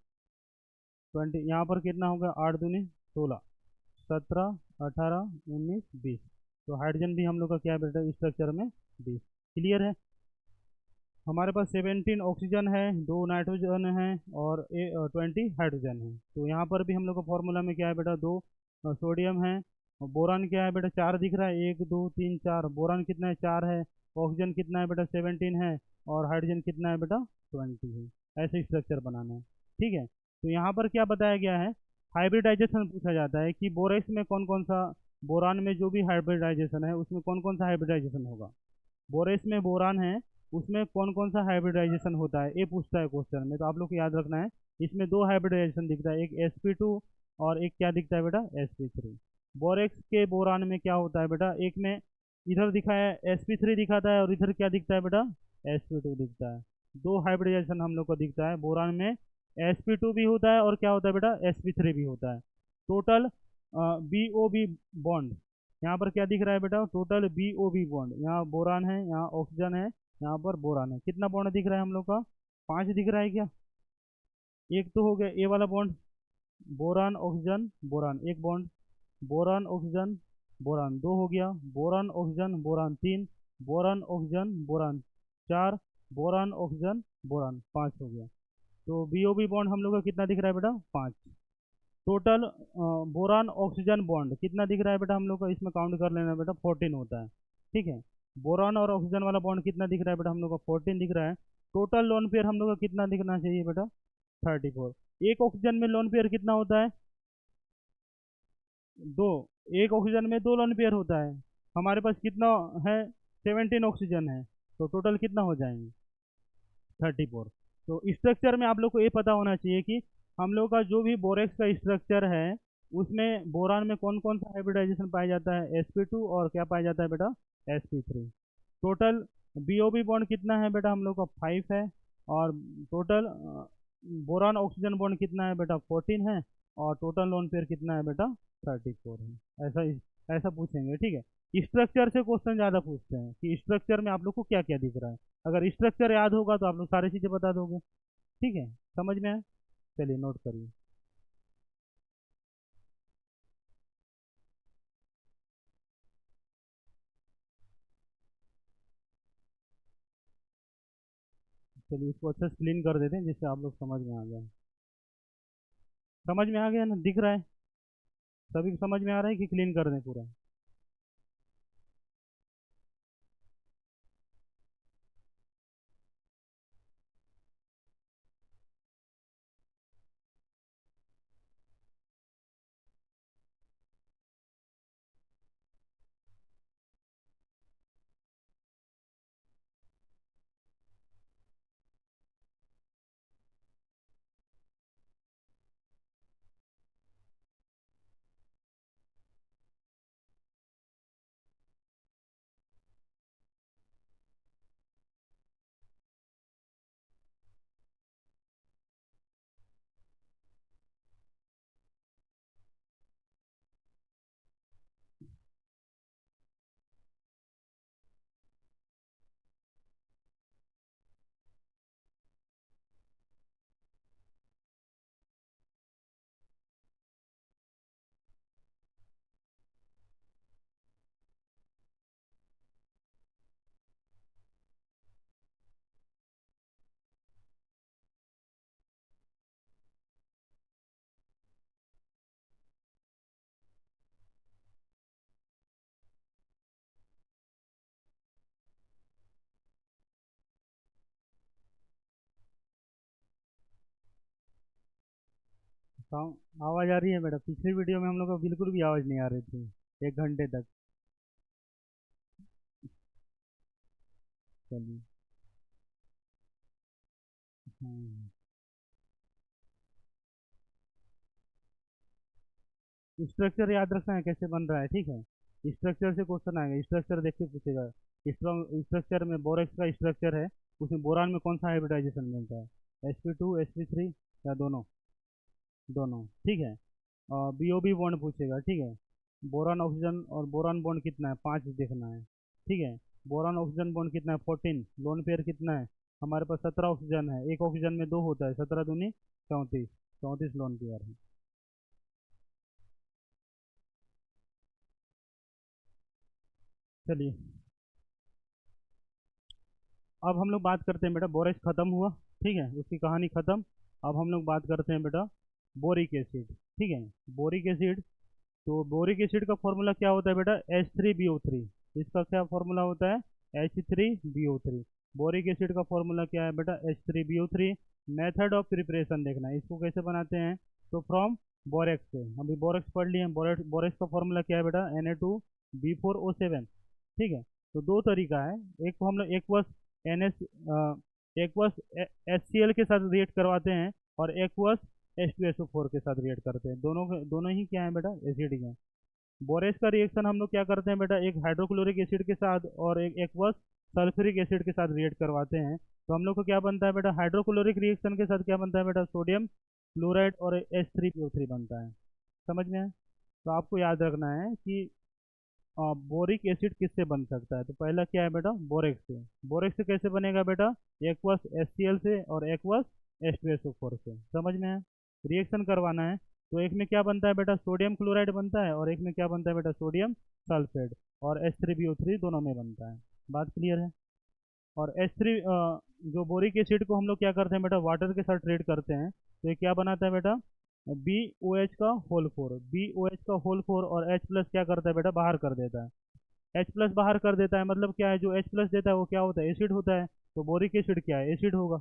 20 यहाँ पर कितना होगा, 8 दूनी 16, 17 18 19 20। तो हाइड्रोजन भी हम लोग का क्या बेटा, स्ट्रक्चर में 20। क्लियर है। हमारे पास 17 ऑक्सीजन है, 2 नाइट्रोजन है, और 20 हाइड्रोजन है। तो यहाँ पर भी हम लोग का फॉर्मूला में क्या है बेटा, 2 सोडियम है। और बोरान क्या है बेटा, 4 दिख रहा है, 1 2 3 4। बोरान कितना है, 4 है। ऑक्सीजन कितना है बेटा, 17 है। और हाइड्रोजन कितना है बेटा, 20 है। ऐसे स्ट्रक्चर बनाना है, ठीक है। तो यहाँ पर क्या बताया गया है, हाइब्रिडाइजेशन पूछा जाता है कि बोरेक्स में कौन कौन सा, बोरान में जो भी हाइब्रिडाइजेशन है उसमें कौन कौन सा हाइब्रिडाइजेशन होगा। बोरेक्स में बोरान है, उसमें कौन कौन सा हाइब्रिडाइजेशन होता है, ये पूछता है क्वेश्चन में। तो आप लोग को याद रखना है, इसमें दो हाइब्रिडाइजेशन दिखता है, एक sp2 और एक क्या दिखता है बेटा, sp3। बोरेक्स के बोरान में क्या होता है बेटा, एक में इधर दिखा है sp3 दिखाता है, और इधर क्या दिखता है बेटा, sp2 दिखता है। दो हाइब्रिडाइजेशन हम लोग को दिखता है बोरान में, sp2 भी होता है और क्या होता है बेटा, sp3 भी होता है। टोटल BOB बॉन्ड, यहाँ पर क्या दिख रहा है बेटा, टोटल BOB बॉन्ड। यहाँ बोरान है, यहाँ ऑक्सीजन है, यहाँ पर बोरान है। कितना बॉन्ड दिख रहा है हम लोग का, 5 दिख रहा है क्या। एक तो हो गया ए वाला बॉन्ड, बोरान ऑक्सीजन बोरान, एक बॉन्ड। बोरान ऑक्सीजन बोरान, दो हो गया। Boron oxygen boron, 3। Boron oxygen boron, 4। Boron oxygen boron, 5 हो गया। तो BOB बॉन्ड हम लोग का कितना दिख रहा है बेटा, 5। टोटल बोरान ऑक्सीजन बॉन्ड कितना दिख रहा है बेटा हम लोग का, इसमें काउंट कर लेना बेटा, 14 होता है, ठीक है। बोरान और ऑक्सीजन वाला बॉन्ड कितना दिख रहा है बेटा हम लोग का, 14 दिख रहा है। टोटल लोन पेयर हम लोग का कितना दिखना चाहिए बेटा, 34। एक ऑक्सीजन में लोन पेयर कितना होता है, दो। एक ऑक्सीजन में दो लोन पेयर होता है। हमारे पास कितना है, 17 ऑक्सीजन है, तो टोटल कितना हो जाएंगे, 34। तो स्ट्रक्चर में आप लोग को ये पता होना चाहिए कि हम लोग का जो भी बोरेक्स का स्ट्रक्चर है उसमें बोरान में कौन कौन सा हाइब्रिडाइजेशन पाया जाता है, sp2 और क्या पाया जाता है बेटा, sp3। टोटल BOB बॉन्ड कितना है बेटा हम लोग का, 5 है। और टोटल बोरान ऑक्सीजन बॉन्ड कितना है बेटा, 14 है। और टोटल लोन पेयर कितना है बेटा, 34 है। ऐसा ऐसा पूछेंगे, ठीक है। स्ट्रक्चर से क्वेश्चन ज़्यादा पूछते हैं कि स्ट्रक्चर में आप लोग को क्या क्या दिख रहा है। अगर स्ट्रक्चर याद होगा तो आप लोग सारी चीज़ें बता दोगे, ठीक है, समझ में आए। चलिए नोट करिए। चलिए इसको अच्छे से क्लीन कर देते हैं जिससे आप लोग समझ में आ जाए। समझ में आ गया ना, दिख रहा है? सभी को समझ में आ रहा है कि क्लीन कर दें पूरा? आवाज़ आ रही है बेटा? पिछली वीडियो में हम लोग को बिल्कुल भी आवाज़ नहीं आ रही थी 1 घंटे तक। चलिए। हाँ, स्ट्रक्चर याद रखना है कैसे बन रहा है, ठीक है? स्ट्रक्चर से क्वेश्चन आएगा, स्ट्रक्चर देख के पूछेगा। स्ट्रक्चर में बोरेक्स का स्ट्रक्चर है, उसमें बोरान में कौन सा हाइब्रिडाइजेशन मिलता है? sp2 sp3 या दोनों? दोनों, ठीक है। बीओबी बॉन्ड पूछेगा, ठीक है। बोरान ऑक्सीजन और बोरान बॉन्ड कितना है? 5 देखना है, ठीक है। बोरान ऑक्सीजन बॉन्ड कितना है? 14। लोन पेयर कितना है? हमारे पास 17 ऑक्सीजन है, एक ऑक्सीजन में 2 होता है, 17 दूनी 34, 34 लोन पेयर है। चलिए अब हम लोग बात करते हैं बेटा, बोरेक्स खत्म हुआ, ठीक है, उसकी कहानी खत्म। अब हम लोग बात करते हैं बेटा बोरिक एसिड, ठीक है। बोरिक एसिड, तो बोरिक एसिड का फॉर्मूला क्या होता है बेटा? H3BO3। इसका क्या फॉर्मूला होता है? H3BO3। बोरिक एसिड का फॉर्मूला क्या है बेटा? H3BO3। मेथड ऑफ प्रिपरेशन देखना है, इसको कैसे बनाते हैं? तो फ्रॉम बोरेक्स से, अभी बोरेक्स पढ़ लिए हैं। बोरेक्स का फॉर्मूला क्या है बेटा? Na2B4O7, ठीक है। तो दो तरीका है, एक को हम लोग एक्वस NH एक्वस HCl के साथ रिएक्ट करवाते हैं, और एक्वस H2SO4 के साथ रिएक्ट करते हैं। दोनों ही क्या है बेटा? एसिड ही हैं। बोरेस का रिएक्शन हम लोग क्या करते हैं बेटा? एक हाइड्रोक्लोरिक एसिड के साथ और एक एक्वस सल्फ्यूरिक एसिड के साथ रिएक्ट करवाते हैं। तो हम लोग को क्या बनता है बेटा? हाइड्रोक्लोरिक रिएक्शन के साथ क्या बनता है बेटा? सोडियम क्लोराइड और H3PO3 बनता है। समझ में है? तो आपको याद रखना है कि बोरिक एसिड किससे बन सकता है? तो पहला क्या है बेटा? बोरेक्स से। बोरेक्स से कैसे बनेगा बेटा? एक्वस HCl से और एक्वस H2SO4 से। समझ में है? रिएक्शन करवाना है, तो एक में क्या बनता है बेटा? सोडियम क्लोराइड बनता है, और एक में क्या बनता है बेटा? सोडियम सल्फेट, और H3BO3 दोनों में बनता है। बात क्लियर है? और H3 जो बोरिक एसिड को हम लोग क्या करते हैं बेटा? वाटर के साथ ट्रीट करते हैं, तो ये क्या बनाता है बेटा? BOH का होल 4 और H+ क्या करता है बेटा? बाहर कर देता है। H+ बाहर कर देता है, मतलब क्या है? जो H+ देता है वो क्या होता है? एसिड होता है। तो बोरिक एसिड क्या है? एसिड होगा।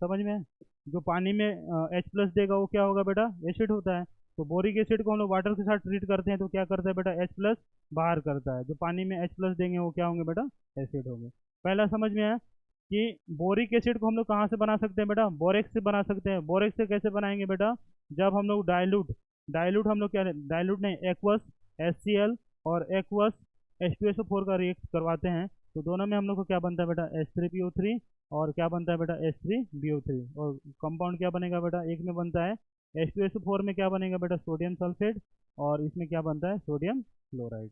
समझ में है? जो पानी में H+ देगा वो क्या होगा बेटा? एसिड होता है। तो बोरिक एसिड को हम लोग वाटर के साथ ट्रीट करते हैं, तो क्या करता है बेटा? H+ बाहर करता है। जो पानी में H+ देंगे वो क्या होंगे बेटा? एसिड होंगे। पहला समझ में आया कि बोरिक एसिड को हम लोग कहाँ से बना सकते हैं बेटा? बोरेक्स से बना सकते हैं। बोरेक्स से कैसे बनाएंगे बेटा? जब हम लोग डाइल्यूट डाइल्यूट हम लोग क्या, डाइल्यूट नहीं, एक्वस HCl और एक्वस H2SO4 का रिएक्ट करवाते हैं, तो दोनों में हम लोग को क्या बनता है बेटा? H3PO3, और क्या बनता है बेटा? H3BO3। और कंपाउंड क्या बनेगा बेटा? एक में बनता है H2SO4 में क्या बनेगा बेटा? सोडियम सल्फेट, और इसमें क्या बनता है? Sodium chloride.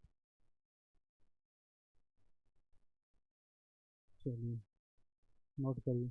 चलिए नोट करिए।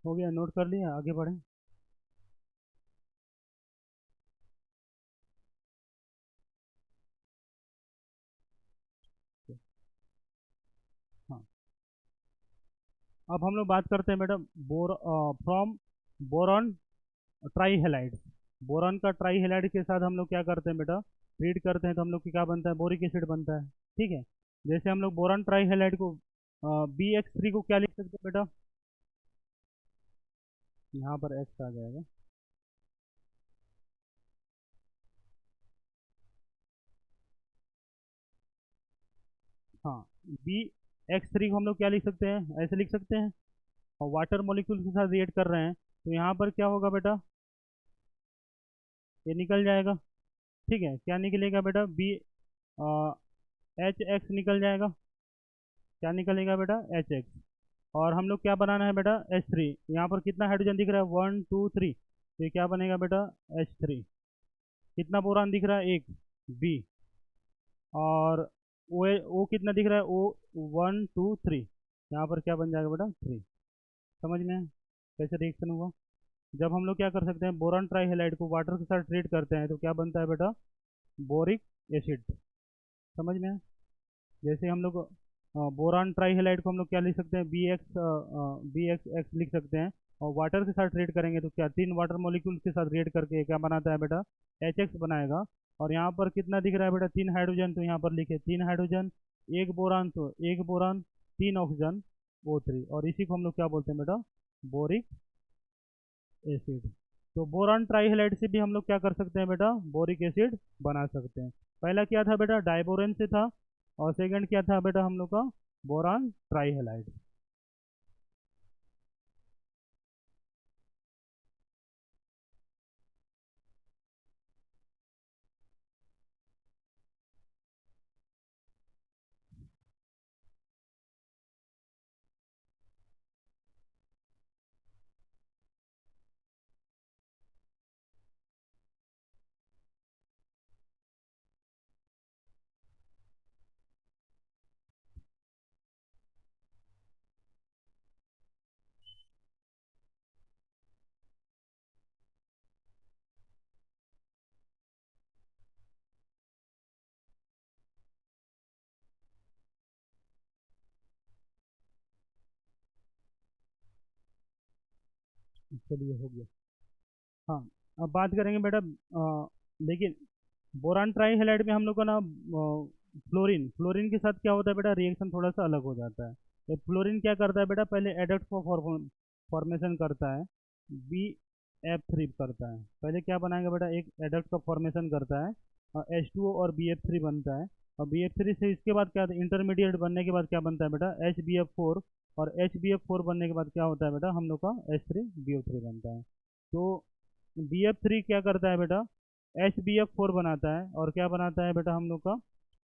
हो गया, नोट कर लिया, आगे बढ़ें। हाँ, अब हम लोग बात करते हैं madam from boron try halide. Boron का ट्राई हेलाइड के साथ हम लोग क्या करते हैं बेटा, ट्रीट करते हैं तो हम लोग की क्या बनता है, बोरिक एसिड बनता है। ठीक है, जैसे हम लोग बोरॉन ट्राई हेलाइड को BX3 को क्या लिख सकते हैं बेटा, यहाँ पर एक्स आ जाएगा। हाँ, BX3 को हम लोग क्या लिख सकते हैं, ऐसे लिख सकते हैं। और वाटर मॉलिक्यूल के साथ रिएक्ट कर रहे हैं तो यहाँ पर क्या होगा बेटा, ये निकल जाएगा। ठीक है, क्या निकलेगा बेटा, HX निकल जाएगा। क्या निकलेगा बेटा, HX। और हम लोग क्या बनाना है बेटा, H3। यहाँ पर कितना हाइड्रोजन दिख रहा है, 1 2 3, तो ये क्या बनेगा बेटा, H3। कितना बोरान दिख रहा है, एक, B। और ओ कितना दिख रहा है, O 1 2 3, यहाँ पर क्या बन जाएगा बेटा, 3। समझ में है कैसे रिएक्शन हुआ। जब हम लोग क्या कर सकते हैं, बोरान ट्राईहेलाइड को वाटर के साथ ट्रीट करते हैं तो क्या बनता है बेटा, बोरिक एसिड। समझ में है। जैसे हम लोग बोरान ट्राईहेलाइड को हम लोग क्या लिख सकते हैं, BX लिख सकते हैं। और वाटर के साथ रिएक्ट करेंगे तो क्या, तीन वाटर मॉलिक्यूल के साथ रिएक्ट करके क्या बनाता है बेटा, HX बनाएगा। और यहाँ पर कितना दिख रहा है बेटा, तीन हाइड्रोजन, तो यहाँ पर लिखे तीन हाइड्रोजन, एक बोरान, तो एक बोरान, तीन ऑक्सीजन, O3। और इसी को हम लोग क्या बोलते हैं बेटा, बोरिक एसिड। तो बोरान ट्राईहेलाइड से भी हम लोग क्या कर सकते हैं बेटा, बोरिक एसिड बना सकते हैं। पहला क्या था बेटा, डाइबोरेन से था। और सेकंड क्या था बेटा हम लोग का, बोरान ट्राईहेलाइड। चलिए, हो गया। हाँ, अब बात करेंगे बेटा, लेकिन बोरान ट्राईहेलाइड में हम लोग का ना फ्लोरीन फ्लोरीन के साथ क्या होता है बेटा, रिएक्शन थोड़ा सा अलग हो जाता है। ये फ्लोरीन क्या करता है बेटा, पहले एडक्ट को फॉर्मेशन करता है, BF3 करता है। पहले क्या बनाएगा बेटा, एक एडक्ट का फॉर्मेशन करता है, और H2O और BF3 बनता है। और BF3 से इसके बाद क्या, इंटरमीडिएट बनने के बाद क्या बनता है बेटा, HBF4। और HBF4 बनने के बाद क्या होता है बेटा, हम लोग का H3BO3 बनता है। तो BF3 क्या करता है बेटा, HBF4 बनाता है, और क्या बनाता है बेटा हम लोग का,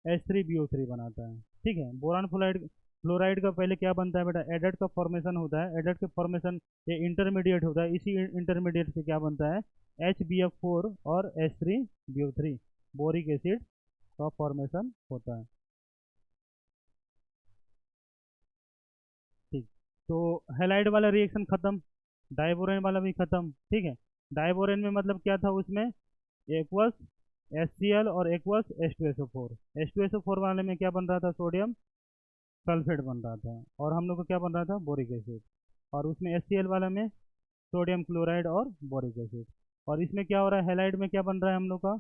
H3BO3 बनाता है। ठीक है, बोरान फ्लोराइड फ्लोराइड का पहले क्या बनता है बेटा, एडट का फॉर्मेशन होता है। एडट का फॉर्मेशन ये इंटरमीडिएट होता है, इसी इंटरमीडिएट से क्या बनता है, HBF4 और H3BO3, बोरिक एसिड का फॉर्मेशन होता है। ठीक, तो हेलाइड वाला रिएक्शन खत्म, डाइबोरेन वाला भी खत्म। ठीक है, डाइबोरेन में मतलब क्या था, उसमें एक्वस HCl और एक्वस H2SO4। H2SO4 वाले में क्या बन रहा था, सोडियम सल्फेट बन रहा था, और हम लोग को क्या बन रहा था, बोरिक एसिड। और उसमें HCl वाला में सोडियम क्लोराइड और बोरिक एसिड। और इसमें क्या हो रहा है, हेलाइड में क्या बन रहा है हम लोग का,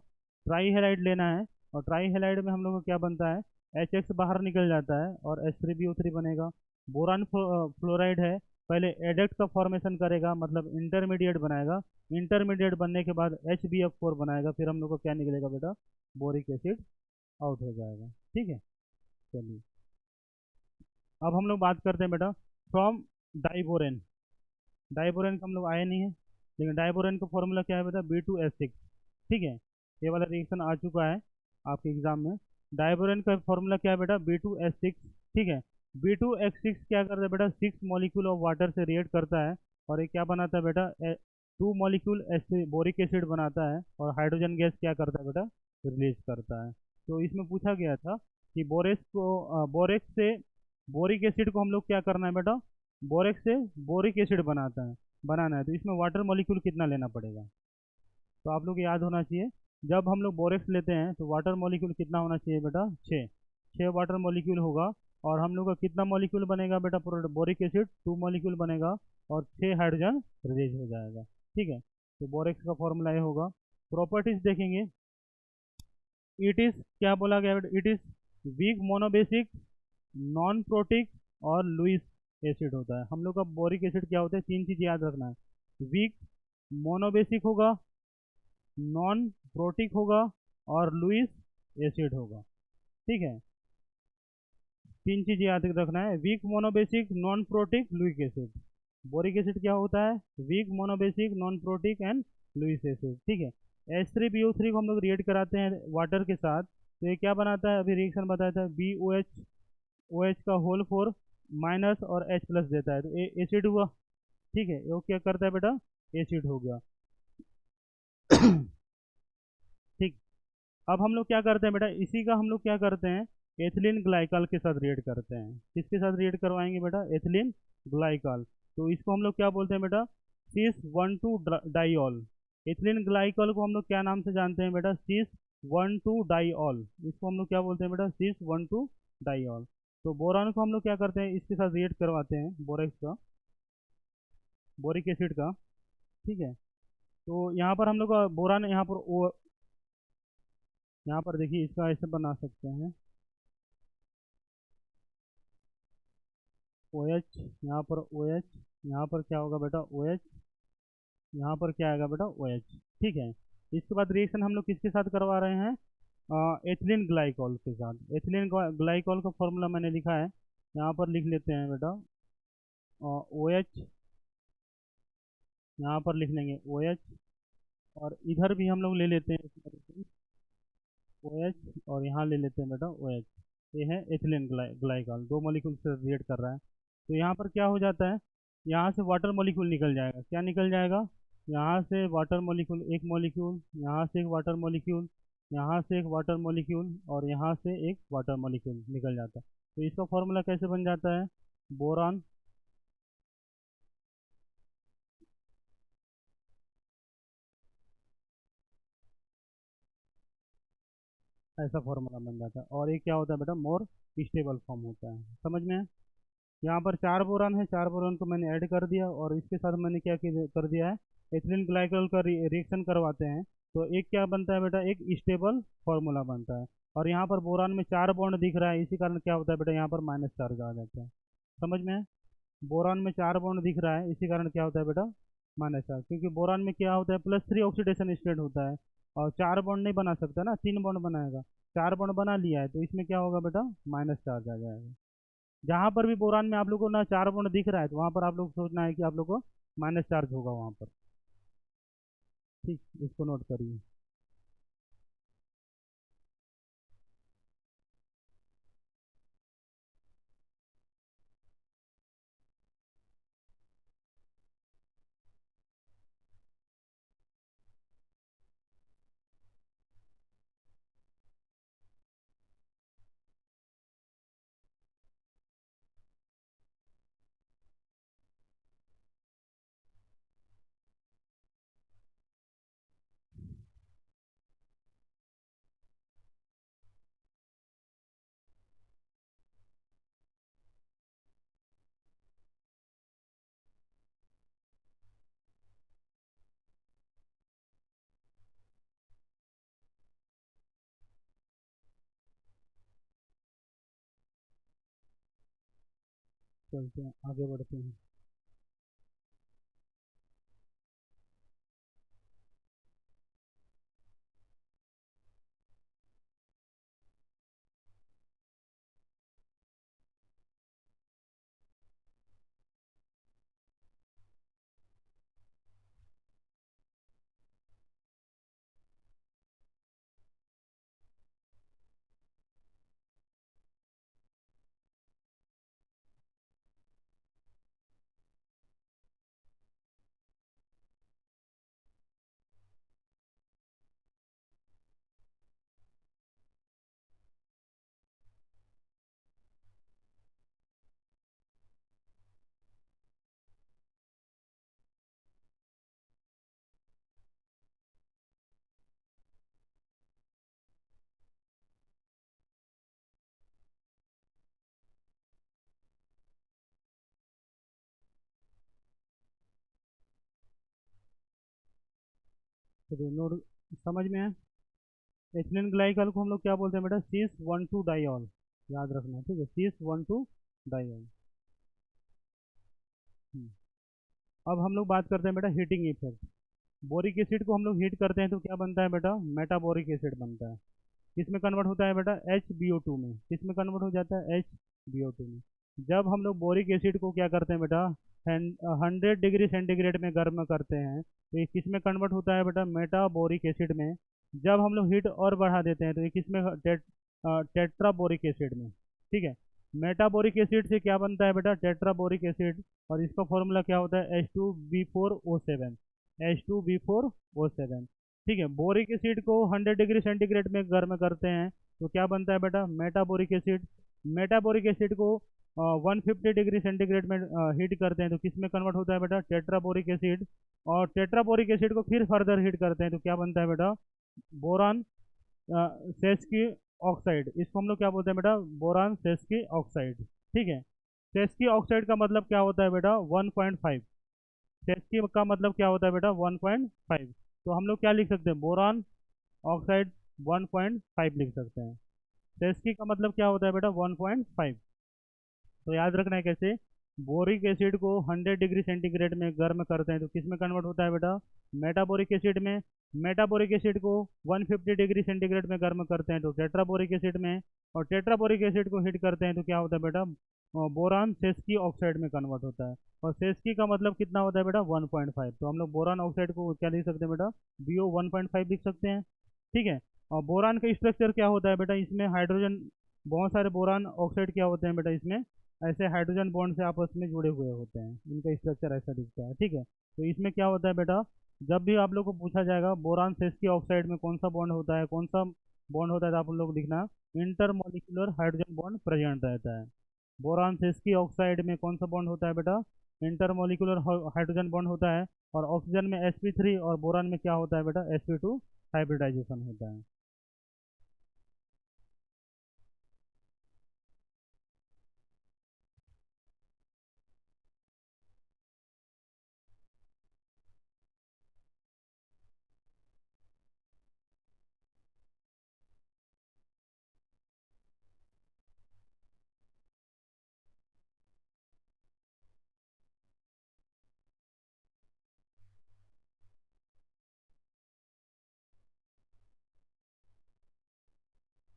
ट्राई हेलाइड लेना है। और ट्राई हेलाइड में हम लोग को क्या बनता है, HX बाहर निकल जाता है और H3BO3 बनेगा। बोरान फ्लोराइड है, पहले एडक्ट का फॉर्मेशन करेगा, मतलब इंटरमीडिएट बनाएगा। इंटरमीडिएट बनने के बाद HBF4 बनाएगा, फिर हम लोग को क्या निकलेगा बेटा, बोरिक एसिड आउट हो जाएगा। ठीक है, चलिए अब हम लोग बात करते हैं बेटा, फ्रॉम डाइबोरेन। डाइबोरेन का हम लोग आए नहीं है, लेकिन डाइबोरेन का फॉर्मूला क्या है बेटा, B2S6। ठीक है, ये वाला रिएक्शन आ चुका है आपके एग्जाम में। डाइबोरेन का फॉर्मूला क्या है बेटा, B2S6। ठीक है, B2H6 क्या करता है बेटा, 6 मॉलिक्यूल ऑफ वाटर से रिएक्ट करता है, और ये क्या बनाता है बेटा, 2 मॉलिक्यूल बोरिक एसिड बनाता है, और हाइड्रोजन गैस क्या करता है बेटा, रिलीज करता है। तो इसमें पूछा गया था कि बोरेक्स से बोरिक एसिड को हम लोग क्या करना है बेटा, बोरेक्स से बोरिक एसिड बनाना है तो इसमें वाटर मॉलिक्यूल कितना लेना पड़ेगा। तो आप लोग को याद होना चाहिए, जब हम लोग बोरेक्स लेते हैं तो वाटर मॉलिक्यूल कितना होना चाहिए बेटा, 6 वाटर मॉलिक्यूल होगा। और हम लोग का कितना मॉलिक्यूल बनेगा बेटा, बोरिक एसिड 2 मॉलिक्यूल बनेगा और 6 हाइड्रोजन रिलीज हो जाएगा। ठीक है, तो बोरेक्स का फॉर्मूला ये होगा। प्रॉपर्टीज देखेंगे, इट इज क्या बोला गया बेटा, it is weak monobasic, non protic और लुइस एसिड होता है। हम लोग का बोरिक एसिड क्या होता है, 3 चीज़ याद रखना है, वीक मोनोबेसिक होगा, नॉन प्रोटिक होगा और लुइस एसिड होगा। ठीक है, 3 चीज़ याद रखना है, weak monobasic, non protic, Lewis acid. Boric acid क्या होता है, weak monobasic, non protic and Lewis acid. ठीक है, H3BO3 को हम लोग रिएक्ट कराते हैं वाटर के साथ, तो ये क्या बनाता है, अभी रिएक्शन बताया था, BOH का होल 4 माइनस और H प्लस देता है, तो एसिड हुआ। ठीक है, वो क्या करता है बेटा, एसिड हो गया। ठीक, अब हम लोग क्या करते हैं बेटा, इसी का हम लोग क्या करते हैं, एथिलीन ग्लाइकॉल के साथ रिएक्ट करते हैं। किसके साथ रिएक्ट करवाएंगे बेटा, एथिलीन ग्लाइकॉल। तो इसको हम लोग क्या बोलते हैं बेटा, cis 1,2 डाइऑल। एथिलीन ग्लाइकॉल को हम लोग क्या नाम से जानते हैं बेटा, cis 1,2 डाइऑल। इसको हम लोग क्या बोलते हैं बेटा, cis 1,2 डाइऑल। तो बोरान को हम लोग क्या करते हैं, इसके साथ रिएक्ट करवाते हैं, बोरेक्स का, बोरिक एसिड का। ठीक है, तो यहाँ पर हम लोग का बोरान, यहाँ पर देखिए इसका ऐसे बना सकते हैं, ओ एच, यहाँ पर ओ एच, यहाँ पर क्या होगा बेटा, ओ एच, यहाँ पर क्या आएगा बेटा, ओ एच। ठीक है, इसके बाद रिएक्शन हम लोग किसके साथ करवा रहे हैं, एथिलीन ग्लाइकॉल के साथ। एथिलीन ग्लाइकॉल का फॉर्मूला मैंने लिखा है, यहाँ पर लिख लेते हैं बेटा, ओ एच, यहाँ पर लिख लेंगे ओ एच, और इधर भी हम लोग ले लेते हैं ओ एच, और यहाँ ले लेते हैं बेटा ओ एच। ये है एथिलीन ग्लाइकॉल, 2 मॉलिक्यूल से रिएक्ट कर रहा है। तो यहाँ पर क्या हो जाता है, यहाँ से वाटर मॉलिक्यूल निकल जाएगा, क्या निकल जाएगा, यहाँ से वाटर मॉलिक्यूल, एक मॉलिक्यूल, यहाँ से एक वाटर मॉलिक्यूल, यहाँ से एक वाटर मॉलिक्यूल और यहाँ से एक वाटर मॉलिक्यूल निकल जाता है। तो इसका फॉर्मूला कैसे बन जाता है, बोरान, ऐसा फॉर्मूला बन जाता है। और ये क्या होता है बेटा, मोर स्टेबल फॉर्म होता है। समझ में है, यहाँ पर 4 बोरान है, 4 बोरान को मैंने ऐड कर दिया और इसके साथ मैंने क्या कर दिया है, एथिलीन ग्लाइकॉल का रिएक्शन करवाते हैं, तो एक क्या बनता है बेटा, एक स्टेबल फार्मूला बनता है। और यहाँ पर बोरान में 4 बॉन्ड दिख रहा है, इसी कारण क्या होता है बेटा, यहाँ पर माइनस चार्ज आ जाता है। समझ में है, बोरान में 4 बॉन्ड दिख रहा है, इसी कारण क्या होता है बेटा, माइनस चार्ज, क्योंकि बोरान में क्या होता है, +3 ऑक्सीडेशन स्टेट होता है और 4 बॉन्ड नहीं बना सकता ना, 3 बॉन्ड बनाएगा। 4 बॉन्ड बना लिया है तो इसमें क्या होगा बेटा, माइनस चार्ज आ जाएगा। जहाँ पर भी बोरान में आप लोग को ना 4 बॉन्ड दिख रहा है तो वहाँ पर आप लोग सोचना है कि आप लोग को माइनस चार्ज होगा वहाँ पर। ठीक, इसको नोट करिए। चलते हैं, आगे बढ़ते हैं। चलिए नोट समझ में है। एथिलीन ग्लाइकॉल को हम लोग क्या बोलते हैं बेटा, सीस 1,2 डाइऑल, याद रखना, ठीक है, सीस 1,2 डाइऑल। अब हम लोग बात करते हैं बेटा हीटिंग इफेक्ट। बोरिक एसिड को हम लोग हीट करते हैं तो क्या बनता है बेटा, मेटाबोरिक एसिड बनता है। किसमें कन्वर्ट होता है बेटा, HbO2 में। किसमें कन्वर्ट हो जाता है, HbO2 में। जब हम लोग बोरिक एसिड को क्या करते हैं बेटा, 100 डिग्री सेंटीग्रेड में गर्म करते हैं तो ये किसमें कन्वर्ट होता है बेटा, मेटाबोरिक एसिड में। जब हम लोग हीट और बढ़ा देते हैं तो ये किसमें, टेट्राबोरिक एसिड में। ठीक है। मेटाबोरिक एसिड से क्या बनता है बेटा, टेट्राबोरिक एसिड। और इसका फॉर्मूला क्या होता है, H2B4O7, H2B4O7। ठीक है। बोरिक एसिड को 100 डिग्री सेंटीग्रेड में गर्म करते हैं तो क्या बनता है बेटा, मेटाबोरिक एसिड। मेटाबोरिक एसिड को 150 डिग्री सेंटीग्रेड में हीट करते हैं तो किस में कन्वर्ट होता है बेटा, टेट्राबोरिक एसिड। और टेट्राबोरिक एसिड को फिर फर्दर हीट करते हैं तो क्या बनता है बेटा, बोरान सेस्की ऑक्साइड। इसको हम लोग क्या बोलते हैं बेटा, बोरान सेस्की ऑक्साइड। ठीक है। सेस्की ऑक्साइड का मतलब क्या होता है बेटा, 1.5। सेस्की का मतलब क्या होता है बेटा, 1.5। तो हम लोग क्या लिख सकते हैं, बोरान ऑक्साइड 1.5 लिख सकते हैं। सेस्की का मतलब क्या होता है बेटा, 1.5। तो याद रखना है कैसे, बोरिक एसिड को 100 डिग्री सेंटीग्रेड में गर्म करते हैं तो किस में कन्वर्ट होता है बेटा, मेटाबोरिक एसिड में। मेटाबोरिक एसिड को 150 डिग्री सेंटीग्रेड में गर्म करते हैं तो टेट्राबोरिक एसिड में। और टेट्राबोरिक एसिड को हीट करते हैं तो क्या होता है बेटा, बोरान सेस्की ऑक्साइड में कन्वर्ट होता है। और सेस्की का मतलब कितना होता है बेटा, 1.5। तो हम लोग बोरान ऑक्साइड को क्या लिख सकते हैं बेटा, BO1.5 लिख सकते हैं। ठीक है। और बोरान का स्ट्रक्चर क्या होता है बेटा, इसमें हाइड्रोजन, बहुत सारे बोरान ऑक्साइड क्या होते हैं बेटा, इसमें ऐसे हाइड्रोजन बॉन्ड से आपस में जुड़े हुए होते हैं, इनका स्ट्रक्चर ऐसा दिखता है। ठीक है। तो इसमें क्या होता है बेटा, जब भी आप लोग को पूछा जाएगा बोरान सेस्की ऑक्साइड में कौन सा बॉन्ड होता है, कौन सा बॉन्ड होता है, तो आप लोग लिखना इंटरमोलिकुलर हाइड्रोजन बॉन्ड प्रेजेंट रहता है। बोरान सेस्की ऑक्साइड में कौन सा बॉन्ड होता है बेटा, इंटरमोलिकुलर हाइड्रोजन बॉन्ड होता है। और ऑक्सीजन में sp3 और बोरान में क्या होता है बेटा, sp2 हाइब्रिडाइजेशन होता है।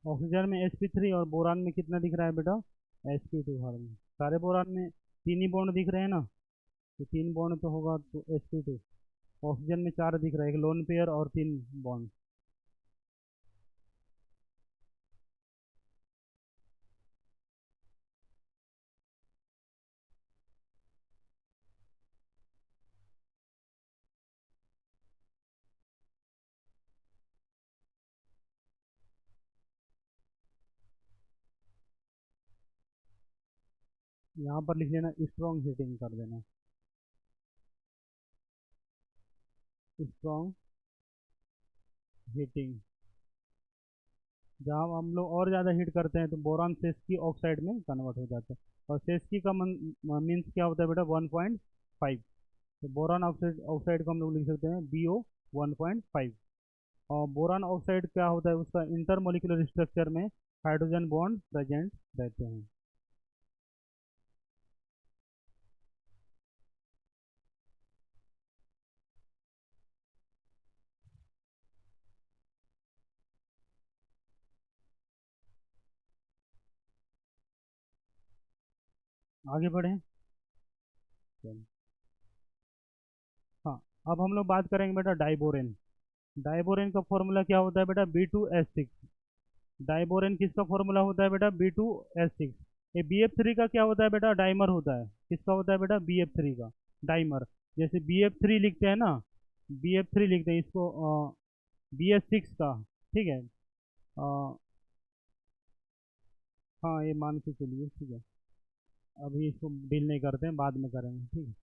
ऑक्सीजन में sp3 और बोरान में कितना दिख रहा है बेटा, sp2 हार्मोन। सारे बोरान में तीन ही बॉन्ड दिख रहे हैं ना, तो तीन बॉन्ड तो होगा तो sp2। ऑक्सीजन में चार दिख रहा है, एक लोन पेयर और तीन बॉन्ड। यहाँ पर लिख लेना, स्ट्रॉन्ग हीटिंग कर देना, स्ट्रॉन्ग हीटिंग। जहाँ हम लोग और ज़्यादा हीट करते हैं तो बोरान सेस्की ऑक्साइड में कन्वर्ट हो जाता है। और सेस्की का मीन्स क्या होता है बेटा, 1.5। तो बोरान ऑक्साइड ऑक्साइड को हम लोग लिख सकते हैं BO1.5। और बोरान ऑक्साइड क्या होता है, उसका इंटरमोलिकुलर स्ट्रक्चर में हाइड्रोजन बॉन्ड प्रेजेंट रहते हैं। आगे बढ़ें। चलिए। हाँ। अब हम लोग बात करेंगे बेटा डाइबोरेन। डाइबोरेन का फॉर्मूला क्या होता है बेटा, B2S6। डाइबोरेन किसका फॉर्मूला होता है बेटा, B2S6। ये BF3 का क्या होता है बेटा, डाइमर होता है। किसका होता है बेटा, BF3 का डाइमर। जैसे BF3 लिखते हैं ना, BF3 लिखते हैं इसको, BS6 का। ठीक है। अ, हाँ ये मान के चलिए, ठीक है। अभी इसको डील नहीं करते हैं, बाद में करेंगे, ठीक है।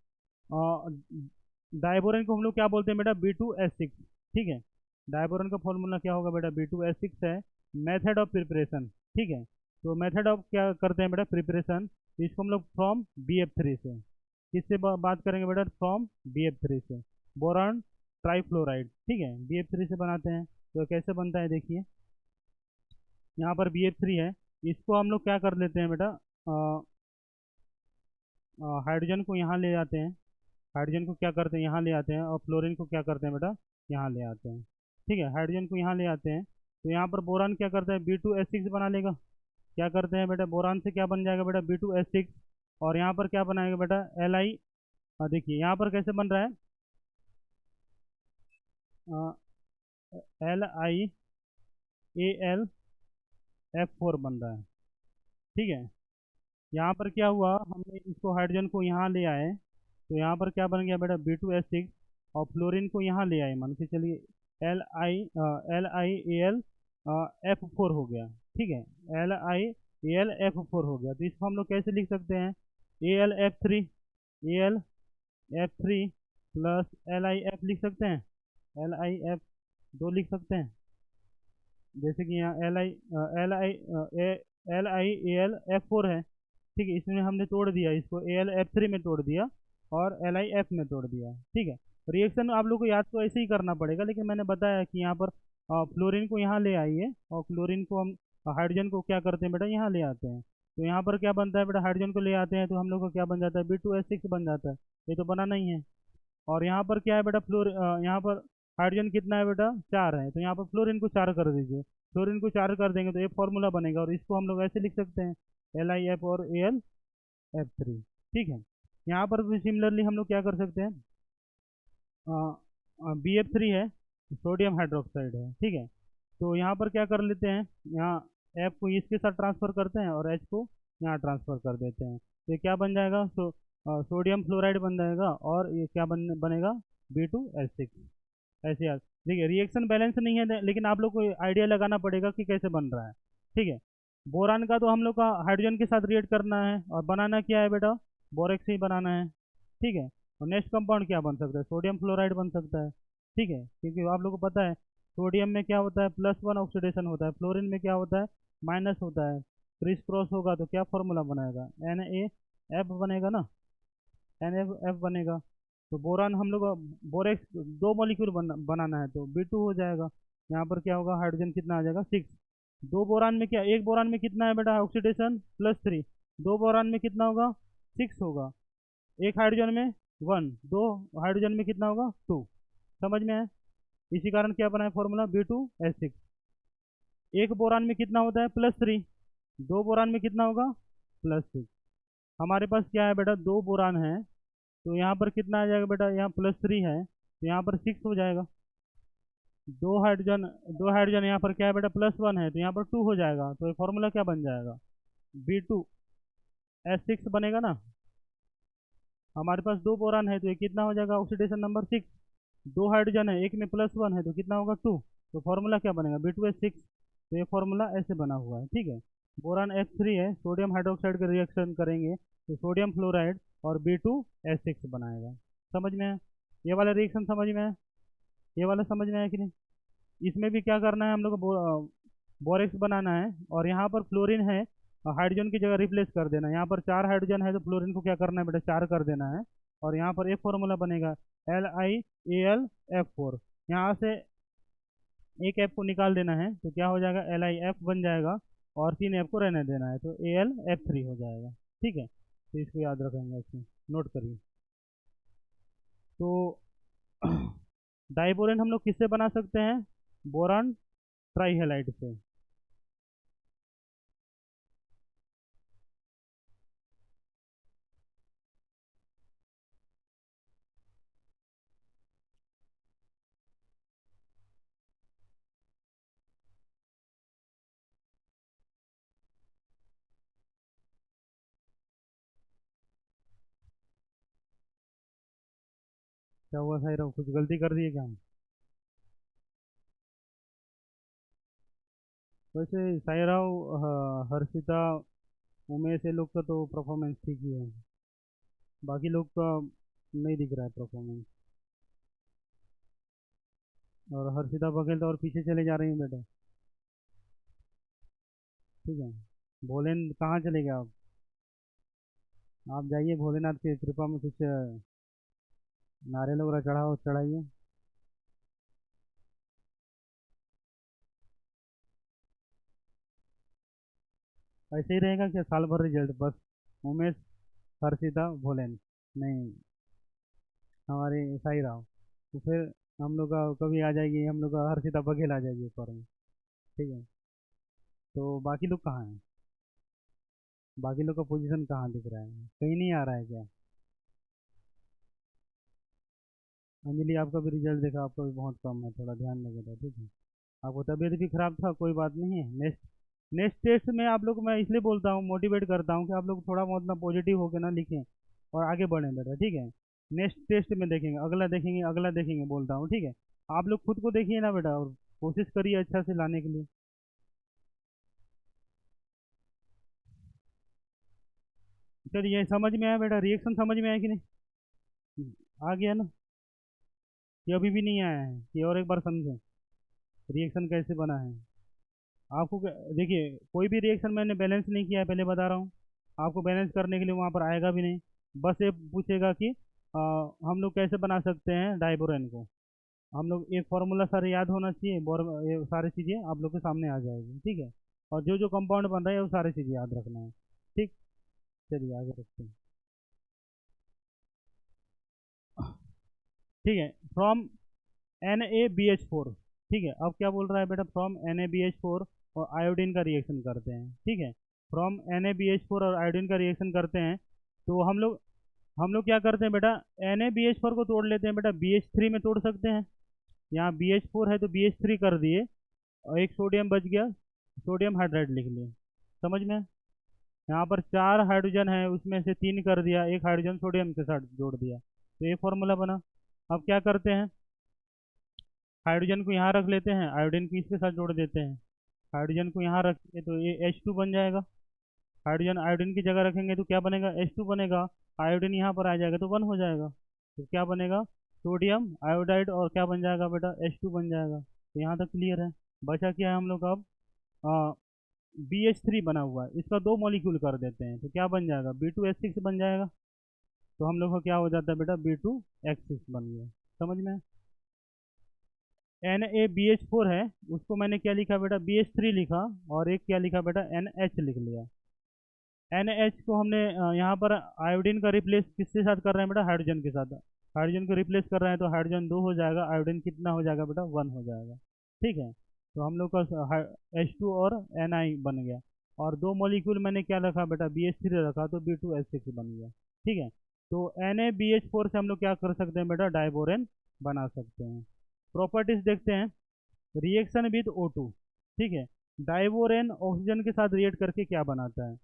डाइबोरेन को हम लोग क्या बोलते हैं बेटा, B2S6। ठीक है। डाइबोरेन का फॉर्मूला क्या होगा बेटा, B2S6 है। Method of preparation. ठीक है। तो मेथड ऑफ क्या करते हैं बेटा, प्रिपरेशन। तो इसको हम लोग फ्रॉम BF3 से, किससे बात करेंगे बेटा, फ्रॉम BF3 से। बोरान ट्राईफ्लोराइड, ठीक है, BF3 से बनाते हैं। तो कैसे बनता है देखिए, यहाँ पर BF3 है, इसको हम लोग क्या कर लेते हैं बेटा, हाइड्रोजन को यहाँ ले आते हैं, हाइड्रोजन को क्या करते हैं यहाँ ले आते हैं, और फ्लोरीन को क्या करते हैं बेटा यहाँ ले आते हैं, ठीक है, हाइड्रोजन को यहाँ ले आते हैं। तो यहाँ पर बोरान क्या करता है, B2S6 बना लेगा। क्या करते हैं बेटा, बोरान से क्या बन जाएगा बेटा, B2S6, और यहाँ पर क्या बनाएगा बेटा, Li। देखिए यहाँ पर कैसे बन रहा है, LiAlF4 बन रहा है, ठीक है। यहाँ पर क्या हुआ, हमने इसको हाइड्रोजन को यहाँ ले आए, तो यहाँ पर क्या बन गया बेटा, B2S6, और फ्लोरीन को यहाँ ले आए, मान के चलिए LiAlF4 हो गया, ठीक है, LiAlF4 हो गया। तो इसको हम लोग कैसे लिख सकते हैं, AlF3 प्लस LiF लिख सकते हैं, LiF दो लिख सकते हैं, जैसे कि यहाँ LiAlF4 है, ठीक है, इसमें हमने तोड़ दिया, इसको AlF3 में तोड़ दिया और LiF में तोड़ दिया, ठीक है। रिएक्शन आप लोग को याद तो ऐसे ही करना पड़ेगा, लेकिन मैंने बताया कि यहाँ पर फ्लोरीन को यहाँ ले आइए, और फ्लोरीन को हम हाइड्रोजन को क्या करते हैं बेटा यहाँ ले आते हैं। तो यहाँ पर क्या बनता है बेटा, हाइड्रोजन को ले आते हैं, तो हम लोग का क्या बन जाता है, B2S6 बन जाता है, ये तो बना नहीं है। और यहाँ पर क्या है बेटा, यहाँ पर हाइड्रोजन कितना है बेटा, 4 है, तो यहाँ पर फ्लोरीन को 4 कर दीजिए, फ्लोरीन को 4 कर देंगे तो एक फॉर्मूला बनेगा, और इसको हम लोग ऐसे लिख सकते हैं, LiF और AlF3, ठीक है। यहाँ पर भी सिमिलरली हम लोग क्या कर सकते हैं, BF3 है, सोडियम हाइड्रोक्साइड है, ठीक है। तो यहाँ पर क्या कर लेते हैं, यहाँ F को इसके साथ ट्रांसफ़र करते हैं और H को यहाँ ट्रांसफ़र कर देते हैं, तो ये क्या बन जाएगा, सोडियम फ्लोराइड बन जाएगा, और ये क्या बनेगा, B2S6। ऐसे यार देखिए, रिएक्शन बैलेंस नहीं है, लेकिन आप लोग को आइडिया लगाना पड़ेगा कि कैसे बन रहा है, ठीक है। बोरान का तो हम लोग का हाइड्रोजन के साथ रिएक्ट करना है, और बनाना क्या है बेटा, बोरेक्स ही बनाना है, ठीक है। और नेक्स्ट कंपाउंड क्या बन सकता है, सोडियम फ्लोराइड बन सकता है, ठीक है, क्योंकि आप लोग को पता है सोडियम में क्या होता है, +1 ऑक्सीडेशन होता है, फ्लोरीन में क्या होता है, माइनस होता है, क्रिस क्रॉस होगा तो क्या फॉर्मूला बनाएगा, NaF बनेगा ना, NaF बनेगा। तो बोरान हम लोग बोरेक्स 2 मॉलिक्यूल बनाना है, तो B2 हो जाएगा। यहाँ पर क्या होगा, हाइड्रोजन कितना आ जाएगा, 6। दो बोरान में क्या, एक बोरान में कितना है बेटा ऑक्सीडेशन, +3, दो बोरान में कितना होगा, 6 होगा, एक हाइड्रोजन में 1, दो हाइड्रोजन में कितना होगा, 2। समझ में है, इसी कारण क्या बना है फॉर्मूला, B2S6। एक बोरान में कितना होता है, +3, दो बोरान में कितना होगा, +6। हमारे पास क्या है बेटा, दो बोरान है, तो यहाँ पर कितना आ जाएगा बेटा, यहाँ +3 है, तो यहाँ पर 6 हो जाएगा। दो हाइड्रोजन यहाँ पर क्या है बेटा, +1 है, तो यहाँ पर 2 हो जाएगा, तो ये फॉर्मूला क्या बन जाएगा, B2S6 बनेगा ना। हमारे पास दो बोरान है, तो ये कितना हो जाएगा, ऑक्सीडेशन नंबर 6। दो हाइड्रोजन है, एक में +1 है, तो कितना होगा, 2। तो फॉर्मूला क्या बनेगा, B2S6। तो ये फॉर्मूला ऐसे बना हुआ है, ठीक है। बोरान F3 है, सोडियम हाइड्रोक्साइड का रिएक्शन करेंगे तो सोडियम फ्लोराइड और B2S6 बनाएगा। समझ में है, ये वाला रिएक्शन समझ में है, ये वाला समझ में है कि नहीं। इसमें भी क्या करना है, हम लोग को बोरेक्स बनाना है, और यहाँ पर फ्लोरीन है, हाइड्रोजन की जगह रिप्लेस कर देना है। यहाँ पर 4 हाइड्रोजन है, तो फ्लोरीन को क्या करना है बेटा, 4 कर देना है, और यहाँ पर एक फॉर्मूला बनेगा, LiAlF4। यहाँ से एक F को निकाल देना है, तो क्या हो जाएगा, LiF बन जाएगा, और 3 F को रहने देना है, तो AlF3 हो जाएगा, ठीक है। तो इसको याद रखेंगे, इसमें नोट करिए। तो डाइबोरेन हम लोग किससे बना सकते हैं, बोरान ट्राईहेलाइड से। क्या हुआ साहिरा, कुछ गलती कर दी है क्या हम। वैसे साहिरा, हर्षिता, उमेश, ये लोग का तो परफॉर्मेंस ठीक ही है, बाकी लोग का नहीं दिख रहा है परफॉर्मेंस। और हर्षिता बघेल तो और पीछे चले जा रही हैं बेटा, ठीक है। भोलेन कहाँ चले गए आप जाइए, भोलेनाथ की कृपा में कुछ नारियल वगैरह चढ़ाइए। ऐसे ही रहेगा क्या साल भर रिजल्ट बस उमेश हर्षिता भोलेन? नहीं, हमारे ऐसा ही रहा। तो फिर हम लोग का कभी आ जाएगी, हम लोग का हर्षिता बघेल आ जाएगी ऊपर में। ठीक है। तो बाकी लोग कहाँ हैं? बाकी लोग का पोजीशन कहाँ दिख रहा है? कहीं नहीं आ रहा है क्या? अंजलि आपका भी रिजल्ट देखा, आपका भी बहुत कम है, थोड़ा ध्यान लगेगा। ठीक है। आपको तबीयत भी खराब था, कोई बात नहीं है। नेक्स्ट नेक्स्ट टेस्ट में आप लोग, मैं इसलिए बोलता हूँ, मोटिवेट करता हूँ कि आप लोग थोड़ा बहुत ना पॉजिटिव होकर ना लिखें और आगे बढ़ें बेटा। ठीक है। नेक्स्ट टेस्ट में देखेंगे, अगला देखेंगे, अगला देखेंगे बोलता हूँ। ठीक है। आप लोग खुद को देखिए ना बेटा, और कोशिश करिए अच्छा से लाने के लिए। चलिए, समझ में आया बेटा? रिएक्शन समझ में आया कि नहीं? आ गया ना? ये अभी भी नहीं आया है? ये और एक बार समझें, रिएक्शन कैसे बना है। आपको देखिए, कोई भी रिएक्शन मैंने बैलेंस नहीं किया है, पहले बता रहा हूँ। आपको बैलेंस करने के लिए वहाँ पर आएगा भी नहीं। बस ये पूछेगा कि हम लोग कैसे बना सकते हैं डाइबोरेन को। हम लोग एक फार्मूला सारे याद होना चाहिए, ये सारी चीज़ें आप लोग के सामने आ जाएगी। ठीक है। और जो जो कंपाउंड बन रहा है वो सारी चीज़ें याद रखना है। ठीक। चलिए आगे रखते हैं। ठीक है। From Na BH4। ठीक है। अब क्या बोल रहा है बेटा? फ्रॉम Na BH4 और आयोडीन का रिएक्शन करते हैं। ठीक है। फ्रॉम Na BH4 और आयोडीन का रिएक्शन करते हैं। तो हम लोग क्या करते हैं बेटा? Na BH4 को तोड़ लेते हैं बेटा, BH3 में तोड़ सकते हैं। यहाँ BH4 है तो BH3 कर दिए, और एक सोडियम बच गया, सोडियम हाइड्राइड लिख लिए। समझ में? यहाँ पर 4 हाइड्रोजन है, उसमें से 3 कर दिया, एक हाइड्रोजन सोडियम के साथ जोड़ दिया, तो ये फॉर्मूला बना। अब क्या करते हैं? हाइड्रोजन को यहाँ रख लेते हैं, आयोडीन को इसके साथ जोड़ देते हैं। हाइड्रोजन को यहाँ रखेंगे तो ये H2 बन जाएगा। हाइड्रोजन आयोडीन की जगह रखेंगे तो क्या बनेगा? H2 बनेगा। आयोडीन यहाँ पर आ जाएगा तो 1 हो जाएगा। तो क्या बनेगा? सोडियम आयोडाइड, और क्या बन जाएगा बेटा? H2 बन जाएगा। तो यहाँ तक क्लियर है। बचा क्या है हम लोग अब? BH3 बना हुआ है, इसका 2 मॉलिक्यूल कर देते हैं तो क्या बन जाएगा? B2H6 बन जाएगा। तो हम लोग का क्या हो जाता है बेटा? B2H6 बन गया। समझ में? Na BH4 है, उसको मैंने क्या लिखा बेटा? BH3 लिखा, और एक क्या लिखा बेटा? NH लिख लिया। NH को हमने यहाँ पर आयोडीन का रिप्लेस किसके साथ कर रहे हैं बेटा? हाइड्रोजन के साथ। हाइड्रोजन को रिप्लेस कर रहे हैं तो हाइड्रोजन 2 हो जाएगा, आयोडीन कितना हो जाएगा बेटा? 1 हो जाएगा। ठीक है। तो हम लोग का H2 और Na बन गया। और 2 मॉलिक्यूल मैंने क्या रखा बेटा? BH3 रखा, तो B2H6 बन गया। ठीक है। तो Na BH4 से हम लोग क्या कर सकते हैं बेटा? डाइबोरेन बना सकते हैं। प्रॉपर्टीज देखते हैं। Reaction with O2। ठीक है। डाइबोरेन ऑक्सीजन के साथ रिएक्ट करके क्या बनाता है?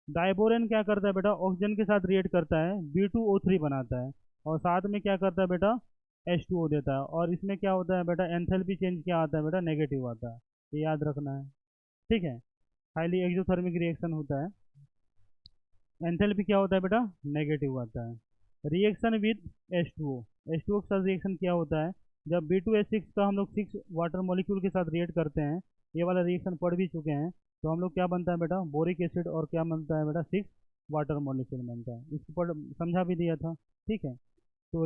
डाइबोरेन क्या करता है बेटा? ऑक्सीजन के साथ रिएक्ट करता है, B2O3 बनाता है, और साथ में क्या करता है बेटा? H2O देता है। और इसमें क्या होता है बेटा? एंथैल्पी चेंज क्या आता है बेटा? नेगेटिव आता है। ये याद रखना है। ठीक है। हाईली एक्सोथर्मिक रिएक्शन होता है, एंथैल्पी क्या होता है बेटा? नेगेटिव आता है। Reaction with H2O। H2O के साथ रिएक्शन क्या होता है? जब B2H6 का हम लोग 6 वाटर मॉलिक्यूल के साथ रिएक्ट करते हैं, ये वाला रिएक्शन पढ़ भी चुके हैं, तो हम लोग क्या बनता है बेटा? बोरिक एसिड, और क्या बनता है बेटा? 6 वाटर मॉलिक्यूल बनता है। इसको पढ़ समझा भी दिया था। ठीक है। तो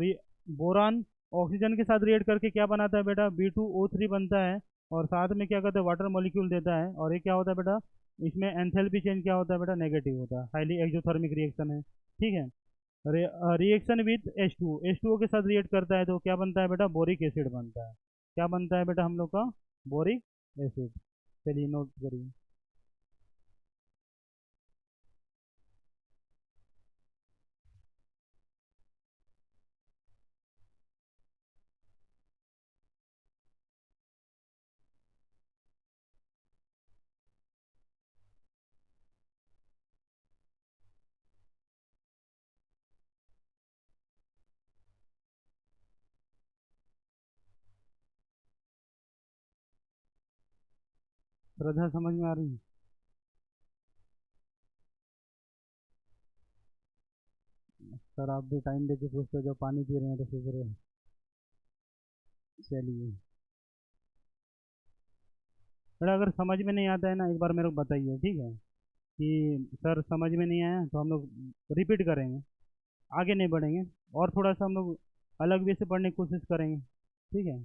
बोरान ऑक्सीजन के साथ रिएक्ट करके क्या बनाता है बेटा? B2O3 बनता है, और साथ में क्या करता है? वाटर मॉलिक्यूल देता है, और ये क्या होता है बेटा? इसमें एंथैल्पी चेंज क्या होता है बेटा? नेगेटिव होता है। हाईली एक्सोथर्मिक रिएक्शन है। ठीक है। रिएक्शन विद H2O के साथ रिएक्ट करता है तो क्या बनता है बेटा? बोरिक एसिड बनता है। क्या बनता है बेटा हम लोग का? Boric acid. चलिए नोट करिए। श्रद्धा समझ में आ रही है? सर आप भी टाइम देके पूछते हो, जब पानी पी रहे हैं तो सोच रहे हैं। चलिए बेटा, अगर समझ में नहीं आता है ना, एक बार मेरे को बताइए। ठीक है। कि सर समझ में नहीं आया, तो हम लोग रिपीट करेंगे, आगे नहीं बढ़ेंगे, और थोड़ा सा हम लोग अलग वे से पढ़ने की कोशिश करेंगे। ठीक है।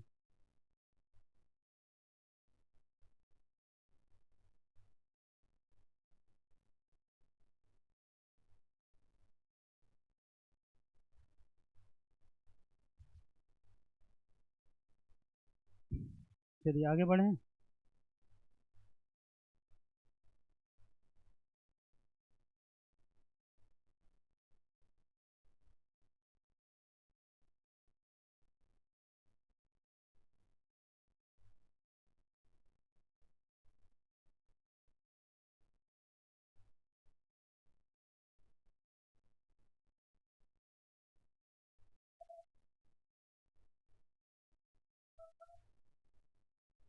चलिए आगे बढ़ें।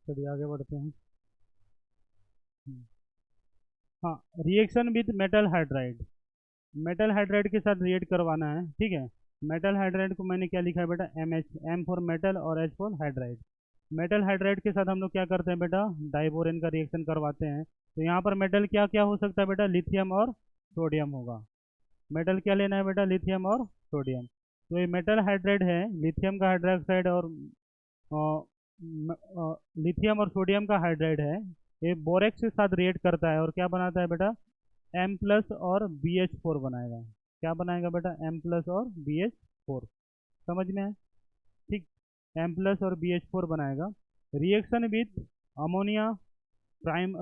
चलिए आगे बढ़ते हैं। हम्म, हाँ, reaction with metal hydride. Metal hydride के साथ रिएक्ट करवाना है, ठीक है। मेटल हाइड्राइड को मैंने क्या लिखा है बेटा, M H, M for metal और H for hydride. Metal hydride के साथ हम लोग क्या करते हैं बेटा, डाइबोरेन का रिएक्शन करवाते हैं। तो यहाँ पर मेटल क्या क्या हो सकता है बेटा, लिथियम और सोडियम होगा। मेटल क्या लेना है बेटा, लिथियम और सोडियम। तो ये मेटल हाइड्राइड है, लिथियम का हाइड्रोक्साइड और लिथियम और सोडियम का हाइड्राइड है। ये बोरेक्स के साथ रिएक्ट करता है और क्या बनाता है बेटा, एम प्लस और बी एच फोर बनाएगा। क्या बनाएगा बेटा, एम प्लस और बी एच फोर। समझ में है, ठीक। एम प्लस और बी एच फोर बनाएगा। Reaction with ammonia prime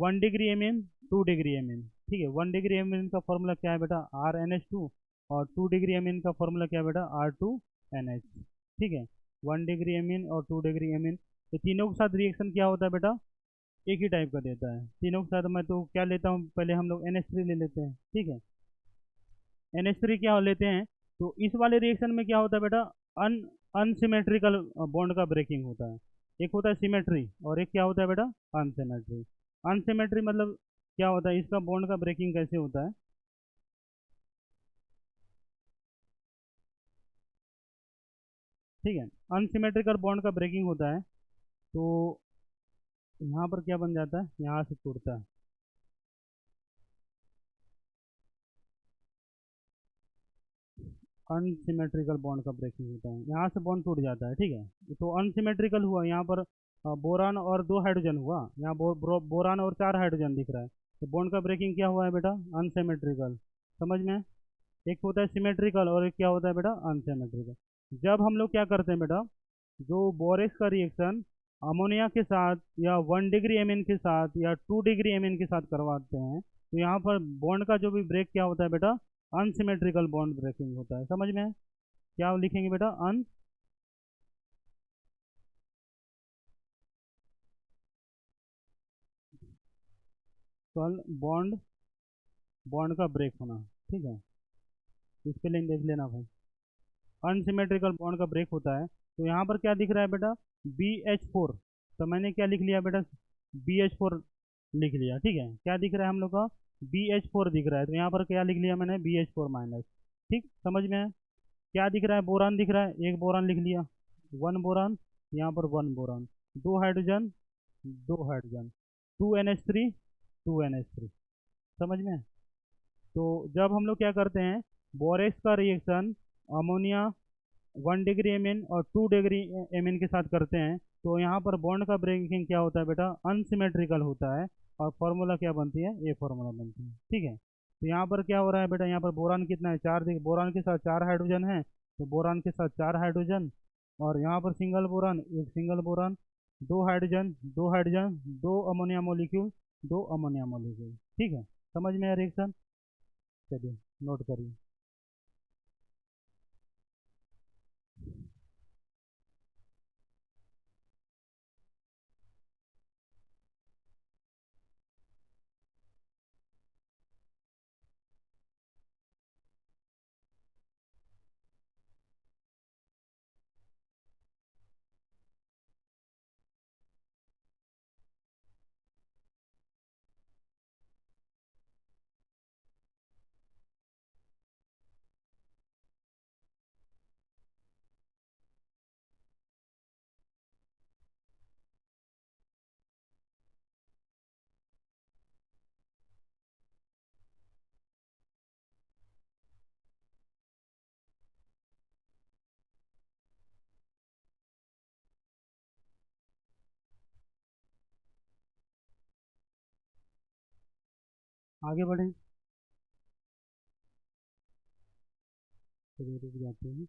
1 degree M in 2 degree M in, ठीक है। 1 डिग्री एम इन का फॉर्मूला क्या है बेटा, RnH2। और 2 डिग्री एम इन का फॉर्मूला क्या है बेटा, R2NH, ठीक है। 1 डिग्री एम इन और 2 डिग्री एम इन, ये तीनों के साथ रिएक्शन क्या होता है बेटा, एक ही टाइप का देता है तीनों के साथ। मैं तो क्या लेता हूँ, पहले हम लोग NH3 ले लेते हैं, ठीक है। NH3 क्या लेते हैं, तो इस वाले रिएक्शन में क्या होता है बेटा, अन अनसिमेट्रिकल बॉन्ड का ब्रेकिंग होता है। एक होता है सिमेट्री और एक क्या होता है बेटा, अनसिमेट्री। अनसिमेट्री मतलब क्या होता है, इसका बॉन्ड का ब्रेकिंग कैसे होता है, ठीक है। अनसिमेट्रिकल बॉन्ड का ब्रेकिंग होता है, तो यहाँ पर क्या बन जाता है, यहाँ से टूटता है। अनसिमेट्रिकल बॉन्ड का ब्रेकिंग होता है, यहाँ से बॉन्ड टूट जाता है, ठीक है। तो अनसिमेट्रिकल हुआ यहाँ पर, बोरान और 2 हाइड्रोजन हुआ, यहाँ बोरान और 4 हाइड्रोजन दिख रहा है। तो बॉन्ड का ब्रेकिंग क्या हुआ है बेटा, अनसिमेट्रिकल। समझ में है? एक होता है सिमेट्रिकल और एक क्या होता है बेटा, अनसिमेट्रिकल। जब हम लोग क्या करते हैं बेटा, जो बोरेक्स का रिएक्शन अमोनिया के साथ या 1 डिग्री एम इन के साथ या 2 डिग्री एम इन के साथ करवाते हैं, तो यहाँ पर बॉन्ड का जो भी ब्रेक क्या होता है बेटा, अनसिमेट्रिकल बॉन्ड ब्रेकिंग होता है। समझ में है? क्या लिखेंगे बेटा, अनसिकल बॉन्ड, बॉन्ड का ब्रेक होना, ठीक है। इसके लिए देख लेना भाई, अनसिमेट्रिकल बॉन्ड का ब्रेक होता है। तो यहाँ पर क्या दिख रहा है बेटा, BH4। तो मैंने क्या लिख लिया बेटा, BH4 लिख लिया, ठीक है। क्या दिख रहा है हम लोग का, BH4 दिख रहा है, तो यहाँ पर क्या लिख लिया मैंने, BH4 माइनस, ठीक। समझ में है? क्या दिख रहा है, बोरान दिख रहा है, एक बोरान लिख लिया, 1 बोरान, यहाँ पर 1 boron, 2 hydrogen, 2 hydrogen, 2NH3, 2NH3। समझ में है? तो जब हम लोग क्या करते हैं, बोरेक्स का रिएक्शन अमोनिया 1 डिग्री एम इन और 2 डिग्री एम इन के साथ करते हैं, तो यहाँ पर बॉन्ड का ब्रेकिंग क्या होता है बेटा, अनसिमेट्रिकल होता है। और फॉर्मूला क्या बनती है, ये फॉर्मूला बनती है, ठीक है। तो यहाँ पर क्या हो रहा है बेटा, यहाँ पर बोरान कितना है, 4, बोरान के साथ 4 हाइड्रोजन है, तो बोरान के साथ 4 हाइड्रोजन। और यहाँ पर सिंगल बोरान, एक single boron, 2 hydrogen, 2 hydrogen, 2 ammonia molecule, 2 ammonia molecule, ठीक है। समझ में आया रिएक्शन? चलिए नोट करिए। आगे बढ़ें, चलिए रुक जाते हैं।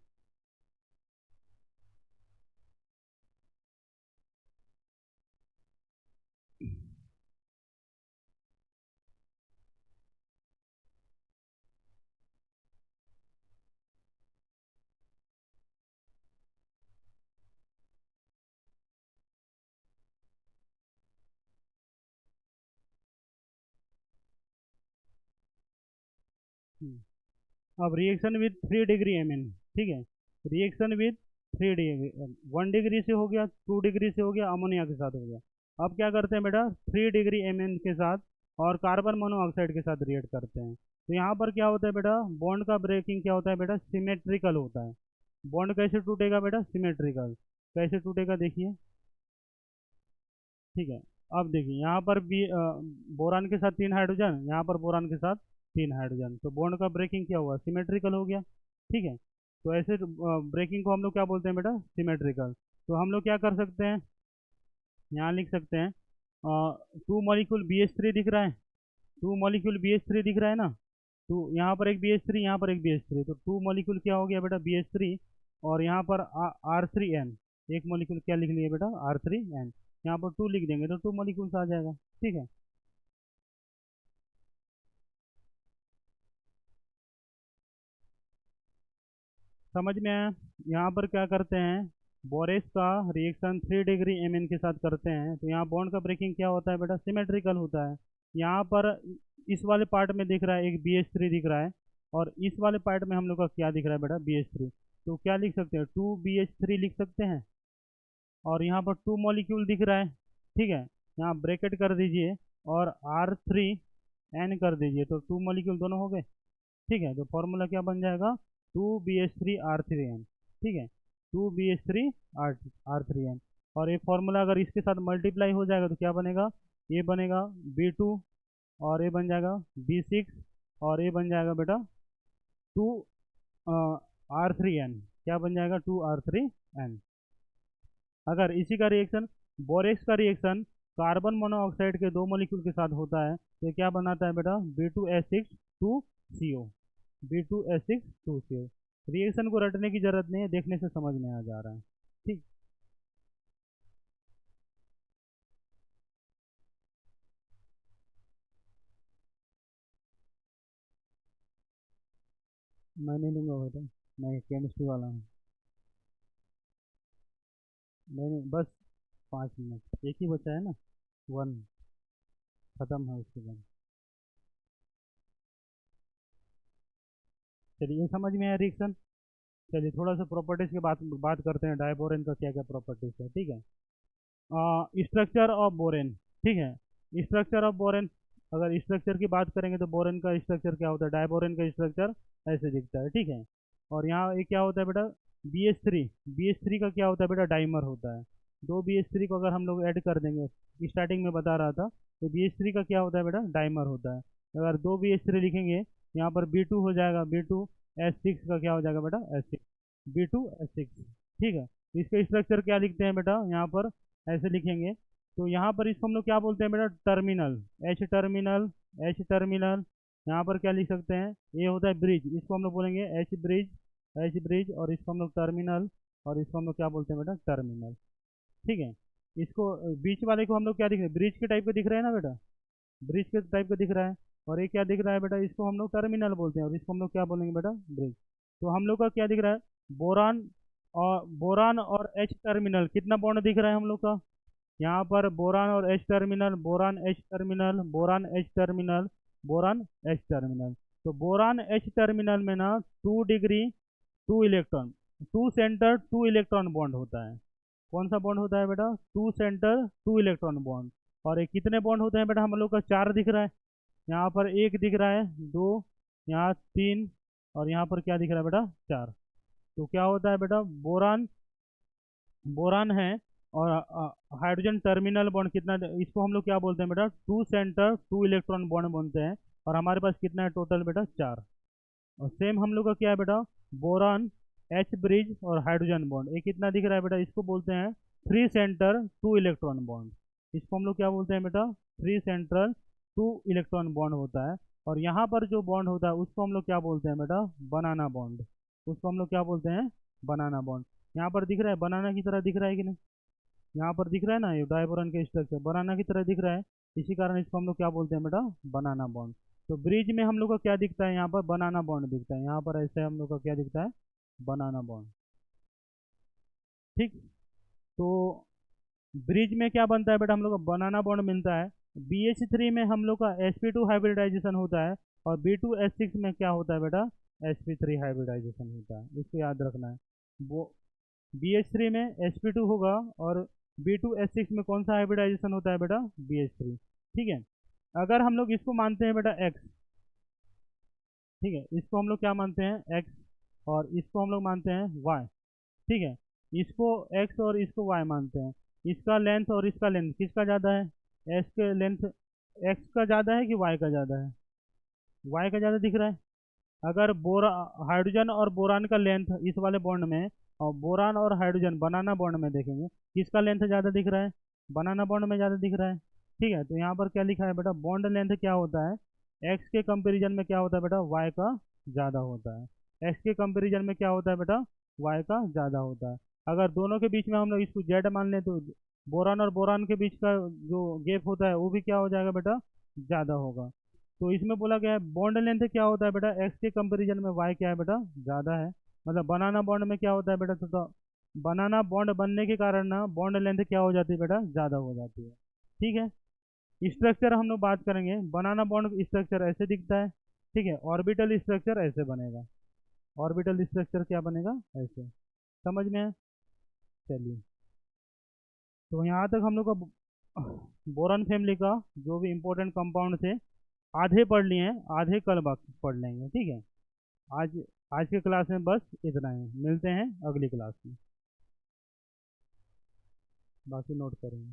अब रिएक्शन विद 3 डिग्री Mn, ठीक है, रिएक्शन विद 3 डिग्री, 1 डिग्री से हो गया, 2 डिग्री से हो गया, अमोनिया के साथ हो गया। अब क्या करते हैं बेटा, 3 डिग्री Mn के साथ और कार्बन मोनोऑक्साइड के साथ रिएक्ट करते हैं। तो यहाँ पर क्या होता है बेटा, बॉन्ड का ब्रेकिंग क्या होता है बेटा, सिमेट्रिकल होता है। बॉन्ड कैसे टूटेगा बेटा, सिमेट्रिकल। कैसे टूटेगा देखिए, ठीक है। अब देखिए यहाँ पर भी बोरान के साथ 3 हाइड्रोजन, यहाँ पर बोरान के साथ 3 हाइड्रोजन, तो बॉन्ड का ब्रेकिंग क्या हुआ, सिमेट्रिकल हो गया, ठीक है। तो ऐसे ब्रेकिंग को हम लोग क्या बोलते हैं बेटा, सिमेट्रिकल। तो हम लोग क्या कर सकते हैं, यहाँ लिख सकते हैं 2 मॉलिक्यूल BH3 दिख रहा है, 2 मॉलिक्यूल BH3 दिख रहा है ना, तो यहाँ पर एक BH3, यहाँ पर एक BH3, तो 2 मॉलिक्यूल क्या हो गया बेटा, BH3, और यहाँ पर R3N, एक मॉलिक्यूल क्या लिख लिए बेटा, R3N, यहाँ पर 2 लिख देंगे तो 2 मॉलिक्यूल्स आ जाएगा, ठीक है। समझ में आया। यहाँ पर क्या करते हैं, बोरेस का रिएक्शन 3 डिग्री Mn के साथ करते हैं, तो यहाँ बॉन्ड का ब्रेकिंग क्या होता है बेटा, सिमेट्रिकल होता है। यहाँ पर इस वाले पार्ट में दिख रहा है एक BH3 दिख रहा है, और इस वाले पार्ट में हम लोग का क्या दिख रहा है बेटा, BH3, तो क्या लिख सकते हैं, 2BH3 लिख सकते हैं। और यहाँ पर 2 मॉलिक्यूल दिख रहा है, ठीक है, यहाँ ब्रैकेट कर दीजिए और R3N कर दीजिए, तो 2 मॉलिक्यूल दोनों हो गए, ठीक है। तो फॉर्मूला क्या बन जाएगा, 2BH3R3N, ठीक है, 2BH3R3N। और ये फॉर्मूला अगर इसके साथ मल्टीप्लाई हो जाएगा तो क्या बनेगा, ये बनेगा B2, और ये बन जाएगा B6, और ये बन जाएगा बेटा 2R3N, क्या बन जाएगा, 2R3N। अगर इसी का रिएक्शन, बोरेक्स का रिएक्शन कार्बन मोनोऑक्साइड के 2 मॉलिक्यूल के साथ होता है, तो ये क्या बनाता है बेटा, B2S6 2CO, B2S6 2CO। Reaction को रटने की जरूरत नहीं है, देखने से समझ में आ जा रहा है, ठीक। मैं नहीं लूँगा बेटा, मैं केमिस्ट्री वाला हूँ। नहीं नहीं, बस 5 मिनट, एक ही बचा है ना, 1, खत्म है उसके बाद। चलिए समझ में आया रिएक्शन। चलिए थोड़ा सा प्रॉपर्टीज की बात करते हैं, डायबोरेन का क्या क्या प्रॉपर्टीज है, ठीक है। स्ट्रक्चर ऑफ बोरेन, ठीक है, स्ट्रक्चर ऑफ बोरेन, अगर स्ट्रक्चर की बात करेंगे तो बोरेन का स्ट्रक्चर क्या होता है, डायबोरेन का स्ट्रक्चर ऐसे दिखता है, ठीक है। और यहाँ ये क्या होता है बेटा, BH3 का क्या होता है बेटा, डाइमर होता है। 2 BH3 को अगर हम लोग ऐड कर देंगे, स्टार्टिंग में बता रहा था, तो BH3 का क्या होता है बेटा, डाइमर होता है। अगर 2 BH3 लिखेंगे, यहाँ पर B2 हो जाएगा, B2S6 का क्या हो जाएगा बेटा, S6, B2S6, ठीक है। इसका स्ट्रक्चर क्या लिखते हैं बेटा, यहाँ पर ऐसे लिखेंगे। तो यहाँ पर इसको हम लोग क्या बोलते हैं बेटा, terminal, H terminal, H terminal. यहाँ पर क्या लिख सकते हैं, ये होता है ब्रिज, इसको हम लोग बोलेंगे H ब्रिज, H ब्रिज, और इसको हम लोग टर्मिनल, और इसको हम लोग क्या बोलते हैं बेटा, टर्मिनल, ठीक है। इसको बीच वाले को हम लोग क्या दिख रहे हैं, ब्रिज के टाइप का दिख रहा है ना बेटा, ब्रिज के टाइप का दिख रहा है। और ये क्या दिख रहा है बेटा, इसको हम लोग टर्मिनल बोलते हैं, और इसको हम लोग क्या बोलेंगे बेटा, ब्रिज। तो हम लोग का क्या दिख रहा है, बोरान, और बोरान और H टर्मिनल, कितना बॉन्ड दिख रहा है हम लोग का, यहाँ पर बोरान और H terminal, boron H terminal, boron H terminal, boron H terminal. तो बोरान H टर्मिनल में ना 2 degree 2 electron, 2 centre 2 electron bond होता है। कौन सा बॉन्ड होता है बेटा, 2 सेंटर 2 इलेक्ट्रॉन बॉन्ड। और ये कितने बॉन्ड होते हैं बेटा, हम लोग का 4 दिख रहा है, यहाँ पर 1 दिख रहा है, 2, यहाँ 3, और यहाँ पर क्या दिख रहा है बेटा, 4। तो क्या होता है बेटा, बोरान, बोरान है, और हाइड्रोजन टर्मिनल बॉन्ड कितना, इसको हम लोग क्या बोलते हैं बेटा, 2 सेंटर 2 इलेक्ट्रॉन बॉन्ड बोलते हैं। और हमारे पास कितना है टोटल बेटा, 4। और सेम हम लोग का क्या है बेटा, बोरान H ब्रिज और हाइड्रोजन बॉन्ड, ये कितना दिख रहा है बेटा, इसको बोलते हैं 3 सेंटर 2 इलेक्ट्रॉन बॉन्ड। इसको हम लोग क्या बोलते हैं बेटा, 3 सेंट्रल 2 इलेक्ट्रॉन बॉन्ड होता है। और यहाँ पर जो बॉन्ड होता है उसको हम लोग क्या बोलते हैं बेटा, बनाना बॉन्ड। उसको हम लोग क्या बोलते हैं, बनाना बॉन्ड। यहाँ पर दिख रहा है, बनाना की तरह दिख रहा है कि नहीं, यहाँ पर दिख रहा है ना, ये डायबोरन के स्ट्रक्चर बनाना की तरह दिख रहा है, इसी कारण इसको हम लोग क्या बोलते हैं बेटा, बनाना बॉन्ड। तो ब्रिज में हम लोग का क्या दिखता है, यहाँ पर बनाना बॉन्ड दिखता है, यहाँ पर ऐसे हम लोग का क्या दिखता है, बनाना बॉन्ड, ठीक। तो ब्रिज में क्या बनता है बेटा, हम लोग का बनाना बॉन्ड मिलता है। BH3 में हम लोग का sp2 हाइब्रिडाइजेशन होता है, और B2H6 में क्या होता है बेटा, sp3 हाइब्रिडाइजेशन होता है, इसको याद रखना है। वो BH3 में sp2 होगा, और B2H6 में कौन सा हाइब्रिडाइजेशन होता है बेटा, BH3। ठीक है, अगर हम लोग इसको मानते हैं बेटा x, ठीक है, इसको हम लोग क्या मानते हैं x, और इसको हम लोग मानते हैं y। ठीक है, इसको x और इसको y मानते हैं। इसका लेंथ और इसका लेंथ किसका ज़्यादा है, x के लेंथ x का ज़्यादा है कि y का ज़्यादा है, y का ज़्यादा दिख रहा है। अगर हाइड्रोजन और बोरान का लेंथ इस वाले बॉन्ड में, और बोरान और हाइड्रोजन बनाना बॉन्ड में देखेंगे, किसका लेंथ ज़्यादा दिख रहा है, बनाना बॉन्ड में ज़्यादा दिख रहा है। ठीक है, तो यहाँ पर क्या लिखा है बेटा, बॉन्ड लेंथ क्या होता है, एक्स के कंपेरिजन में क्या होता है बेटा, वाई का ज़्यादा होता है। एक्स के कंपेरिजन में क्या होता है बेटा, वाई का ज़्यादा होता है। अगर दोनों के बीच में हम लोग इसको जेड मान लें, तो बोरान और बोरान के बीच का जो गैप होता है वो भी क्या हो जाएगा बेटा, ज़्यादा होगा। तो इसमें बोला गया है बॉन्ड लेंथ क्या होता है बेटा, एक्स के कंपेरिजन में वाई क्या है बेटा, ज़्यादा है। मतलब बनाना बॉन्ड में क्या होता है बेटा, तो बनाना बॉन्ड बनने के कारण ना बॉन्ड लेंथ क्या हो जाती है बेटा, ज़्यादा हो जाती है। ठीक है, स्ट्रक्चर हम लोग बात करेंगे, बनाना बॉन्ड स्ट्रक्चर ऐसे दिखता है। ठीक है, ऑर्बिटल स्ट्रक्चर ऐसे बनेगा, ऑर्बिटल स्ट्रक्चर क्या बनेगा, ऐसे। समझ में है? चलिए, तो यहाँ तक हम लोग का बोरॉन फैमिली का जो भी इम्पोर्टेंट कंपाउंड थे आधे पढ़ लिए हैं, आधे कल बाकी पढ़ लेंगे। ठीक है, आज आज के क्लास में बस इतना ही, मिलते हैं अगली क्लास में, बाकी नोट करेंगे।